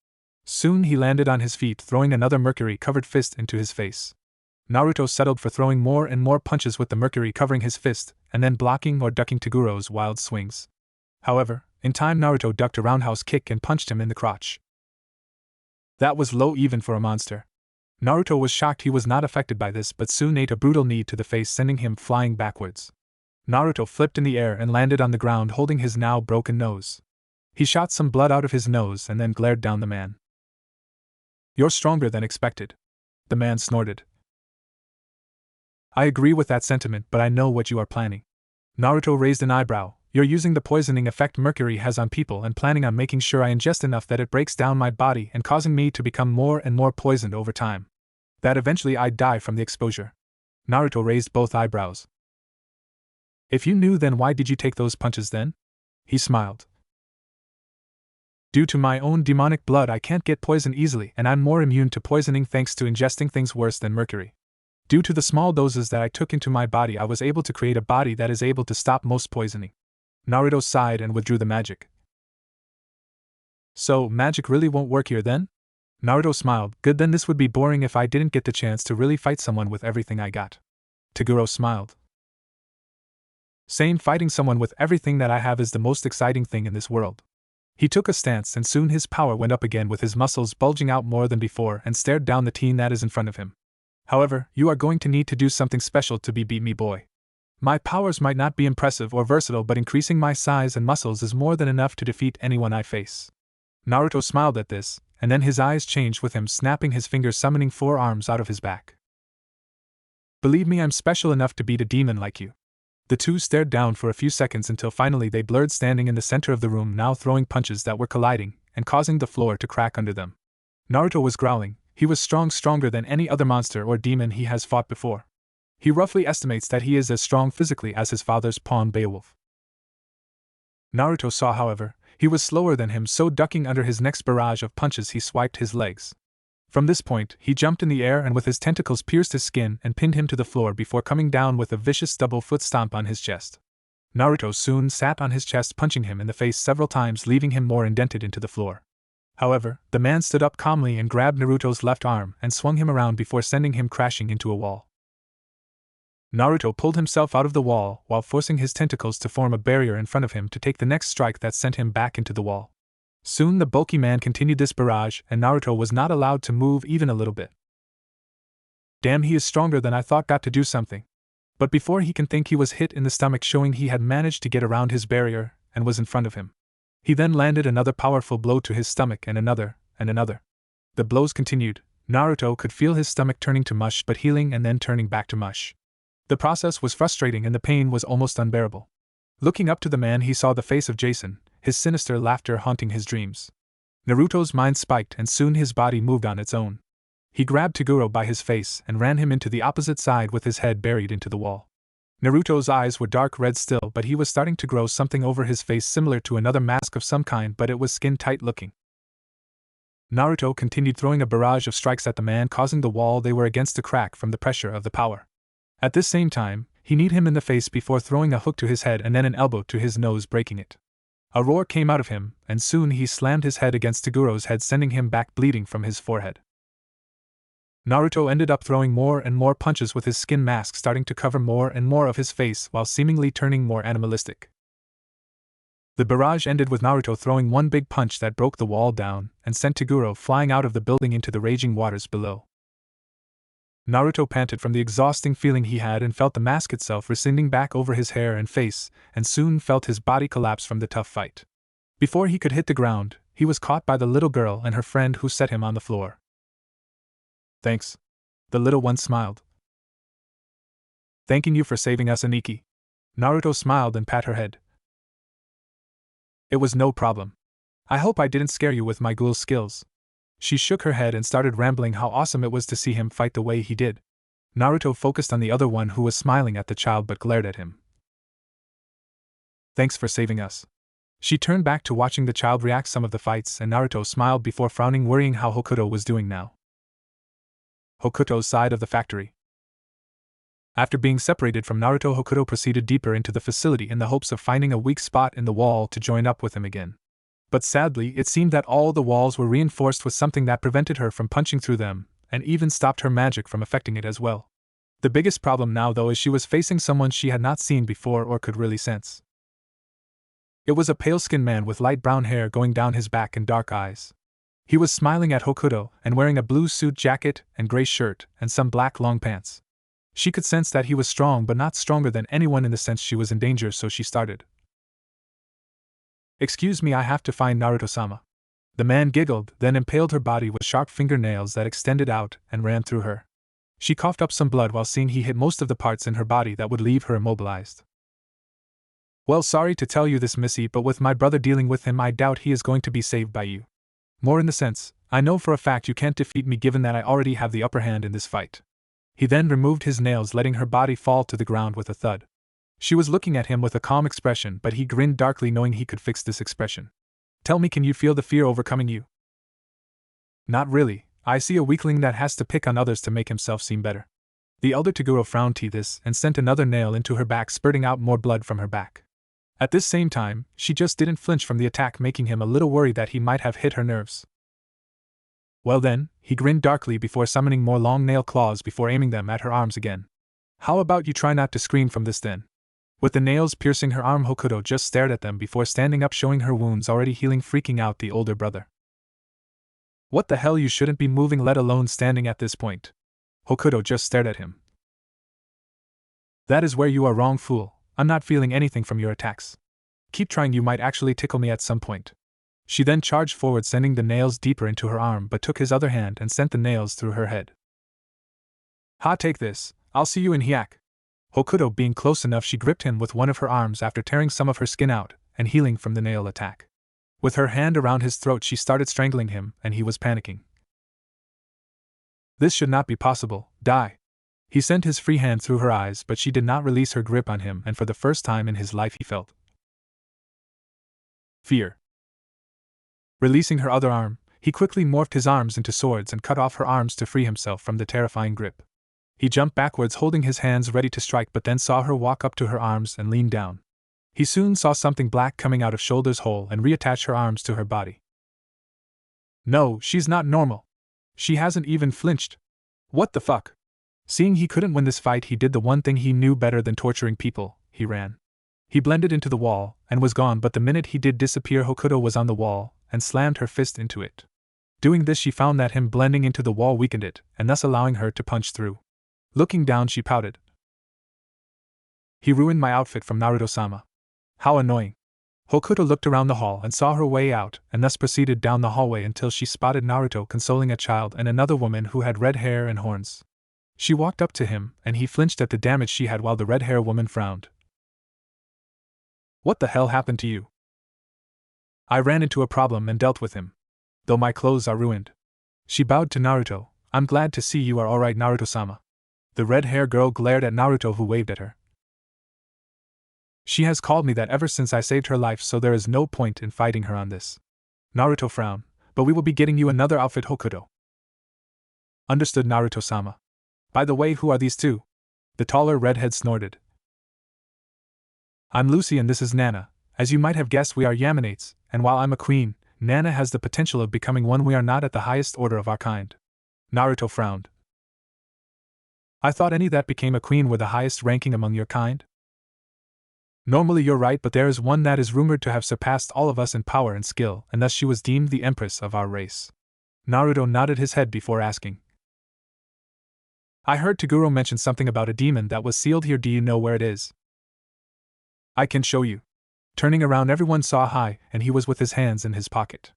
Soon he landed on his feet, throwing another mercury-covered fist into his face. Naruto settled for throwing more and more punches with the mercury covering his fist, and then blocking or ducking Toguro's wild swings. However, in time Naruto ducked a roundhouse kick and punched him in the crotch. That was low even for a monster. Naruto was shocked he was not affected by this, but soon ate a brutal knee to the face, sending him flying backwards. Naruto flipped in the air and landed on the ground, holding his now broken nose. He shot some blood out of his nose and then glared down the man. You're stronger than expected. The man snorted. I agree with that sentiment, but I know what you are planning. Naruto raised an eyebrow. You're using the poisoning effect mercury has on people and planning on making sure I ingest enough that it breaks down my body and causing me to become more and more poisoned over time. That eventually I'd die from the exposure. Naruto raised both eyebrows. If you knew, then why did you take those punches then? He smiled. Due to my own demonic blood, I can't get poisoned easily, and I'm more immune to poisoning thanks to ingesting things worse than mercury. Due to the small doses that I took into my body, I was able to create a body that is able to stop most poisoning. Naruto sighed and withdrew the magic. So, magic really won't work here then? Naruto smiled. Good, then this would be boring if I didn't get the chance to really fight someone with everything I got. Toguro smiled. Same, fighting someone with everything that I have is the most exciting thing in this world. He took a stance and soon his power went up again, with his muscles bulging out more than before, and stared down the teen that is in front of him. However, you are going to need to do something special to beat me, boy. My powers might not be impressive or versatile, but increasing my size and muscles is more than enough to defeat anyone I face. Naruto smiled at this, and then his eyes changed with him snapping his fingers summoning 4 arms out of his back. Believe me, I'm special enough to beat a demon like you. The two stared down for a few seconds until finally they blurred standing in the center of the room, now throwing punches that were colliding and causing the floor to crack under them. Naruto was growling. He was stronger than any other monster or demon he has fought before. He roughly estimates that he is as strong physically as his father's pawn Beowulf. Naruto saw, however, he was slower than him, so ducking under his next barrage of punches he swiped his legs. From this point, he jumped in the air and with his tentacles pierced his skin and pinned him to the floor before coming down with a vicious double foot stomp on his chest. Naruto soon sat on his chest, punching him in the face several times, leaving him more indented into the floor. However, the man stood up calmly and grabbed Naruto's left arm and swung him around before sending him crashing into a wall. Naruto pulled himself out of the wall while forcing his tentacles to form a barrier in front of him to take the next strike that sent him back into the wall. Soon the bulky man continued this barrage and Naruto was not allowed to move even a little bit. Damn, he is stronger than I thought. Got to do something. But before he can think, he was hit in the stomach, showing he had managed to get around his barrier and was in front of him. He then landed another powerful blow to his stomach and another, and another. The blows continued. Naruto could feel his stomach turning to mush but healing and then turning back to mush. The process was frustrating and the pain was almost unbearable. Looking up to the man, he saw the face of Jason, his sinister laughter haunting his dreams. Naruto's mind spiked and soon his body moved on its own. He grabbed Toguro by his face and ran him into the opposite side with his head buried into the wall. Naruto's eyes were dark red still, but he was starting to grow something over his face similar to another mask of some kind, but it was skin-tight looking. Naruto continued throwing a barrage of strikes at the man, causing the wall they were against to crack from the pressure of the power. At this same time, he kneed him in the face before throwing a hook to his head and then an elbow to his nose, breaking it. A roar came out of him, and soon he slammed his head against Toguro's head, sending him back bleeding from his forehead. Naruto ended up throwing more and more punches with his skin mask starting to cover more and more of his face while seemingly turning more animalistic. The barrage ended with Naruto throwing one big punch that broke the wall down and sent Toguro flying out of the building into the raging waters below. Naruto panted from the exhausting feeling he had and felt the mask itself receding back over his hair and face, and soon felt his body collapse from the tough fight. Before he could hit the ground, he was caught by the little girl and her friend, who set him on the floor. Thanks. The little one smiled. Thanking you for saving us, Iihiko. Naruto smiled and pat her head. It was no problem. I hope I didn't scare you with my ghoul skills. She shook her head and started rambling how awesome it was to see him fight the way he did. Naruto focused on the other one, who was smiling at the child but glared at him. Thanks for saving us. She turned back to watching the child react some of the fights, and Naruto smiled before frowning, worrying how Hokuto was doing now. Hokuto's side of the factory. After being separated from Naruto, Hokuto proceeded deeper into the facility in the hopes of finding a weak spot in the wall to join up with him again. But sadly, it seemed that all the walls were reinforced with something that prevented her from punching through them, and even stopped her magic from affecting it as well. The biggest problem now, though, is she was facing someone she had not seen before or could really sense. It was a pale-skinned man with light brown hair going down his back and dark eyes. He was smiling at Hokuto and wearing a blue suit jacket and gray shirt and some black long pants. She could sense that he was strong, but not stronger than anyone in the sense she was in danger, so she started. Excuse me, I have to find Naruto-sama. The man giggled, then impaled her body with sharp fingernails that extended out and ran through her. She coughed up some blood while seeing he hit most of the parts in her body that would leave her immobilized. Well, sorry to tell you this, Missy, but with my brother dealing with him, I doubt he is going to be saved by you. More in the sense, I know for a fact you can't defeat me given that I already have the upper hand in this fight. He then removed his nails, letting her body fall to the ground with a thud. She was looking at him with a calm expression, but he grinned darkly, knowing he could fix this expression. Tell me, can you feel the fear overcoming you? Not really. I see a weakling that has to pick on others to make himself seem better. The elder Toguro frowned to this and sent another nail into her back, spurting out more blood from her back. At this same time, she just didn't flinch from the attack, making him a little worried that he might have hit her nerves. Well then, he grinned darkly before summoning more long nail claws before aiming them at her arms again. How about you try not to scream from this then? With the nails piercing her arm, Hokuto just stared at them before standing up, showing her wounds already healing, freaking out the older brother. What the hell, you shouldn't be moving, let alone standing at this point. Hokuto just stared at him. That is where you are wrong, fool. I'm not feeling anything from your attacks. Keep trying, you might actually tickle me at some point. She then charged forward, sending the nails deeper into her arm, but took his other hand and sent the nails through her head. "Ha, take this, I'll see you in Hiak." Hokuto being close enough, she gripped him with one of her arms after tearing some of her skin out and healing from the nail attack. With her hand around his throat, she started strangling him, and he was panicking. This should not be possible, die. He sent his free hand through her eyes, but she did not release her grip on him, and for the first time in his life he felt fear. Releasing her other arm, he quickly morphed his arms into swords and cut off her arms to free himself from the terrifying grip. He jumped backwards, holding his hands ready to strike, but then saw her walk up to her arms and lean down. He soon saw something black coming out of shoulder's hole and reattach her arms to her body. No, she's not normal. She hasn't even flinched. What the fuck? Seeing he couldn't win this fight, he did the one thing he knew better than torturing people: he ran. He blended into the wall and was gone, but the minute he did disappear, Hokuto was on the wall and slammed her fist into it. Doing this, she found that him blending into the wall weakened it, and thus allowing her to punch through. Looking down, she pouted. He ruined my outfit from Naruto-sama. How annoying. Hokuto looked around the hall and saw her way out, and thus proceeded down the hallway until she spotted Naruto consoling a child and another woman who had red hair and horns. She walked up to him, and he flinched at the damage she had while the red hair woman frowned. What the hell happened to you? I ran into a problem and dealt with him. Though my clothes are ruined. She bowed to Naruto. I'm glad to see you are alright, Naruto-sama. The red-haired girl glared at Naruto, who waved at her. She has called me that ever since I saved her life, so there is no point in fighting her on this. Naruto frowned. But we will be getting you another outfit, Hokuto. Understood, Naruto-sama. By the way, who are these two? The taller redhead snorted. I'm Lucy and this is Nana. As you might have guessed, we are Yaminates, and while I'm a queen, Nana has the potential of becoming one. We are not at the highest order of our kind. Naruto frowned. I thought any that became a queen were the highest ranking among your kind? Normally you're right, but there is one that is rumored to have surpassed all of us in power and skill, and thus she was deemed the empress of our race. Naruto nodded his head before asking. I heard Toguro mention something about a demon that was sealed here. Do you know where it is? I can show you. Turning around, everyone saw Hai, and he was with his hands in his pocket.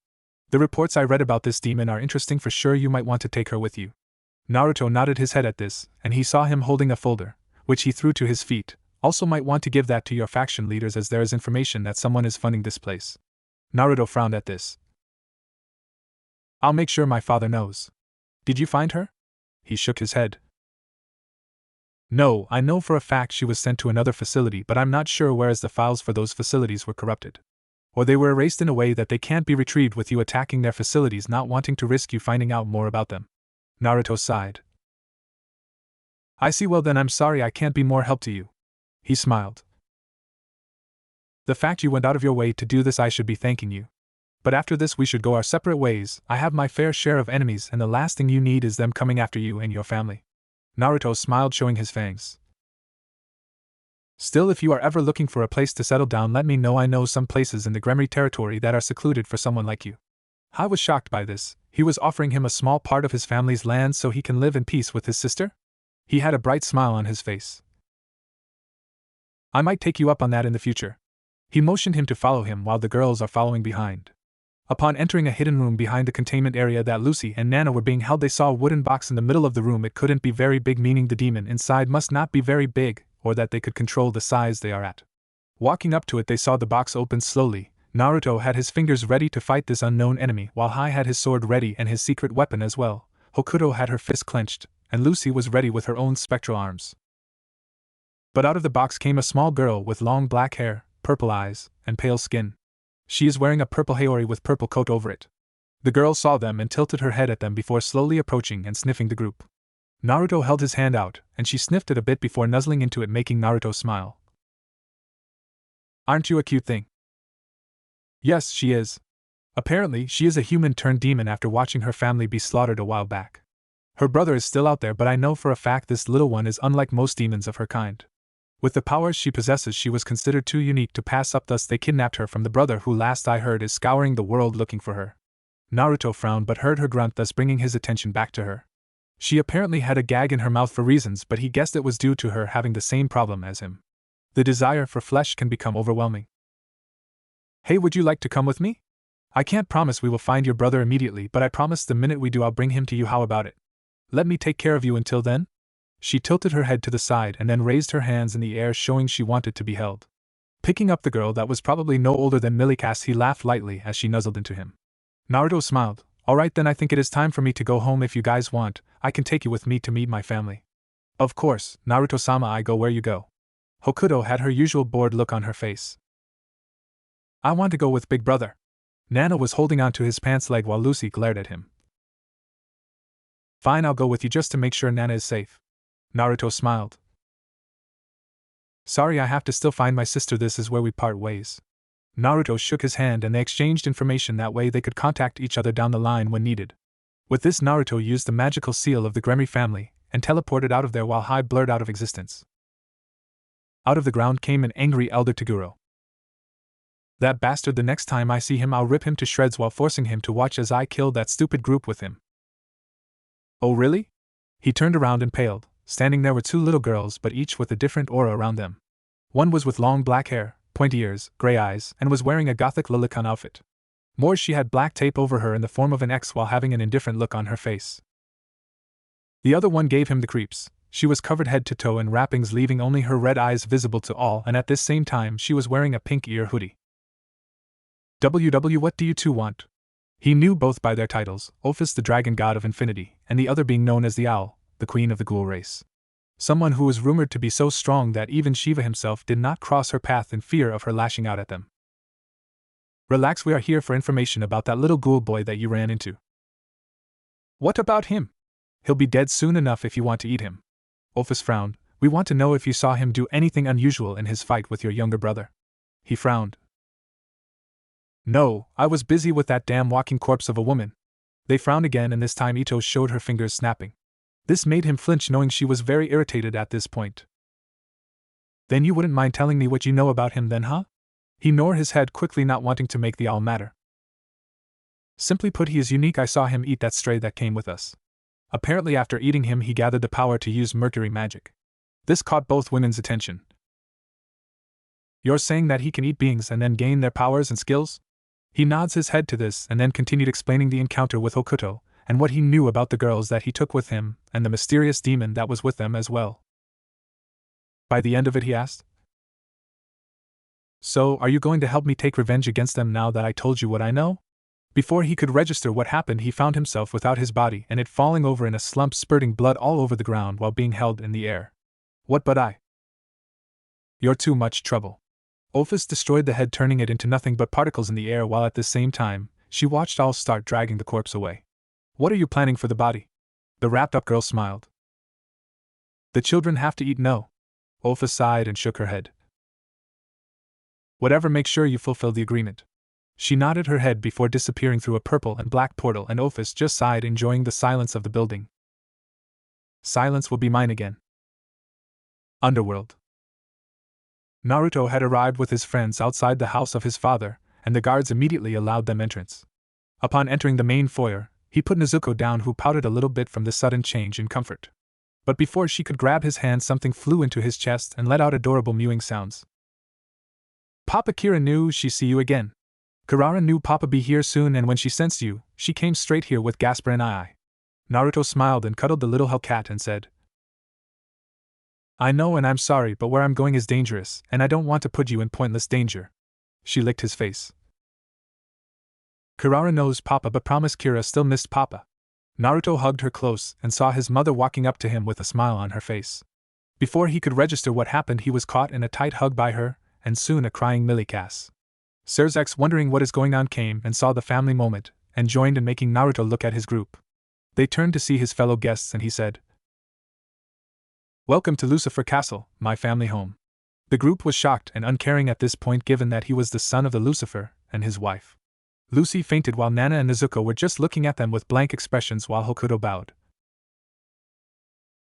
The reports I read about this demon are interesting for sure. You might want to take her with you. Naruto nodded his head at this, and he saw him holding a folder, which he threw to his feet. Also might want to give that to your faction leaders, as there is information that someone is funding this place. Naruto frowned at this. I'll make sure my father knows. Did you find her? He shook his head. No, I know for a fact she was sent to another facility, but I'm not sure, whereas the files for those facilities were corrupted. Or they were erased in a way that they can't be retrieved with you attacking their facilities, not wanting to risk you finding out more about them. Naruto sighed. I see. Well then, I'm sorry I can't be more help to you. He smiled. The fact you went out of your way to do this, I should be thanking you. But after this we should go our separate ways. I have my fair share of enemies, and the last thing you need is them coming after you and your family. Naruto smiled, showing his fangs. Still, if you are ever looking for a place to settle down, let me know. I know some places in the Gremory territory that are secluded for someone like you. I was shocked by this. He was offering him a small part of his family's land so he can live in peace with his sister? He had a bright smile on his face. I might take you up on that in the future. He motioned him to follow him while the girls are following behind. Upon entering a hidden room behind the containment area that Lucy and Nana were being held, they saw a wooden box in the middle of the room. It couldn't be very big, meaning the demon inside must not be very big, or that they could control the size they are at. Walking up to it, they saw the box open slowly. Naruto had his fingers ready to fight this unknown enemy, while Hai had his sword ready and his secret weapon as well. Hokuto had her fist clenched, and Lucy was ready with her own spectral arms. But out of the box came a small girl with long black hair, purple eyes, and pale skin. She is wearing a purple haori with purple coat over it. The girl saw them and tilted her head at them before slowly approaching and sniffing the group. Naruto held his hand out, and she sniffed it a bit before nuzzling into it, making Naruto smile. Aren't you a cute thing? Yes, she is. Apparently, she is a human turned demon after watching her family be slaughtered a while back. Her brother is still out there, but I know for a fact this little one is unlike most demons of her kind. With the powers she possesses, she was considered too unique to pass up, thus they kidnapped her from the brother who, last I heard, is scouring the world looking for her. Naruto frowned but heard her grunt, thus bringing his attention back to her. She apparently had a gag in her mouth for reasons, but he guessed it was due to her having the same problem as him. The desire for flesh can become overwhelming. Hey, would you like to come with me? I can't promise we will find your brother immediately, but I promise the minute we do I'll bring him to you. How about it? Let me take care of you until then? She tilted her head to the side and then raised her hands in the air, showing she wanted to be held. Picking up the girl that was probably no older than Milikas, he laughed lightly as she nuzzled into him. Naruto smiled. Alright then, I think it is time for me to go home. If you guys want, I can take you with me to meet my family. Of course, Naruto-sama, I go where you go. Hokuto had her usual bored look on her face. I want to go with Big Brother. Nana was holding on to his pants leg while Lucy glared at him. Fine, I'll go with you just to make sure Nana is safe. Naruto smiled. Sorry, I have to still find my sister. This is where we part ways. Naruto shook his hand and they exchanged information. That way they could contact each other down the line when needed. With this, Naruto used the magical seal of the Gremory family and teleported out of there while High blurred out of existence. Out of the ground came an angry elder Toguro. That bastard, the next time I see him I'll rip him to shreds while forcing him to watch as I kill that stupid group with him. Oh really? He turned around and paled. Standing there were two little girls, but each with a different aura around them. One was with long black hair, pointy ears, gray eyes, and was wearing a gothic Lilicon outfit. More, she had black tape over her in the form of an X while having an indifferent look on her face. The other one gave him the creeps. She was covered head to toe in wrappings, leaving only her red eyes visible to all, and at this same time she was wearing a pink ear hoodie. What do you two want? He knew both by their titles, Ophis the dragon god of infinity, and the other being known as the owl, the queen of the ghoul race. Someone who was rumored to be so strong that even Shiva himself did not cross her path in fear of her lashing out at them. Relax, we are here for information about that little ghoul boy that you ran into. What about him? He'll be dead soon enough if you want to eat him. Ophis frowned. We want to know if you saw him do anything unusual in his fight with your younger brother. He frowned. No, I was busy with that damn walking corpse of a woman. They frowned again, and this time Ito showed her fingers snapping. This made him flinch, knowing she was very irritated at this point. Then you wouldn't mind telling me what you know about him then, huh? He nodded his head quickly, not wanting to make the owl matter. Simply put, he is unique. I saw him eat that stray that came with us. Apparently after eating him he gathered the power to use mercury magic. This caught both women's attention. You're saying that he can eat beings and then gain their powers and skills? He nods his head to this and then continued explaining the encounter with Hokuto, and what he knew about the girls that he took with him, and the mysterious demon that was with them as well. By the end of it, he asked, So, are you going to help me take revenge against them now that I told you what I know? Before he could register what happened, he found himself without his body and it falling over in a slump, spurting blood all over the ground while being held in the air. What but I? You're too much trouble. Ophis destroyed the head, turning it into nothing but particles in the air, while at the same time, she watched all start dragging the corpse away. What are you planning for the body? The wrapped-up girl smiled. The children have to eat. No. Ophis sighed and shook her head. Whatever, make sure you fulfill the agreement. She nodded her head before disappearing through a purple and black portal, and Ophis just sighed, enjoying the silence of the building. Silence will be mine again. Underworld. Naruto had arrived with his friends outside the house of his father, and the guards immediately allowed them entrance. Upon entering the main foyer, he put Nezuko down, who pouted a little bit from the sudden change in comfort. But before she could grab his hand, something flew into his chest and let out adorable mewing sounds. Papa, Kira knew she see you again. Kirara knew Papa be here soon, and when she sensed you, she came straight here with Gasper and I. Naruto smiled and cuddled the little hellcat and said, I know, and I'm sorry, but where I'm going is dangerous, and I don't want to put you in pointless danger. She licked his face. Kirara knows Papa, but promise Kira still missed Papa. Naruto hugged her close and saw his mother walking up to him with a smile on her face. Before he could register what happened, he was caught in a tight hug by her, and soon a crying Milikas. Sirzechs, wondering what is going on, came and saw the family moment, and joined in making Naruto look at his group. They turned to see his fellow guests and he said, Welcome to Lucifer Castle, my family home. The group was shocked and uncaring at this point, given that he was the son of the Lucifer and his wife. Lucy fainted while Nana and Nezuko were just looking at them with blank expressions while Hokuto bowed.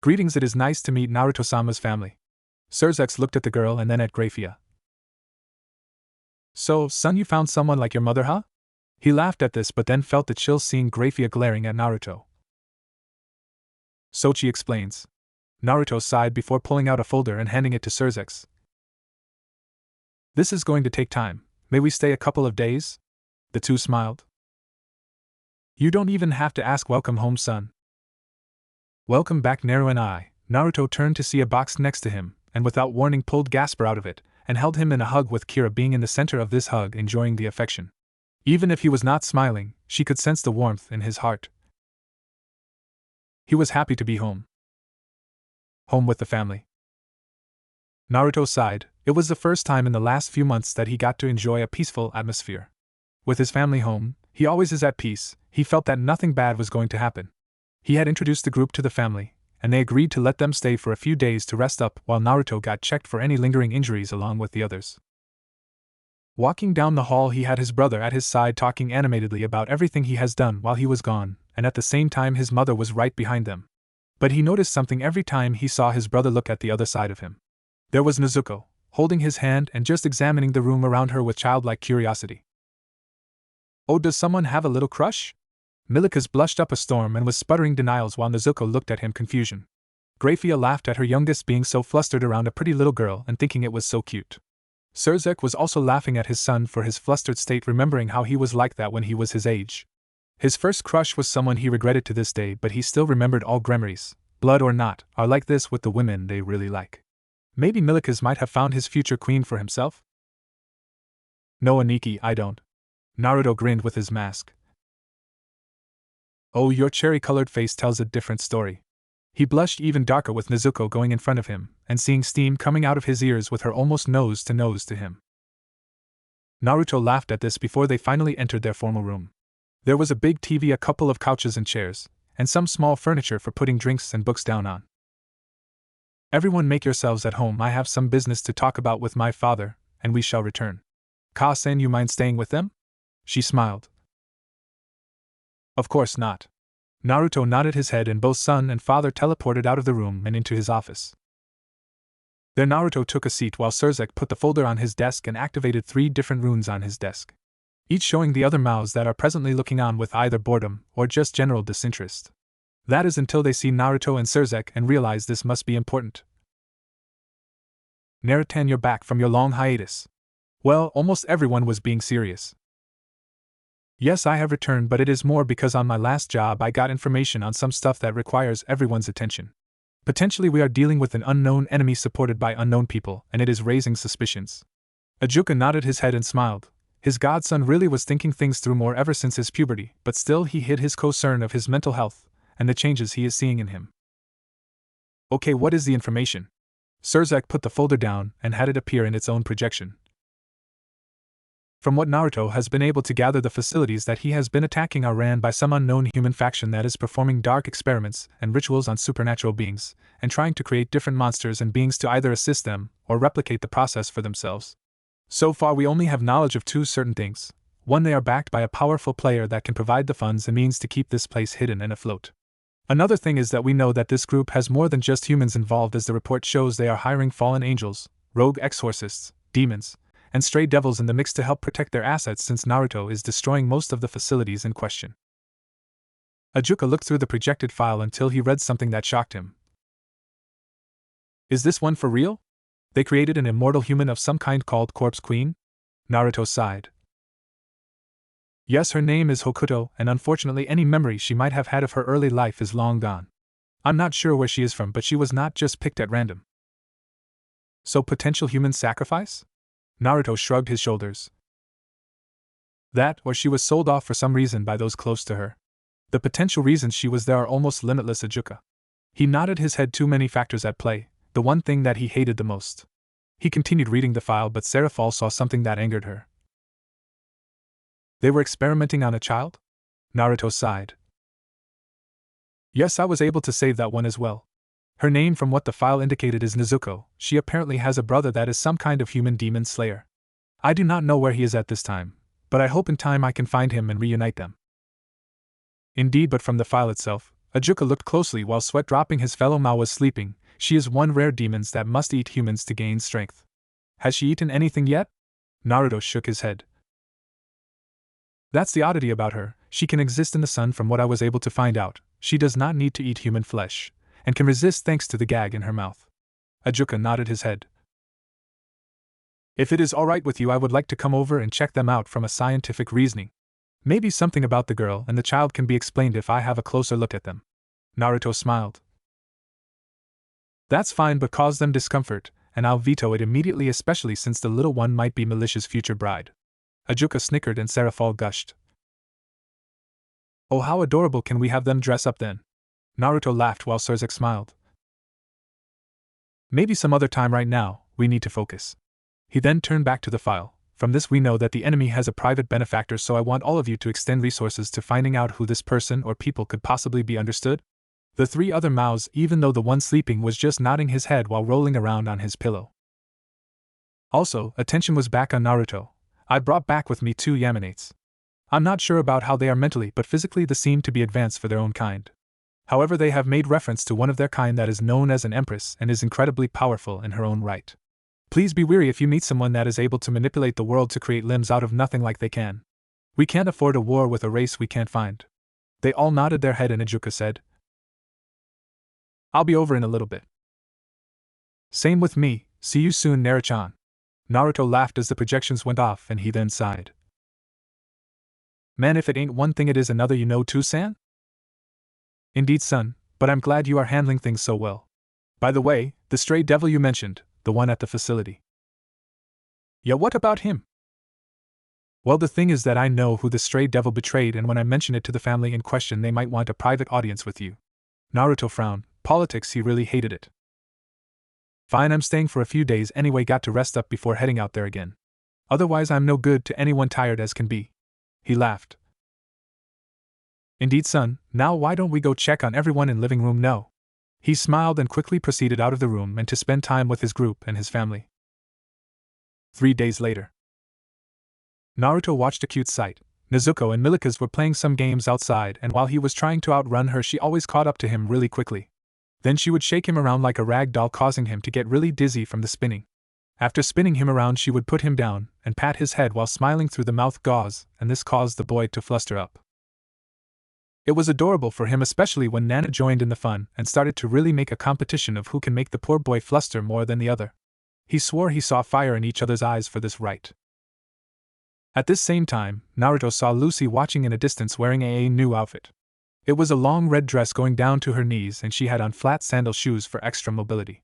Greetings, it is nice to meet Naruto-sama's family. Sirzechs looked at the girl and then at Grayfia. So, son, you found someone like your mother, huh? He laughed at this, but then felt the chill seeing Grayfia glaring at Naruto. Sochi explains. Naruto sighed before pulling out a folder and handing it to Sirzechs. This is going to take time. May we stay a couple of days? The two smiled. You don't even have to ask. Welcome home, son. Welcome back, Naru and I. Naruto turned to see a box next to him, and without warning pulled Gasper out of it, and held him in a hug, with Kira being in the center of this hug, enjoying the affection. Even if he was not smiling, she could sense the warmth in his heart. He was happy to be home. Home with the family. Naruto sighed. It was the first time in the last few months that he got to enjoy a peaceful atmosphere. With his family home, he always is at peace. He felt that nothing bad was going to happen. He had introduced the group to the family, and they agreed to let them stay for a few days to rest up while Naruto got checked for any lingering injuries along with the others. Walking down the hall, he had his brother at his side talking animatedly about everything he has done while he was gone, and at the same time his mother was right behind them. But he noticed something every time he saw his brother look at the other side of him. There was Nezuko, holding his hand and just examining the room around her with childlike curiosity. Oh, does someone have a little crush? Milikas blushed up a storm and was sputtering denials while Nezuko looked at him confusion. Grayfia laughed at her youngest being so flustered around a pretty little girl and thinking it was so cute. Sirzechs was also laughing at his son for his flustered state, remembering how he was like that when he was his age. His first crush was someone he regretted to this day, but he still remembered all Gremories, blood or not, are like this with the women they really like. Maybe Milikas might have found his future queen for himself? No, Aniki, I don't. Naruto grinned with his mask. Oh, your cherry-colored face tells a different story. He blushed even darker with Nezuko going in front of him, and seeing steam coming out of his ears with her almost nose to him. Naruto laughed at this before they finally entered their formal room. There was a big TV, a couple of couches and chairs, and some small furniture for putting drinks and books down on. Everyone make yourselves at home. I have some business to talk about with my father, and we shall return. Ka-sen, you mind staying with them? She smiled. Of course not. Naruto nodded his head and both son and father teleported out of the room and into his office. There Naruto took a seat while Sirzechs put the folder on his desk and activated 3 different runes on his desk, each showing the other mouths that are presently looking on with either boredom or just general disinterest. That is until they see Naruto and Sirzechs and realize this must be important. Naruto, you're back from your long hiatus. Well, almost everyone was being serious. Yes, I have returned, but it is more because on my last job I got information on some stuff that requires everyone's attention. Potentially we are dealing with an unknown enemy supported by unknown people, and it is raising suspicions. Ajuka nodded his head and smiled. His godson really was thinking things through more ever since his puberty, but still he hid his concern of his mental health and the changes he is seeing in him. Okay, what is the information? Sirzechs put the folder down and had it appear in its own projection. From what Naruto has been able to gather, the facilities that he has been attacking are ran by some unknown human faction that is performing dark experiments and rituals on supernatural beings, and trying to create different monsters and beings to either assist them or replicate the process for themselves. So far we only have knowledge of 2 certain things. One, they are backed by a powerful player that can provide the funds and means to keep this place hidden and afloat. Another thing is that we know that this group has more than just humans involved, as the report shows they are hiring fallen angels, rogue exorcists, demons, and stray devils in the mix to help protect their assets, since Naruto is destroying most of the facilities in question. Ajuka looked through the projected file until he read something that shocked him. Is this one for real? They created an immortal human of some kind called Corpse Queen? Naruto sighed. Yes, her name is Hokuto, and unfortunately any memory she might have had of her early life is long gone. I'm not sure where she is from, but she was not just picked at random. So potential human sacrifice? Naruto shrugged his shoulders. That, or she was sold off for some reason by those close to her. The potential reasons she was there are almost limitless, Ajuka. He nodded his head. Too many factors at play, the one thing that he hated the most. He continued reading the file, but Seraphal saw something that angered her. They were experimenting on a child? Naruto sighed. Yes, I was able to save that one as well. Her name, from what the file indicated, is Nezuko. She apparently has a brother that is some kind of human demon slayer. I do not know where he is at this time, but I hope in time I can find him and reunite them. Indeed, but from the file itself, Ajuka looked closely while sweat dropping. His fellow Mao was sleeping. She is one rare demon that must eat humans to gain strength. Has she eaten anything yet? Naruto shook his head. That's the oddity about her. She can exist in the sun. From what I was able to find out, she does not need to eat human flesh, and can resist thanks to the gag in her mouth. Ajuka nodded his head. If it is all right with you, I would like to come over and check them out from a scientific reasoning. Maybe something about the girl and the child can be explained if I have a closer look at them. Naruto smiled. That's fine, but cause them discomfort, and I'll veto it immediately, especially since the little one might be Militia's future bride. Iihiko snickered and Seraphol gushed. Oh, how adorable, can we have them dress up then? Naruto laughed while Sirzechs smiled. Maybe some other time, right now, we need to focus. He then turned back to the file. From this we know that the enemy has a private benefactor, so I want all of you to extend resources to finding out who this person or people could possibly be, understood? The three other mouths, even though the one sleeping was just nodding his head while rolling around on his pillow. Also, attention was back on Naruto. I brought back with me 2 Yaminates. I'm not sure about how they are mentally, but physically they seem to be advanced for their own kind. However, they have made reference to one of their kind that is known as an empress and is incredibly powerful in her own right. Please be wary if you meet someone that is able to manipulate the world to create limbs out of nothing like they can. We can't afford a war with a race we can't find. They all nodded their head and Iihiko said, I'll be over in a little bit. Same with me, see you soon, Naruto-chan. Naruto laughed as the projections went off and he then sighed. Man, if it ain't one thing it is another, you know too, San? Indeed, son, but I'm glad you are handling things so well. By the way, the stray devil you mentioned, the one at the facility. Yeah, what about him? Well, the thing is that I know who the stray devil betrayed, and when I mention it to the family in question, they might want a private audience with you. Naruto frowned. Politics, he really hated it. Fine, I'm staying for a few days anyway, got to rest up before heading out there again. Otherwise I'm no good to anyone, tired as can be. He laughed. Indeed, son, now why don't we go check on everyone in living room no? He smiled and quickly proceeded out of the room and to spend time with his group and his family. 3 days later. Naruto watched a cute sight. Nezuko and Milikas were playing some games outside, and while he was trying to outrun her, she always caught up to him really quickly. Then she would shake him around like a rag doll, causing him to get really dizzy from the spinning. After spinning him around, she would put him down and pat his head while smiling through the mouth gauze, and this caused the boy to fluster up. It was adorable for him, especially when Nana joined in the fun and started to really make a competition of who can make the poor boy fluster more than the other. He swore he saw fire in each other's eyes for this right. At this same time, Naruto saw Lucy watching in a distance wearing a new outfit. It was a long red dress going down to her knees, and she had on flat sandal shoes for extra mobility.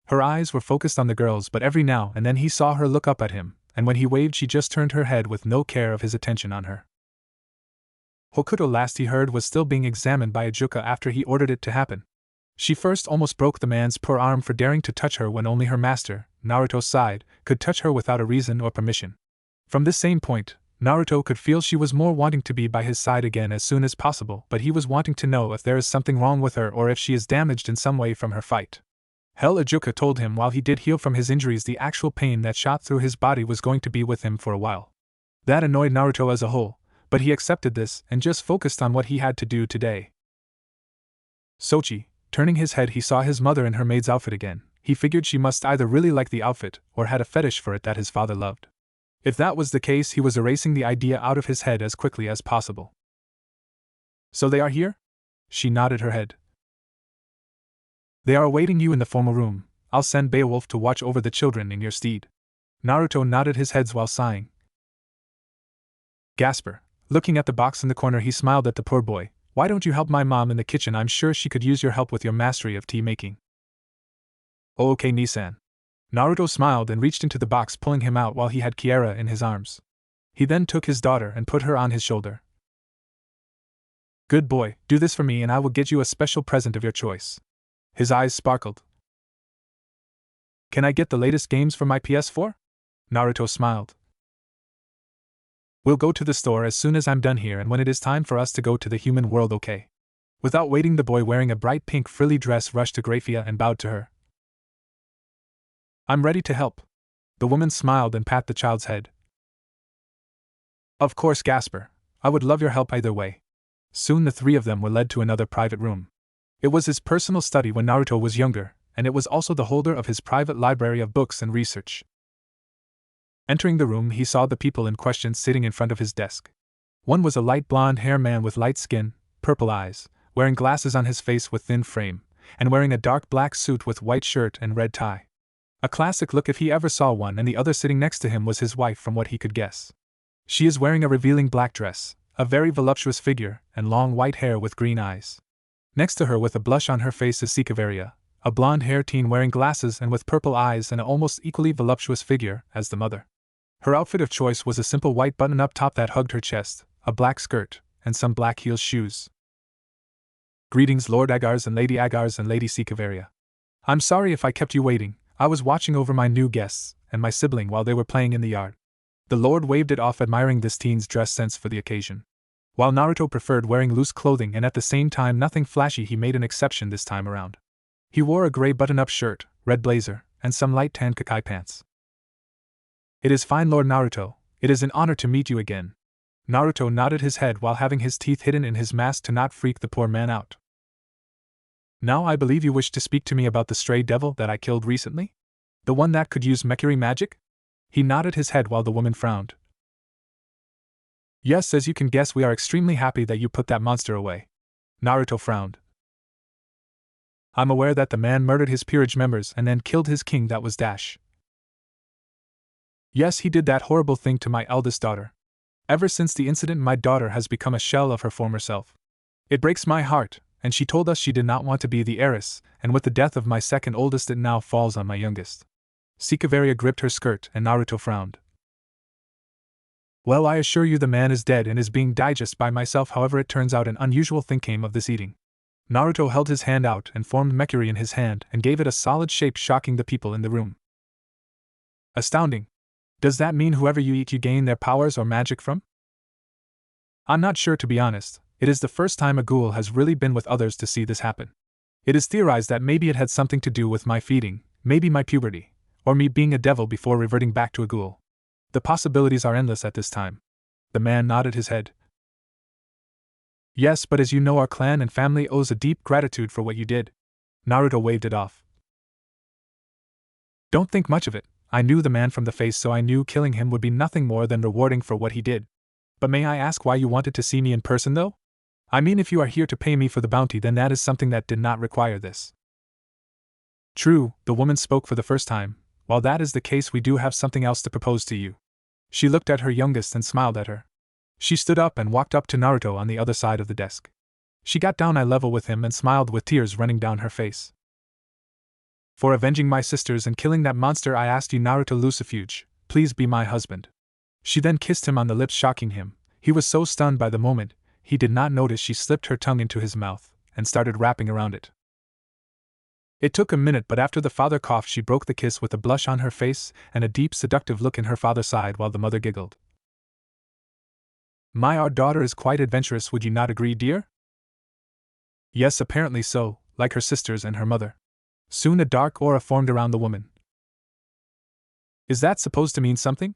Her eyes were focused on the girls, but every now and then he saw her look up at him, and when he waved she just turned her head with no care of his attention on her. Hokuto, last he heard, was still being examined by Iihiko after he ordered it to happen. She first almost broke the man's poor arm for daring to touch her when only her master, Naruto's side, could touch her without a reason or permission. From this same point, Naruto could feel she was more wanting to be by his side again as soon as possible, but he was wanting to know if there is something wrong with her or if she is damaged in some way from her fight. Hell, Iihiko told him while he did heal from his injuries, the actual pain that shot through his body was going to be with him for a while. That annoyed Naruto as a whole, but he accepted this and just focused on what he had to do today. Sochi, turning his head, he saw his mother in her maid's outfit again. He figured she must either really like the outfit or had a fetish for it that his father loved. If that was the case, he was erasing the idea out of his head as quickly as possible. So they are here? She nodded her head. They are awaiting you in the formal room. I'll send Beowulf to watch over the children in your stead. Naruto nodded his head while sighing. Gasper, looking at the box in the corner, he smiled at the poor boy. Why don't you help my mom in the kitchen? I'm sure she could use your help with your mastery of tea making. Oh, okay, Nissan. Naruto smiled and reached into the box, pulling him out while he had Kiera in his arms. He then took his daughter and put her on his shoulder. Good boy, do this for me and I will get you a special present of your choice. His eyes sparkled. Can I get the latest games for my PS4? Naruto smiled. We'll go to the store as soon as I'm done here and when it is time for us to go to the human world, okay? Without waiting, the boy wearing a bright pink frilly dress rushed to Grayfia and bowed to her. I'm ready to help. The woman smiled and pat the child's head. Of course, Gasper. I would love your help either way. Soon the three of them were led to another private room. It was his personal study when Naruto was younger, and it was also the holder of his private library of books and research. Entering the room, he saw the people in question sitting in front of his desk. One was a light blonde-haired man with light skin, purple eyes, wearing glasses on his face with thin frame, and wearing a dark black suit with white shirt and red tie. A classic look if he ever saw one, and the other sitting next to him was his wife from what he could guess. She is wearing a revealing black dress, A very voluptuous figure, and long white hair with green eyes. Next to her with a blush on her face is Sirzechs, a blonde-haired teen wearing glasses and with purple eyes and an almost equally voluptuous figure as the mother. Her outfit of choice was a simple white button-up top that hugged her chest, a black skirt, and some black heel shoes. Greetings Lord Agares and Lady Sirzechs. I'm sorry if I kept you waiting, I was watching over my new guests and my sibling while they were playing in the yard. The Lord waved it off, admiring this teen's dress sense for the occasion. While Naruto preferred wearing loose clothing and at the same time nothing flashy, he made an exception this time around. He wore a gray button-up shirt, red blazer, and some light tan kakai pants. It is fine Lord Naruto, it is an honor to meet you again. Naruto nodded his head while having his teeth hidden in his mask to not freak the poor man out. Now I believe you wish to speak to me about the stray devil that I killed recently? The one that could use Mercury magic? He nodded his head while the woman frowned. Yes, as you can guess, we are extremely happy that you put that monster away. Naruto frowned. I'm aware that the man murdered his peerage members and then killed his king, that was Dash. Yes, he did that horrible thing to my eldest daughter. Ever since the incident, my daughter has become a shell of her former self. It breaks my heart, and she told us she did not want to be the heiress, and with the death of my second oldest it now falls on my youngest. Sirzechs gripped her skirt and Naruto frowned. Well, I assure you the man is dead and is being digested by myself. However, it turns out an unusual thing came of this eating. Naruto held his hand out and formed Mercury in his hand and gave it a solid shape, shocking the people in the room. Astounding. Does that mean whoever you eat you gain their powers or magic from? I'm not sure, to be honest. It is the first time a ghoul has really been with others to see this happen. It is theorized that maybe it had something to do with my feeding, maybe my puberty, or me being a devil before reverting back to a ghoul. The possibilities are endless at this time. The man nodded his head. Yes, but as you know, our clan and family owes a deep gratitude for what you did. Naruto waved it off. Don't think much of it. I knew the man from the face, so I knew killing him would be nothing more than rewarding for what he did. But may I ask why you wanted to see me in person though? I mean, if you are here to pay me for the bounty, then that is something that did not require this. True, the woman spoke for the first time. While that is the case, we do have something else to propose to you. She looked at her youngest and smiled at her. She stood up and walked up to Naruto on the other side of the desk. She got down eye level with him and smiled with tears running down her face. For avenging my sisters and killing that monster, I asked you, Naruto Lucifer, please be my husband. She then kissed him on the lips, shocking him. He was so stunned by the moment, he did not notice she slipped her tongue into his mouth and started wrapping around it. It took a minute, but after the father coughed, she broke the kiss with a blush on her face and a deep, seductive look in her father's side while the mother giggled. Our daughter is quite adventurous, would you not agree, dear? Yes, apparently so, like her sisters and her mother. Soon a dark aura formed around the woman. Is that supposed to mean something?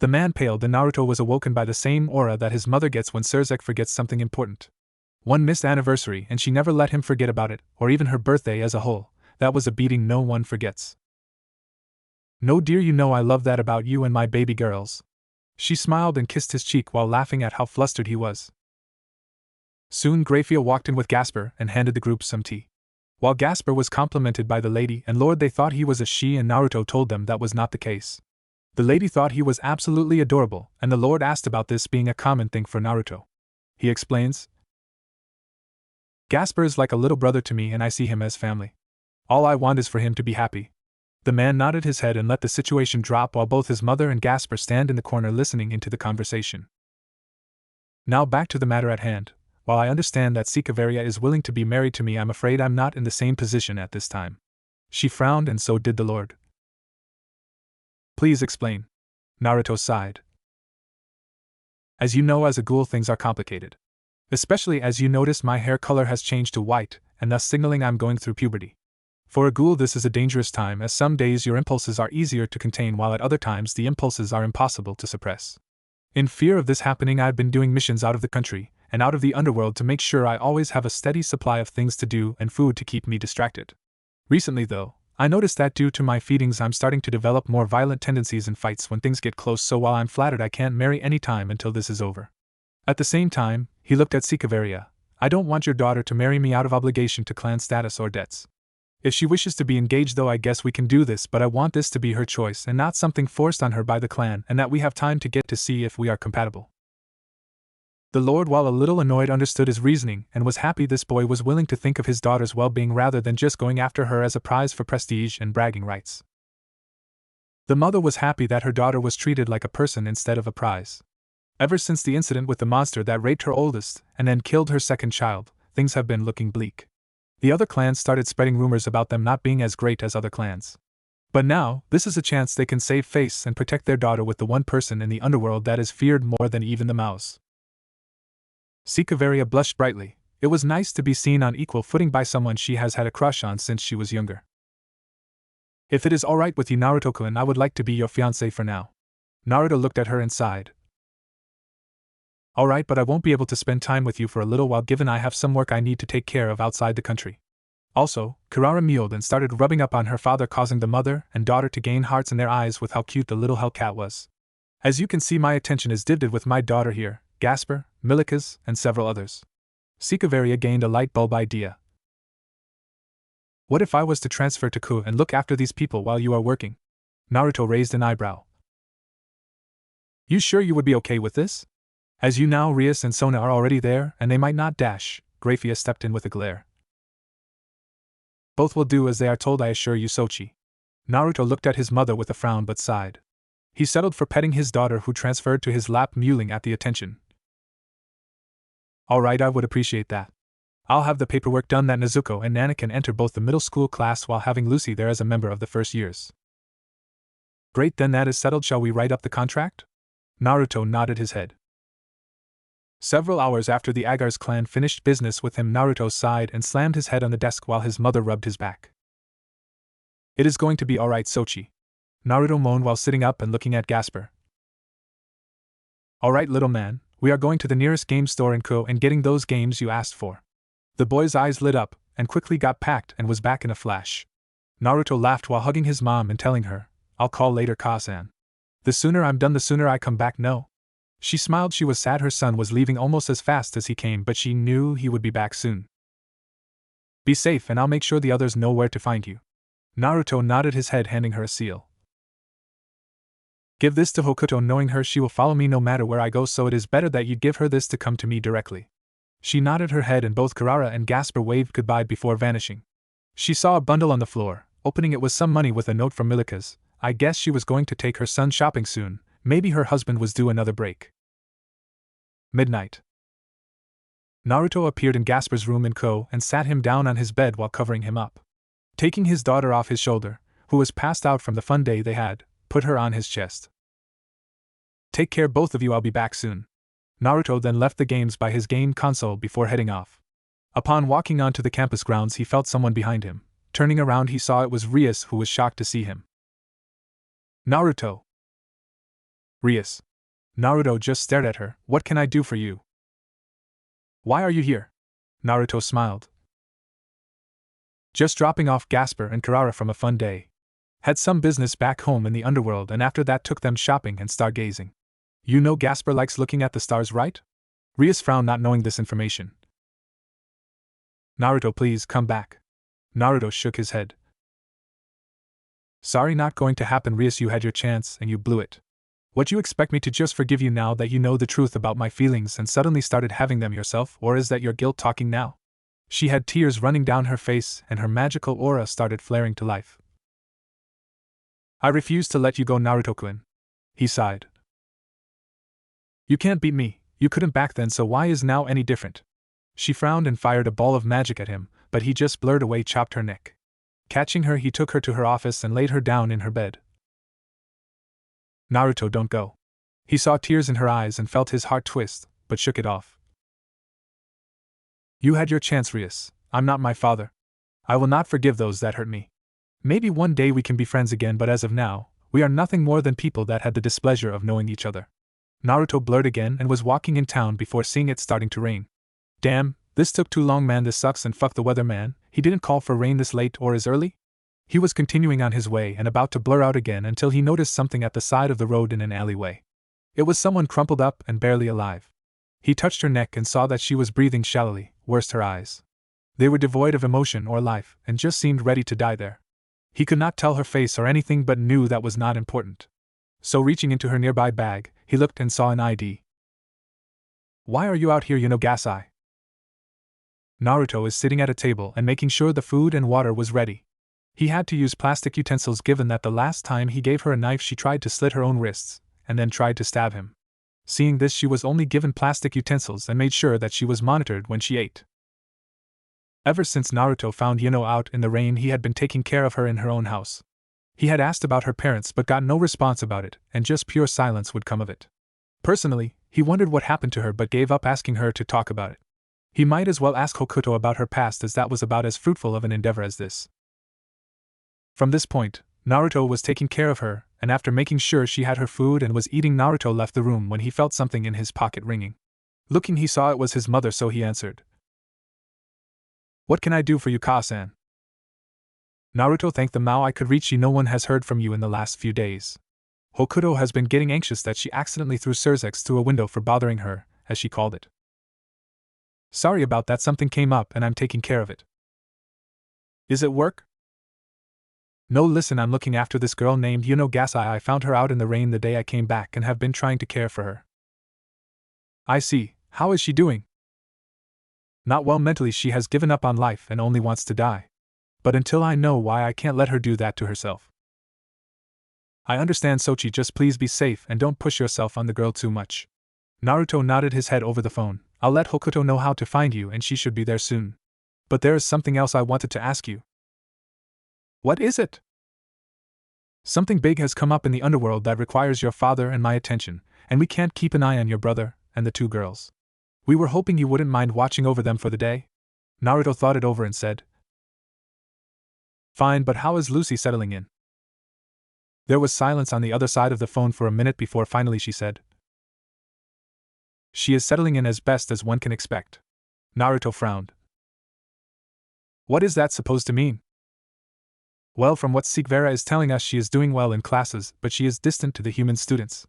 The man paled and Naruto was awoken by the same aura that his mother gets when Sirzechs forgets something important. One missed anniversary and she never let him forget about it, or even her birthday as a whole. That was a beating no one forgets. No, dear, you know I love that about you and my baby girls. She smiled and kissed his cheek while laughing at how flustered he was. Soon Grayfia walked in with Gasper and handed the group some tea. While Gasper was complimented by the lady and lord, they thought he was a she, and Naruto told them that was not the case. The lady thought he was absolutely adorable, and the lord asked about this being a common thing for Naruto. He explains, Gasper is like a little brother to me and I see him as family. All I want is for him to be happy. The man nodded his head and let the situation drop while both his mother and Gasper stand in the corner listening into the conversation. Now back to the matter at hand. While I understand that Sirzechs is willing to be married to me, I'm afraid I'm not in the same position at this time. She frowned and so did the lord. Please explain. Naruto sighed. As you know, as a ghoul, things are complicated. Especially as you notice my hair color has changed to white, and thus signaling I'm going through puberty. For a ghoul, this is a dangerous time, as some days your impulses are easier to contain while at other times the impulses are impossible to suppress. In fear of this happening, I've been doing missions out of the country and out of the underworld to make sure I always have a steady supply of things to do and food to keep me distracted. Recently, though, I noticed that due to my feedings I'm starting to develop more violent tendencies in fights when things get close, so while I'm flattered I can't marry any time until this is over. At the same time, he looked at Sirzechs. I don't want your daughter to marry me out of obligation to clan status or debts. If she wishes to be engaged, though, I guess we can do this, but I want this to be her choice and not something forced on her by the clan, and that we have time to get to see if we are compatible. The lord, while a little annoyed, understood his reasoning and was happy this boy was willing to think of his daughter's well-being rather than just going after her as a prize for prestige and bragging rights. The mother was happy that her daughter was treated like a person instead of a prize. Ever since the incident with the monster that raped her oldest and then killed her second child, things have been looking bleak. The other clans started spreading rumors about them not being as great as other clans. But now, this is a chance they can save face and protect their daughter with the one person in the underworld that is feared more than even the mouse. Sirzechs blushed brightly. It was nice to be seen on equal footing by someone she has had a crush on since she was younger. If it is alright with you, Naruto-kun, I would like to be your fiancé for now. Naruto looked at her and sighed. Alright, but I won't be able to spend time with you for a little while given I have some work I need to take care of outside the country. Also, Kirara mewed and started rubbing up on her father, causing the mother and daughter to gain hearts in their eyes with how cute the little hellcat was. As you can see, my attention is divided with my daughter here, Gasper, Milikas, and several others. Sirzechs gained a light bulb idea. What if I was to transfer to Ku and look after these people while you are working? Naruto raised an eyebrow. You sure you would be okay with this? As you know, Rias and Sona are already there, and they might not dash. Grayfia stepped in with a glare. Both will do as they are told, I assure you, Sochi. Naruto looked at his mother with a frown but sighed. He settled for petting his daughter, who transferred to his lap, mewling at the attention. Alright, I would appreciate that. I'll have the paperwork done that Nezuko and Nana can enter both the middle school class while having Lucy there as a member of the first years. Great, then that is settled. Shall we write up the contract? Naruto nodded his head. Several hours after the Agares clan finished business with him, Naruto sighed and slammed his head on the desk while his mother rubbed his back. It is going to be alright, Sochi. Naruto moaned while sitting up and looking at Gasper. Alright, little man, we are going to the nearest game store in Ko and getting those games you asked for. The boy's eyes lit up and quickly got packed and was back in a flash. Naruto laughed while hugging his mom and telling her, I'll call later, Ka-san. The sooner I'm done, the sooner I come back, no? She smiled. She was sad her son was leaving almost as fast as he came, but she knew he would be back soon. Be safe, and I'll make sure the others know where to find you. Naruto nodded his head, handing her a seal. Give this to Hokuto, knowing her she will follow me no matter where I go, so it is better that you give her this to come to me directly. She nodded her head and both Kirara and Gasper waved goodbye before vanishing. She saw a bundle on the floor. Opening it was some money with a note from Milikas. I guess she was going to take her son shopping soon. Maybe her husband was due another break. Midnight. Naruto appeared in Gasper's room in Ko and sat him down on his bed while covering him up. Taking his daughter off his shoulder, who was passed out from the fun day they had, put her on his chest. Take care, both of you, I'll be back soon. Naruto then left the games by his game console before heading off. Upon walking onto the campus grounds, he felt someone behind him. Turning around, he saw it was Rias, who was shocked to see him. Naruto! Rias. Naruto just stared at her. What can I do for you? Why are you here? Naruto smiled. Just dropping off Gasper and Kirara from a fun day. Had some business back home in the underworld, and after that took them shopping and stargazing. You know Gasper likes looking at the stars, right? Rias frowned, not knowing this information. Naruto, please come back. Naruto shook his head. Sorry, not going to happen, Rias. You had your chance and you blew it. What, you expect me to just forgive you now that you know the truth about my feelings and suddenly started having them yourself, or is that your guilt talking now? She had tears running down her face and her magical aura started flaring to life. I refuse to let you go, Naruto-kun. He sighed. You can't beat me, you couldn't back then, so why is now any different? She frowned and fired a ball of magic at him, but he just blurred away, chopped her neck. Catching her, he took her to her office and laid her down in her bed. Naruto, don't go. He saw tears in her eyes and felt his heart twist, but shook it off. You had your chance, Rias. I'm not my father. I will not forgive those that hurt me. Maybe one day we can be friends again, but as of now, we are nothing more than people that had the displeasure of knowing each other. Naruto blurred again and was walking in town before seeing it starting to rain. Damn, this took too long, man. This sucks, and fuck the weather, man. He didn't call for rain this late or as early? He was continuing on his way and about to blur out again until he noticed something at the side of the road in an alleyway. It was someone crumpled up and barely alive. He touched her neck and saw that she was breathing shallowly, worse her eyes. They were devoid of emotion or life and just seemed ready to die there. He could not tell her face or anything but knew that was not important. So reaching into her nearby bag, he looked and saw an ID. Why are you out here, Yuno Gasai? Naruto is sitting at a table and making sure the food and water was ready. He had to use plastic utensils given that the last time he gave her a knife she tried to slit her own wrists, and then tried to stab him. Seeing this, she was only given plastic utensils and made sure that she was monitored when she ate. Ever since Naruto found Yuno out in the rain, he had been taking care of her in her own house. He had asked about her parents but got no response about it, and just pure silence would come of it. Personally, he wondered what happened to her but gave up asking her to talk about it. He might as well ask Hokuto about her past, as that was about as fruitful of an endeavor as this. From this point, Naruto was taking care of her, and after making sure she had her food and was eating, Naruto left the room when he felt something in his pocket ringing. Looking, he saw it was his mother, so he answered. What can I do for you, Ka-san? Naruto thanked the Mao I could reach you. No one has heard from you in the last few days. Hokuto has been getting anxious that she accidentally threw Sirzechs through a window for bothering her, as she called it. Sorry about that, something came up and I'm taking care of it. Is it work? No, listen, I'm looking after this girl named Yuno Gasai. I found her out in the rain the day I came back and have been trying to care for her. I see. How is she doing? Not well mentally. She has given up on life and only wants to die. But until I know why, I can't let her do that to herself. I understand, Sochi, just please be safe and don't push yourself on the girl too much. Naruto nodded his head over the phone. I'll let Hokuto know how to find you and she should be there soon. But there is something else I wanted to ask you. What is it? Something big has come up in the underworld that requires your father and my attention, and we can't keep an eye on your brother and the two girls. We were hoping you wouldn't mind watching over them for the day. Naruto thought it over and said. Fine, but how is Lucy settling in? There was silence on the other side of the phone for a minute before finally she said. She is settling in as best as one can expect. Naruto frowned. What is that supposed to mean? Well, from what Sirzechs is telling us, she is doing well in classes, but she is distant to the human students.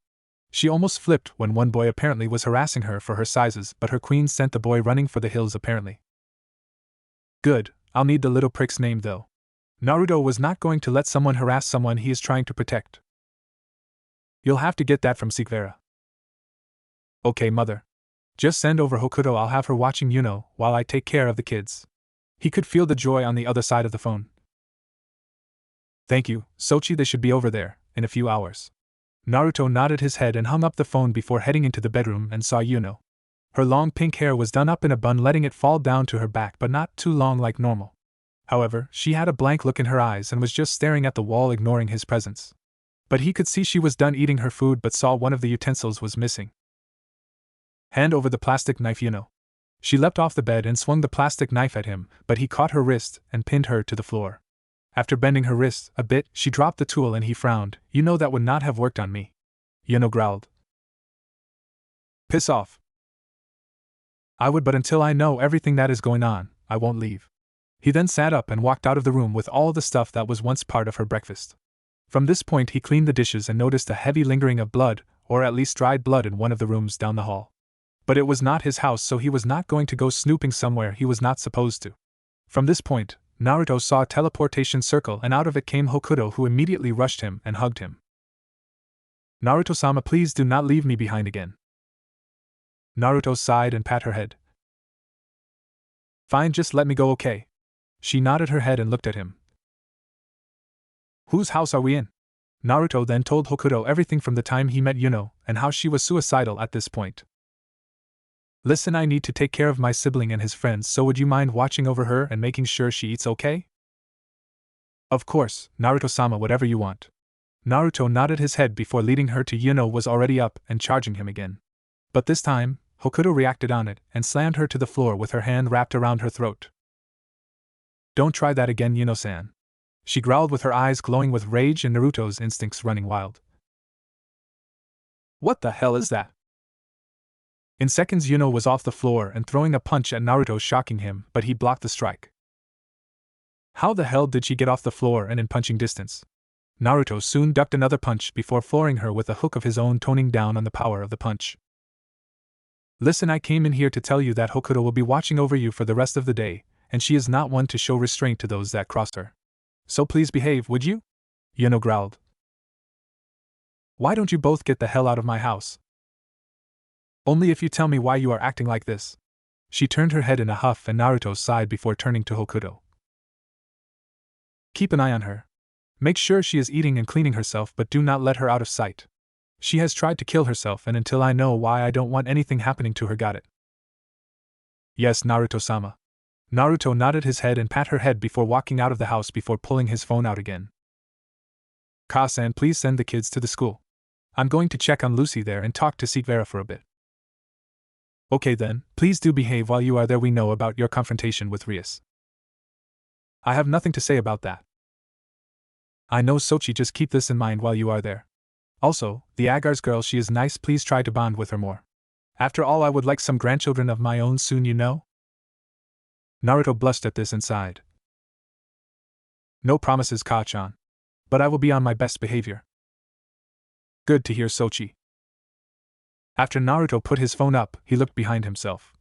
She almost flipped when one boy apparently was harassing her for her sizes, but her queen sent the boy running for the hills apparently. Good, I'll need the little prick's name though. Naruto was not going to let someone harass someone he is trying to protect. You'll have to get that from Sirzechs. Okay, mother. Just send over Hokuto, I'll have her watching Yuno while I take care of the kids. He could feel the joy on the other side of the phone. Thank you, Sochi, they should be over there in a few hours. Naruto nodded his head and hung up the phone before heading into the bedroom and saw Yuno. Her long pink hair was done up in a bun, letting it fall down to her back but not too long like normal. However, she had a blank look in her eyes and was just staring at the wall, ignoring his presence. But he could see she was done eating her food but saw one of the utensils was missing. Hand over the plastic knife, Yuno. She leapt off the bed and swung the plastic knife at him, but he caught her wrist and pinned her to the floor. After bending her wrist a bit, she dropped the tool and he frowned. You know that would not have worked on me. Yuno growled. Piss off. I would, but until I know everything that is going on, I won't leave. He then sat up and walked out of the room with all the stuff that was once part of her breakfast. From this point he cleaned the dishes and noticed a heavy lingering of blood, or at least dried blood, in one of the rooms down the hall. But it was not his house, so he was not going to go snooping somewhere he was not supposed to. From this point, Naruto saw a teleportation circle and out of it came Hokuto, who immediately rushed him and hugged him. Naruto-sama, please do not leave me behind again. Naruto sighed and pat her head. Fine, just let me go, okay? She nodded her head and looked at him. Whose house are we in? Naruto then told Hokuto everything from the time he met Yuno and how she was suicidal at this point. Listen, I need to take care of my sibling and his friends, so would you mind watching over her and making sure she eats okay? Of course, Naruto-sama, whatever you want. Naruto nodded his head before leading her to Yuno was already up and charging him again. But this time, Hokuto reacted on it and slammed her to the floor with her hand wrapped around her throat. Don't try that again, Yuno-san. She growled with her eyes glowing with rage and Naruto's instincts running wild. What the hell is that? In seconds Yuno was off the floor and throwing a punch at Naruto, shocking him, but he blocked the strike. How the hell did she get off the floor and in punching distance? Naruto soon ducked another punch before flooring her with a hook of his own, toning down on the power of the punch. Listen, I came in here to tell you that Hokuto will be watching over you for the rest of the day, and she is not one to show restraint to those that cross her. So please behave, would you? Yuno growled. Why don't you both get the hell out of my house? Only if you tell me why you are acting like this. She turned her head in a huff and Naruto sighed before turning to Hokuto. Keep an eye on her. Make sure she is eating and cleaning herself, but do not let her out of sight. She has tried to kill herself, and until I know why, I don't want anything happening to her, got it? Yes, Naruto-sama. Naruto nodded his head and pat her head before walking out of the house before pulling his phone out again. Ka-san, please send the kids to the school. I'm going to check on Lucy there and talk to Sirzechs for a bit. Okay then, please do behave while you are there. We know about your confrontation with Rias. I have nothing to say about that. I know, Sochi, just keep this in mind while you are there. Also, the Agares girl, she is nice, please try to bond with her more. After all, I would like some grandchildren of my own soon, you know? Naruto blushed at this and sighed. No promises, Ka-chan. But I will be on my best behavior. Good to hear, Sochi. After Naruto put his phone up, he looked behind himself.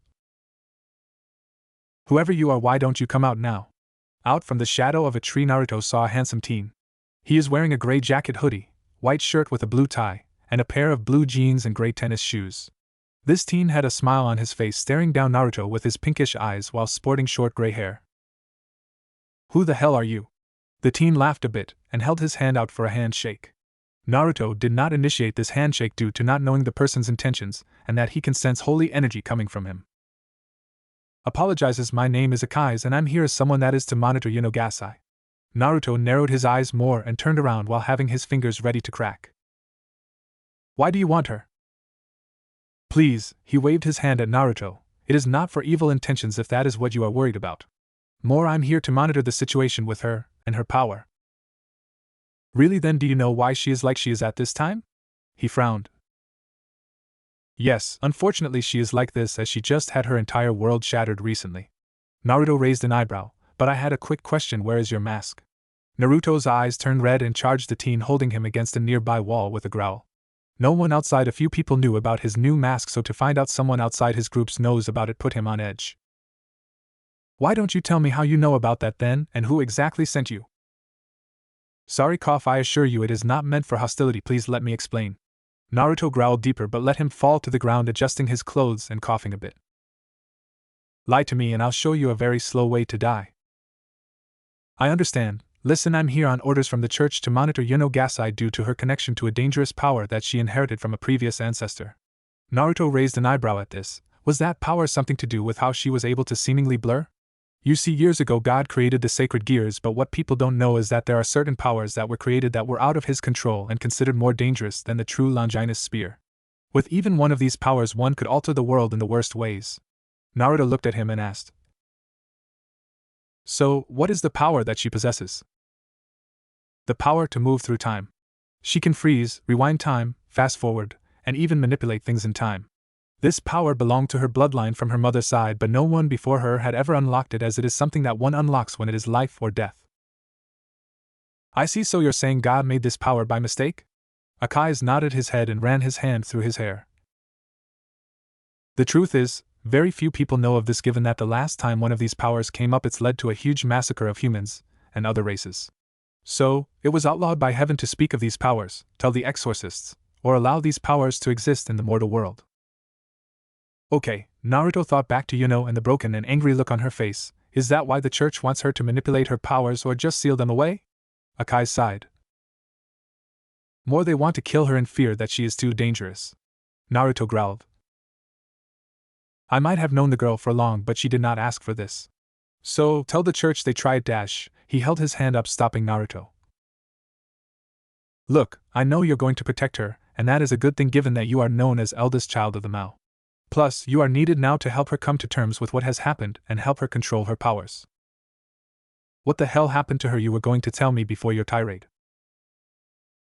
Whoever you are, why don't you come out now? Out from the shadow of a tree, Naruto saw a handsome teen. He is wearing a gray jacket hoodie, white shirt with a blue tie, and a pair of blue jeans and gray tennis shoes. This teen had a smile on his face, staring down Naruto with his pinkish eyes while sporting short gray hair. Who the hell are you? The teen laughed a bit and held his hand out for a handshake. Naruto did not initiate this handshake due to not knowing the person's intentions, and that he can sense holy energy coming from him. Apologizes, my name is Agares and I'm here as someone that is to monitor Yuno Gasai. Naruto narrowed his eyes more and turned around while having his fingers ready to crack. Why do you want her? Please, he waved his hand at Naruto, it is not for evil intentions if that is what you are worried about. More, I'm here to monitor the situation with her, and her power. Really then, do you know why she is like she is at this time? He frowned. Yes, unfortunately she is like this as she just had her entire world shattered recently. Naruto raised an eyebrow, but I had a quick question, where is your mask? Naruto's eyes turned red and charged the teen holding him against a nearby wall with a growl. No one outside a few people knew about his new mask, so to find out someone outside his groups knows about it put him on edge. Why don't you tell me how you know about that then, and who exactly sent you? Sorry, cough, I assure you it is not meant for hostility, please let me explain. Naruto growled deeper but let him fall to the ground, adjusting his clothes and coughing a bit. Lie to me and I'll show you a very slow way to die. I understand. Listen, I'm here on orders from the church to monitor Yuno Gasai due to her connection to a dangerous power that she inherited from a previous ancestor. Naruto raised an eyebrow at this. Was that power something to do with how she was able to seemingly blur? You see, years ago God created the sacred gears, but what people don't know is that there are certain powers that were created that were out of his control and considered more dangerous than the true Longinus spear. With even one of these powers, one could alter the world in the worst ways. Naruto looked at him and asked. So, what is the power that she possesses? The power to move through time. She can freeze, rewind time, fast forward, and even manipulate things in time. This power belonged to her bloodline from her mother's side, but no one before her had ever unlocked it, as it is something that one unlocks when it is life or death. I see, so you're saying God made this power by mistake? Agares nodded his head and ran his hand through his hair. The truth is, very few people know of this, given that the last time one of these powers came up it's led to a huge massacre of humans and other races. So, it was outlawed by heaven to speak of these powers, tell the exorcists, or allow these powers to exist in the mortal world. Okay, Naruto thought back to Yuno and the broken and angry look on her face. Is that why the church wants her to manipulate her powers or just seal them away? Agares sighed. More, they want to kill her in fear that she is too dangerous. Naruto growled. I might have known the girl for long, but she did not ask for this. So, tell the church they tried dash. He held his hand up, stopping Naruto. Look, I know you're going to protect her, and that is a good thing given that you are known as eldest child of the Mao. Plus, you are needed now to help her come to terms with what has happened and help her control her powers. What the hell happened to her? You were going to tell me before your tirade.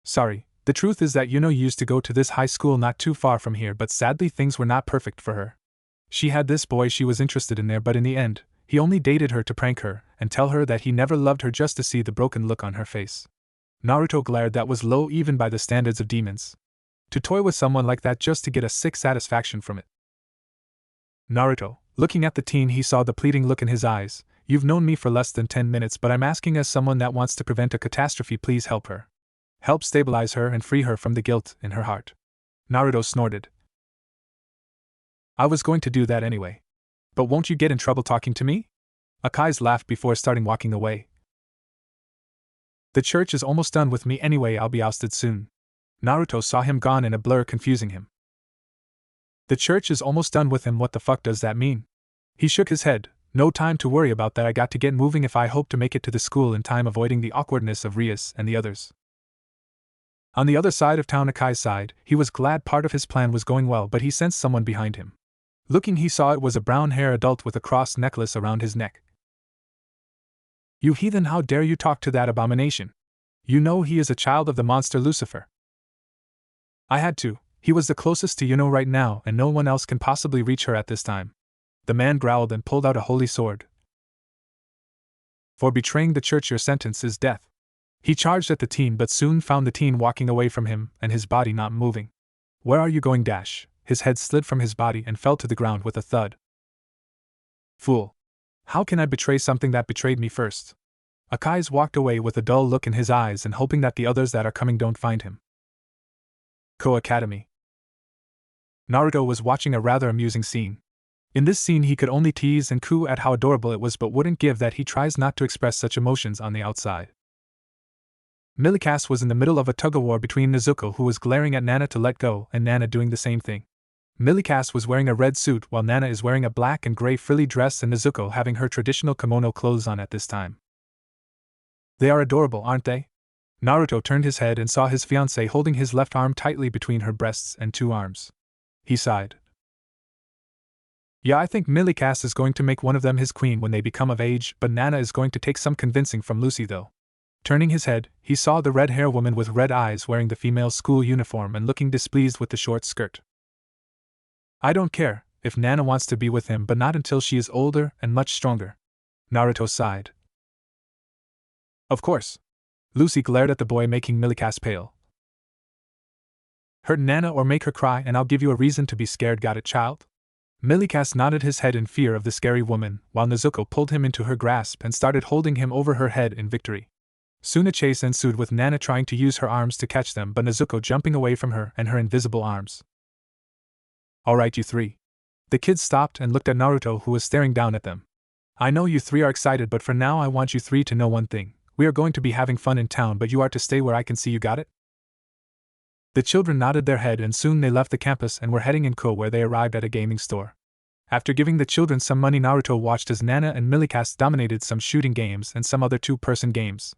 Sorry, the truth is that Yuno used to go to this high school not too far from here, but sadly things were not perfect for her. She had this boy she was interested in there, but in the end, he only dated her to prank her and tell her that he never loved her, just to see the broken look on her face. Naruto glared. That was low even by the standards of demons. To toy with someone like that just to get a sick satisfaction from it. Naruto, looking at the teen, he saw the pleading look in his eyes. You've known me for less than 10 minutes, but I'm asking as someone that wants to prevent a catastrophe, please help her. Help stabilize her and free her from the guilt in her heart. Naruto snorted. I was going to do that anyway. But won't you get in trouble talking to me? Agares laughed before starting walking away. The church is almost done with me anyway, I'll be ousted soon. Naruto saw him gone in a blur, confusing him. The church is almost done with him, what the fuck does that mean? He shook his head. No time to worry about that, I got to get moving if I hope to make it to the school in time, avoiding the awkwardness of Rias and the others. On the other side of town, Agares sighed. He was glad part of his plan was going well, but he sensed someone behind him. Looking, he saw it was a brown-haired adult with a cross necklace around his neck. You heathen, how dare you talk to that abomination? You know he is a child of the monster Lucifer. I had to. He was the closest to Yuno right now, and no one else can possibly reach her at this time. The man growled and pulled out a holy sword. For betraying the church, your sentence is death. He charged at the teen but soon found the teen walking away from him and his body not moving. Where are you going? Dash. His head slid from his body and fell to the ground with a thud. Fool. How can I betray something that betrayed me first? Agares walked away with a dull look in his eyes and hoping that the others that are coming don't find him. Academy. Naruto was watching a rather amusing scene. In this scene he could only tease and coo at how adorable it was, but wouldn't give that he tries not to express such emotions on the outside. Milikas was in the middle of a tug-of-war between Nezuko, who was glaring at Nana to let go, and Nana doing the same thing. Milikas was wearing a red suit while Nana is wearing a black and gray frilly dress, and Nezuko having her traditional kimono clothes on at this time. They are adorable, aren't they? Naruto turned his head and saw his fiancée holding his left arm tightly between her breasts and two arms. He sighed. Yeah, I think Milikas is going to make one of them his queen when they become of age, but Nana is going to take some convincing from Lucy though. Turning his head, he saw the red-haired woman with red eyes wearing the female school uniform and looking displeased with the short skirt. I don't care if Nana wants to be with him, but not until she is older and much stronger. Naruto sighed. Of course. Lucy glared at the boy, making Milikas pale. Hurt Nana or make her cry and I'll give you a reason to be scared, got it, child? Milikas nodded his head in fear of the scary woman, while Nezuko pulled him into her grasp and started holding him over her head in victory. Soon a chase ensued, with Nana trying to use her arms to catch them but Nezuko jumping away from her and her invisible arms. Alright, you three. The kids stopped and looked at Naruto, who was staring down at them. I know you three are excited, but for now I want you three to know one thing. We are going to be having fun in town, but you are to stay where I can see you, got it? The children nodded their head and soon they left the campus and were heading in where they arrived at a gaming store. After giving the children some money, Naruto watched as Nana and Milikas dominated some shooting games and some other two-person games.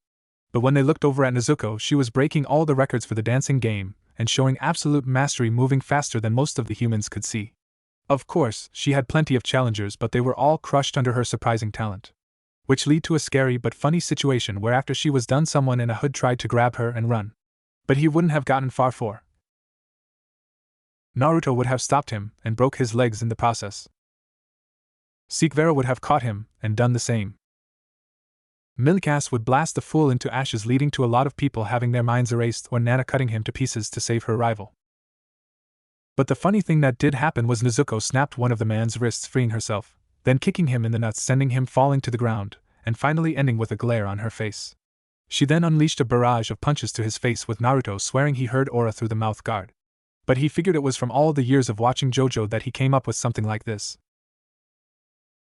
But when they looked over at Nezuko, she was breaking all the records for the dancing game and showing absolute mastery, moving faster than most of the humans could see. Of course, she had plenty of challengers, but they were all crushed under her surprising talent. Which led to a scary but funny situation where after she was done, someone in a hood tried to grab her and run. But he wouldn't have gotten far, for Naruto would have stopped him and broke his legs in the process. Sirzechs would have caught him and done the same. Milikas would blast the fool into ashes, leading to a lot of people having their minds erased or Nana cutting him to pieces to save her rival. But the funny thing that did happen was Nezuko snapped one of the man's wrists, freeing herself, then kicking him in the nuts, sending him falling to the ground, and finally ending with a glare on her face. She then unleashed a barrage of punches to his face, with Naruto swearing he heard aura through the mouth guard. But he figured it was from all the years of watching JoJo that he came up with something like this.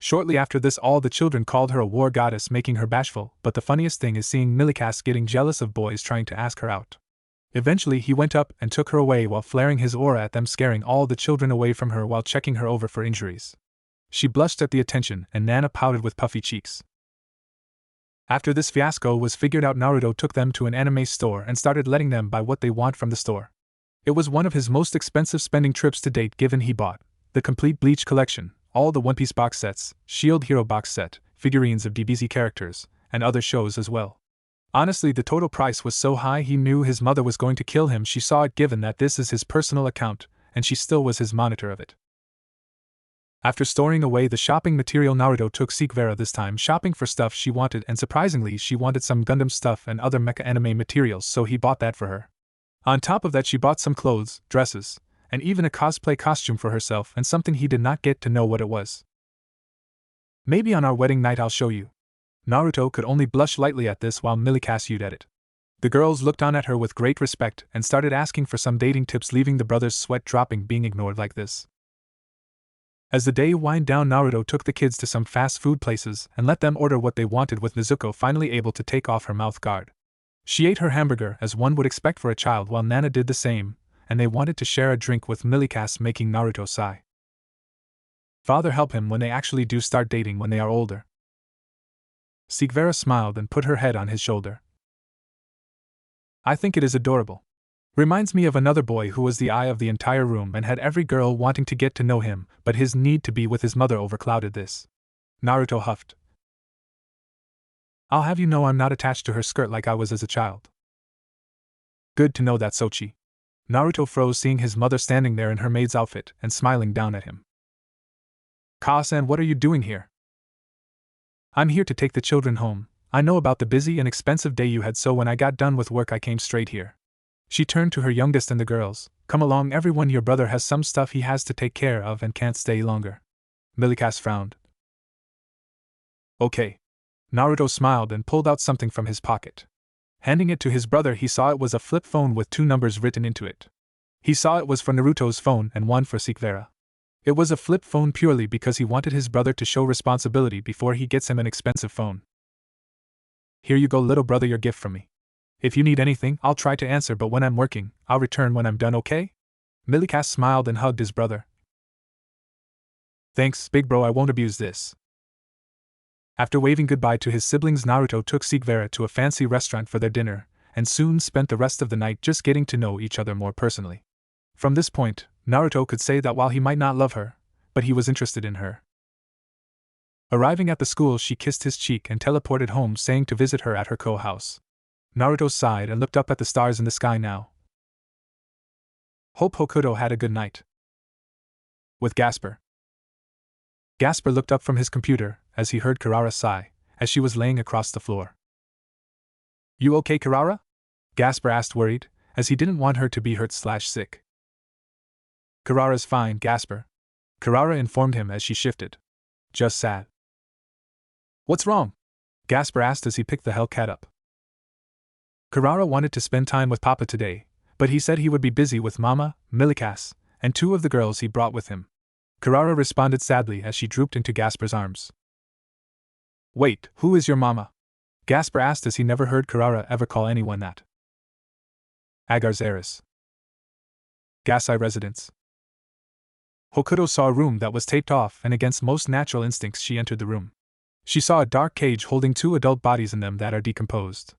Shortly after this, all the children called her a war goddess, making her bashful, but the funniest thing is seeing Milikas getting jealous of boys trying to ask her out. Eventually he went up and took her away while flaring his aura at them, scaring all the children away from her while checking her over for injuries. She blushed at the attention and Nana pouted with puffy cheeks. After this fiasco was figured out, Naruto took them to an anime store and started letting them buy what they want from the store. It was one of his most expensive spending trips to date, given he bought the complete Bleach collection, all the One Piece box sets, Shield Hero box set, figurines of DBZ characters, and other shows as well. Honestly, the total price was so high he knew his mother was going to kill him. She saw it, given that this is his personal account, and she still was his monitor of it. After storing away the shopping material, Naruto took Sirzechs this time shopping for stuff she wanted, and surprisingly she wanted some Gundam stuff and other mecha anime materials, so he bought that for her. On top of that, she bought some clothes, dresses, and even a cosplay costume for herself, and something he did not get to know what it was. Maybe on our wedding night I'll show you. Naruto could only blush lightly at this while Milikas yelled at it. The girls looked on at her with great respect and started asking for some dating tips, leaving the brothers' sweat dropping being ignored like this. As the day wound down, Naruto took the kids to some fast food places and let them order what they wanted, with Nezuko finally able to take off her mouth guard. She ate her hamburger as one would expect for a child, while Nana did the same, and they wanted to share a drink with Milikas, making Naruto sigh. Father help him when they actually do start dating when they are older. Sirzechs smiled and put her head on his shoulder. I think it is adorable. Reminds me of another boy who was the eye of the entire room and had every girl wanting to get to know him, but his need to be with his mother overclouded this. Naruto huffed. I'll have you know I'm not attached to her skirt like I was as a child. Good to know that, Sochi. Naruto froze, seeing his mother standing there in her maid's outfit and smiling down at him. Ka-san, what are you doing here? I'm here to take the children home. I know about the busy and expensive day you had, so when I got done with work I came straight here. She turned to her youngest and the girls. Come along everyone, your brother has some stuff he has to take care of and can't stay longer. Milikas frowned. Okay. Naruto smiled and pulled out something from his pocket. Handing it to his brother, he saw it was a flip phone with 2 numbers written into it. He saw it was for Naruto's phone and one for Sirzechs. It was a flip phone purely because he wanted his brother to show responsibility before he gets him an expensive phone. Here you go, little brother, your gift from me. If you need anything, I'll try to answer, but when I'm working, I'll return when I'm done, okay? Milikas smiled and hugged his brother. Thanks, big bro, I won't abuse this. After waving goodbye to his siblings, Naruto took Sirzechs to a fancy restaurant for their dinner, and soon spent the rest of the night just getting to know each other more personally. From this point, Naruto could say that while he might not love her, but he was interested in her. Arriving at the school, she kissed his cheek and teleported home, saying to visit her at her house. Naruto sighed and looked up at the stars in the sky now. Hope Hokuto had a good night. With Gasper. Gasper looked up from his computer as he heard Kirara sigh, as she was laying across the floor. You okay, Kirara? Gasper asked, worried, as he didn't want her to be hurt/sick. Kirara's fine, Gasper. Kirara informed him as she shifted. Just sad. What's wrong? Gasper asked as he picked the Hellcat up. Kirara wanted to spend time with Papa today, but he said he would be busy with Mama, Milikas, and 2 of the girls he brought with him. Kirara responded sadly as she drooped into Gasper's arms. Wait, who is your mama? Gasper asked as he never heard Kirara ever call anyone that. Agares. Gasai residence. Hokuto saw a room that was taped off, and against most natural instincts she entered the room. She saw a dark cage holding 2 adult bodies in them that are decomposed.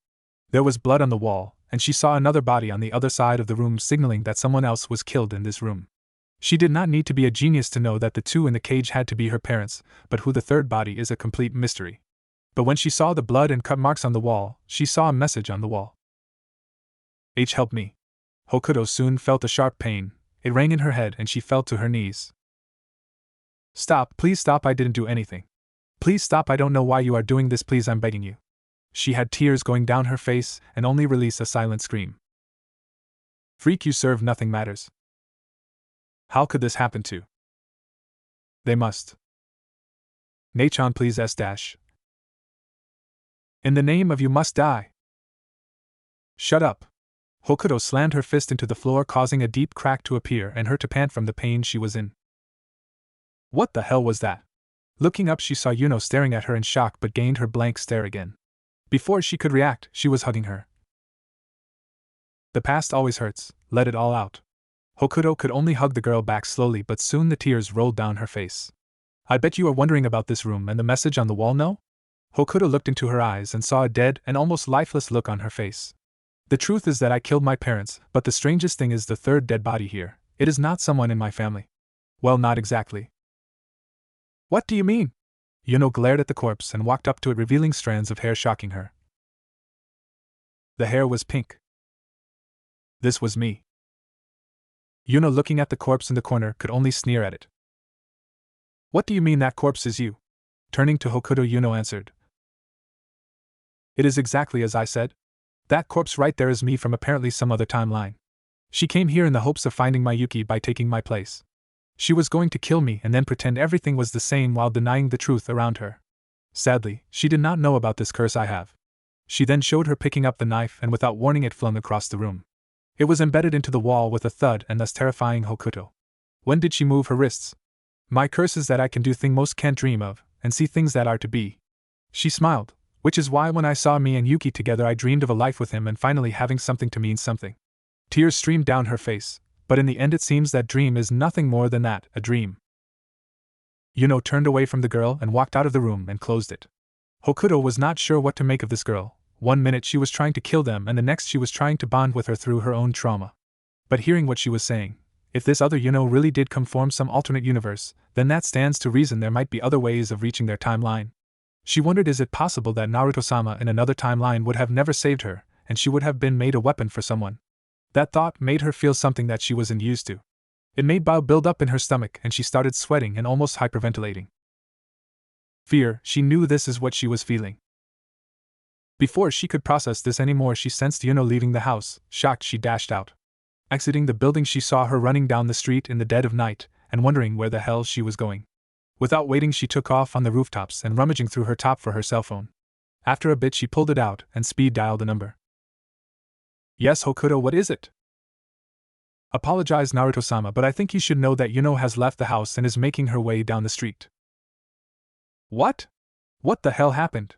There was blood on the wall, and she saw another body on the other side of the room, signaling that someone else was killed in this room. She did not need to be a genius to know that the 2 in the cage had to be her parents, but who the third body is a complete mystery. But when she saw the blood and cut marks on the wall, she saw a message on the wall. Help me. Hokuto soon felt a sharp pain. It rang in her head and she fell to her knees. Stop, please stop, I didn't do anything. Please stop, I don't know why you are doing this, please, I'm begging you. She had tears going down her face and only released a silent scream. Freak, you serve, nothing matters. How could this happen to? They must. Nachan, please S-. In the name of you must die. Shut up. Hokuto slammed her fist into the floor, causing a deep crack to appear and her to pant from the pain she was in. What the hell was that? Looking up, she saw Yuno staring at her in shock but gained her blank stare again. Before she could react, she was hugging her. The past always hurts, let it all out. Hokuto could only hug the girl back slowly, but soon the tears rolled down her face. I bet you are wondering about this room and the message on the wall, no? Hokuto looked into her eyes and saw a dead and almost lifeless look on her face. The truth is that I killed my parents, but the strangest thing is the third dead body here. It is not someone in my family. Well, not exactly. What do you mean? Yuno glared at the corpse and walked up to it, revealing strands of hair, shocking her. The hair was pink. This was me. Yuno, looking at the corpse in the corner, could only sneer at it. What do you mean that corpse is you? Turning to Hokuto, Yuno answered. It is exactly as I said. That corpse right there is me from apparently some other timeline. She came here in the hopes of finding my Yuki by taking my place. She was going to kill me and then pretend everything was the same while denying the truth around her. Sadly, she did not know about this curse I have. She then showed her picking up the knife and without warning it flung across the room. It was embedded into the wall with a thud and thus terrifying Hokuto. When did she move her wrists? My curse is that I can do things most can't dream of, and see things that are to be. She smiled, which is why when I saw me and Yuki together I dreamed of a life with him and finally having something to mean something. Tears streamed down her face, but in the end it seems that dream is nothing more than that, a dream. Yuno turned away from the girl and walked out of the room and closed it. Hokuto was not sure what to make of this girl. One minute she was trying to kill them and the next she was trying to bond with her through her own trauma. But hearing what she was saying, if this other Yuno really did come from some alternate universe, then that stands to reason there might be other ways of reaching their timeline. She wondered, is it possible that Naruto-sama in another timeline would have never saved her, and she would have been made a weapon for someone? That thought made her feel something that she wasn't used to. It made bile build up in her stomach and she started sweating and almost hyperventilating. Fear, she knew this is what she was feeling. Before she could process this anymore, she sensed Yuno leaving the house. Shocked, she dashed out. Exiting the building, she saw her running down the street in the dead of night and wondering where the hell she was going. Without waiting, she took off on the rooftops and rummaging through her top for her cell phone. After a bit, she pulled it out and speed dialed a number. Yes, Hokuto, what is it? Apologize, Naruto-sama, but I think you should know that Yuno has left the house and is making her way down the street. What? What the hell happened?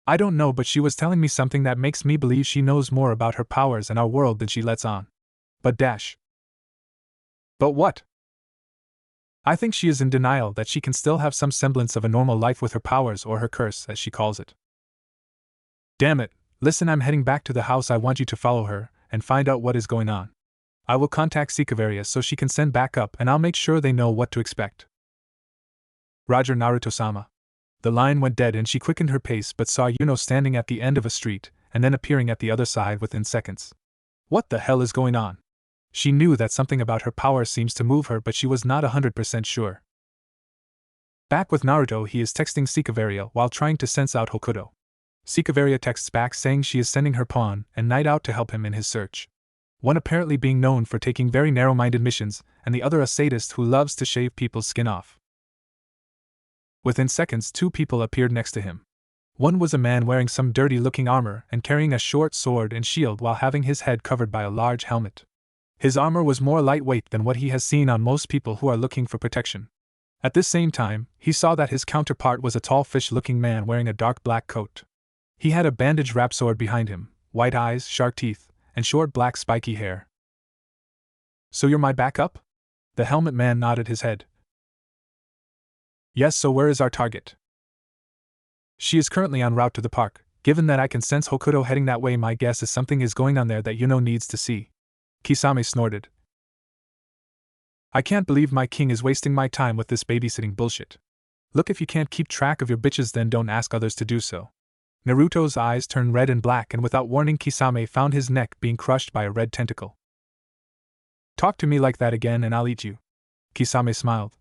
I don't know, but she was telling me something that makes me believe she knows more about her powers and our world than she lets on. But what? I think she is in denial that she can still have some semblance of a normal life with her powers, or her curse, as she calls it. Damn it, listen, I'm heading back to the house. I want you to follow her and find out what is going on. I will contact Rias so she can send backup, and I'll make sure they know what to expect. Roger, Naruto-sama. The line went dead and she quickened her pace but saw Yuno standing at the end of a street and then appearing at the other side within seconds. What the hell is going on? She knew that something about her power seems to move her, but she was not 100% sure. Back with Naruto, he is texting Rias while trying to sense out Hokuto. Rias texts back saying she is sending her pawn and knight out to help him in his search. One apparently being known for taking very narrow-minded missions, and the other a sadist who loves to shave people's skin off. Within seconds, two people appeared next to him. One was a man wearing some dirty-looking armor and carrying a short sword and shield while having his head covered by a large helmet. His armor was more lightweight than what he has seen on most people who are looking for protection. At this same time, he saw that his counterpart was a tall fish-looking man wearing a dark black coat. He had a bandage-wrapped sword behind him, white eyes, sharp teeth, and short black spiky hair. So you're my backup? The helmet man nodded his head. Yes, so where is our target? She is currently en route to the park. Given that I can sense Hokuto heading that way, my guess is something is going on there that Yuno needs to see. Kisame snorted. I can't believe my king is wasting my time with this babysitting bullshit. Look, if you can't keep track of your bitches, then don't ask others to do so. Naruto's eyes turned red and black, and without warning, Kisame found his neck being crushed by a red tentacle. Talk to me like that again and I'll eat you. Kisame smiled.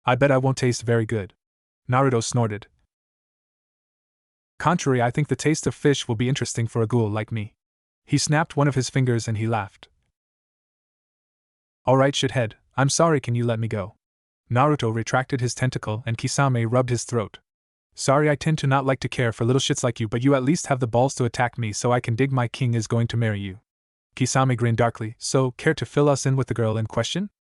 I bet I won't taste very good. Naruto snorted. Contrary, I think the taste of fish will be interesting for a ghoul like me. He snapped one of his fingers and he laughed. Alright, shithead, I'm sorry, can you let me go? Naruto retracted his tentacle and Kisame rubbed his throat. Sorry, I tend to not like to care for little shits like you, but you at least have the balls to attack me, so I can dig. My king is going to marry you. Kisame grinned darkly. So, care to fill us in with the girl in question?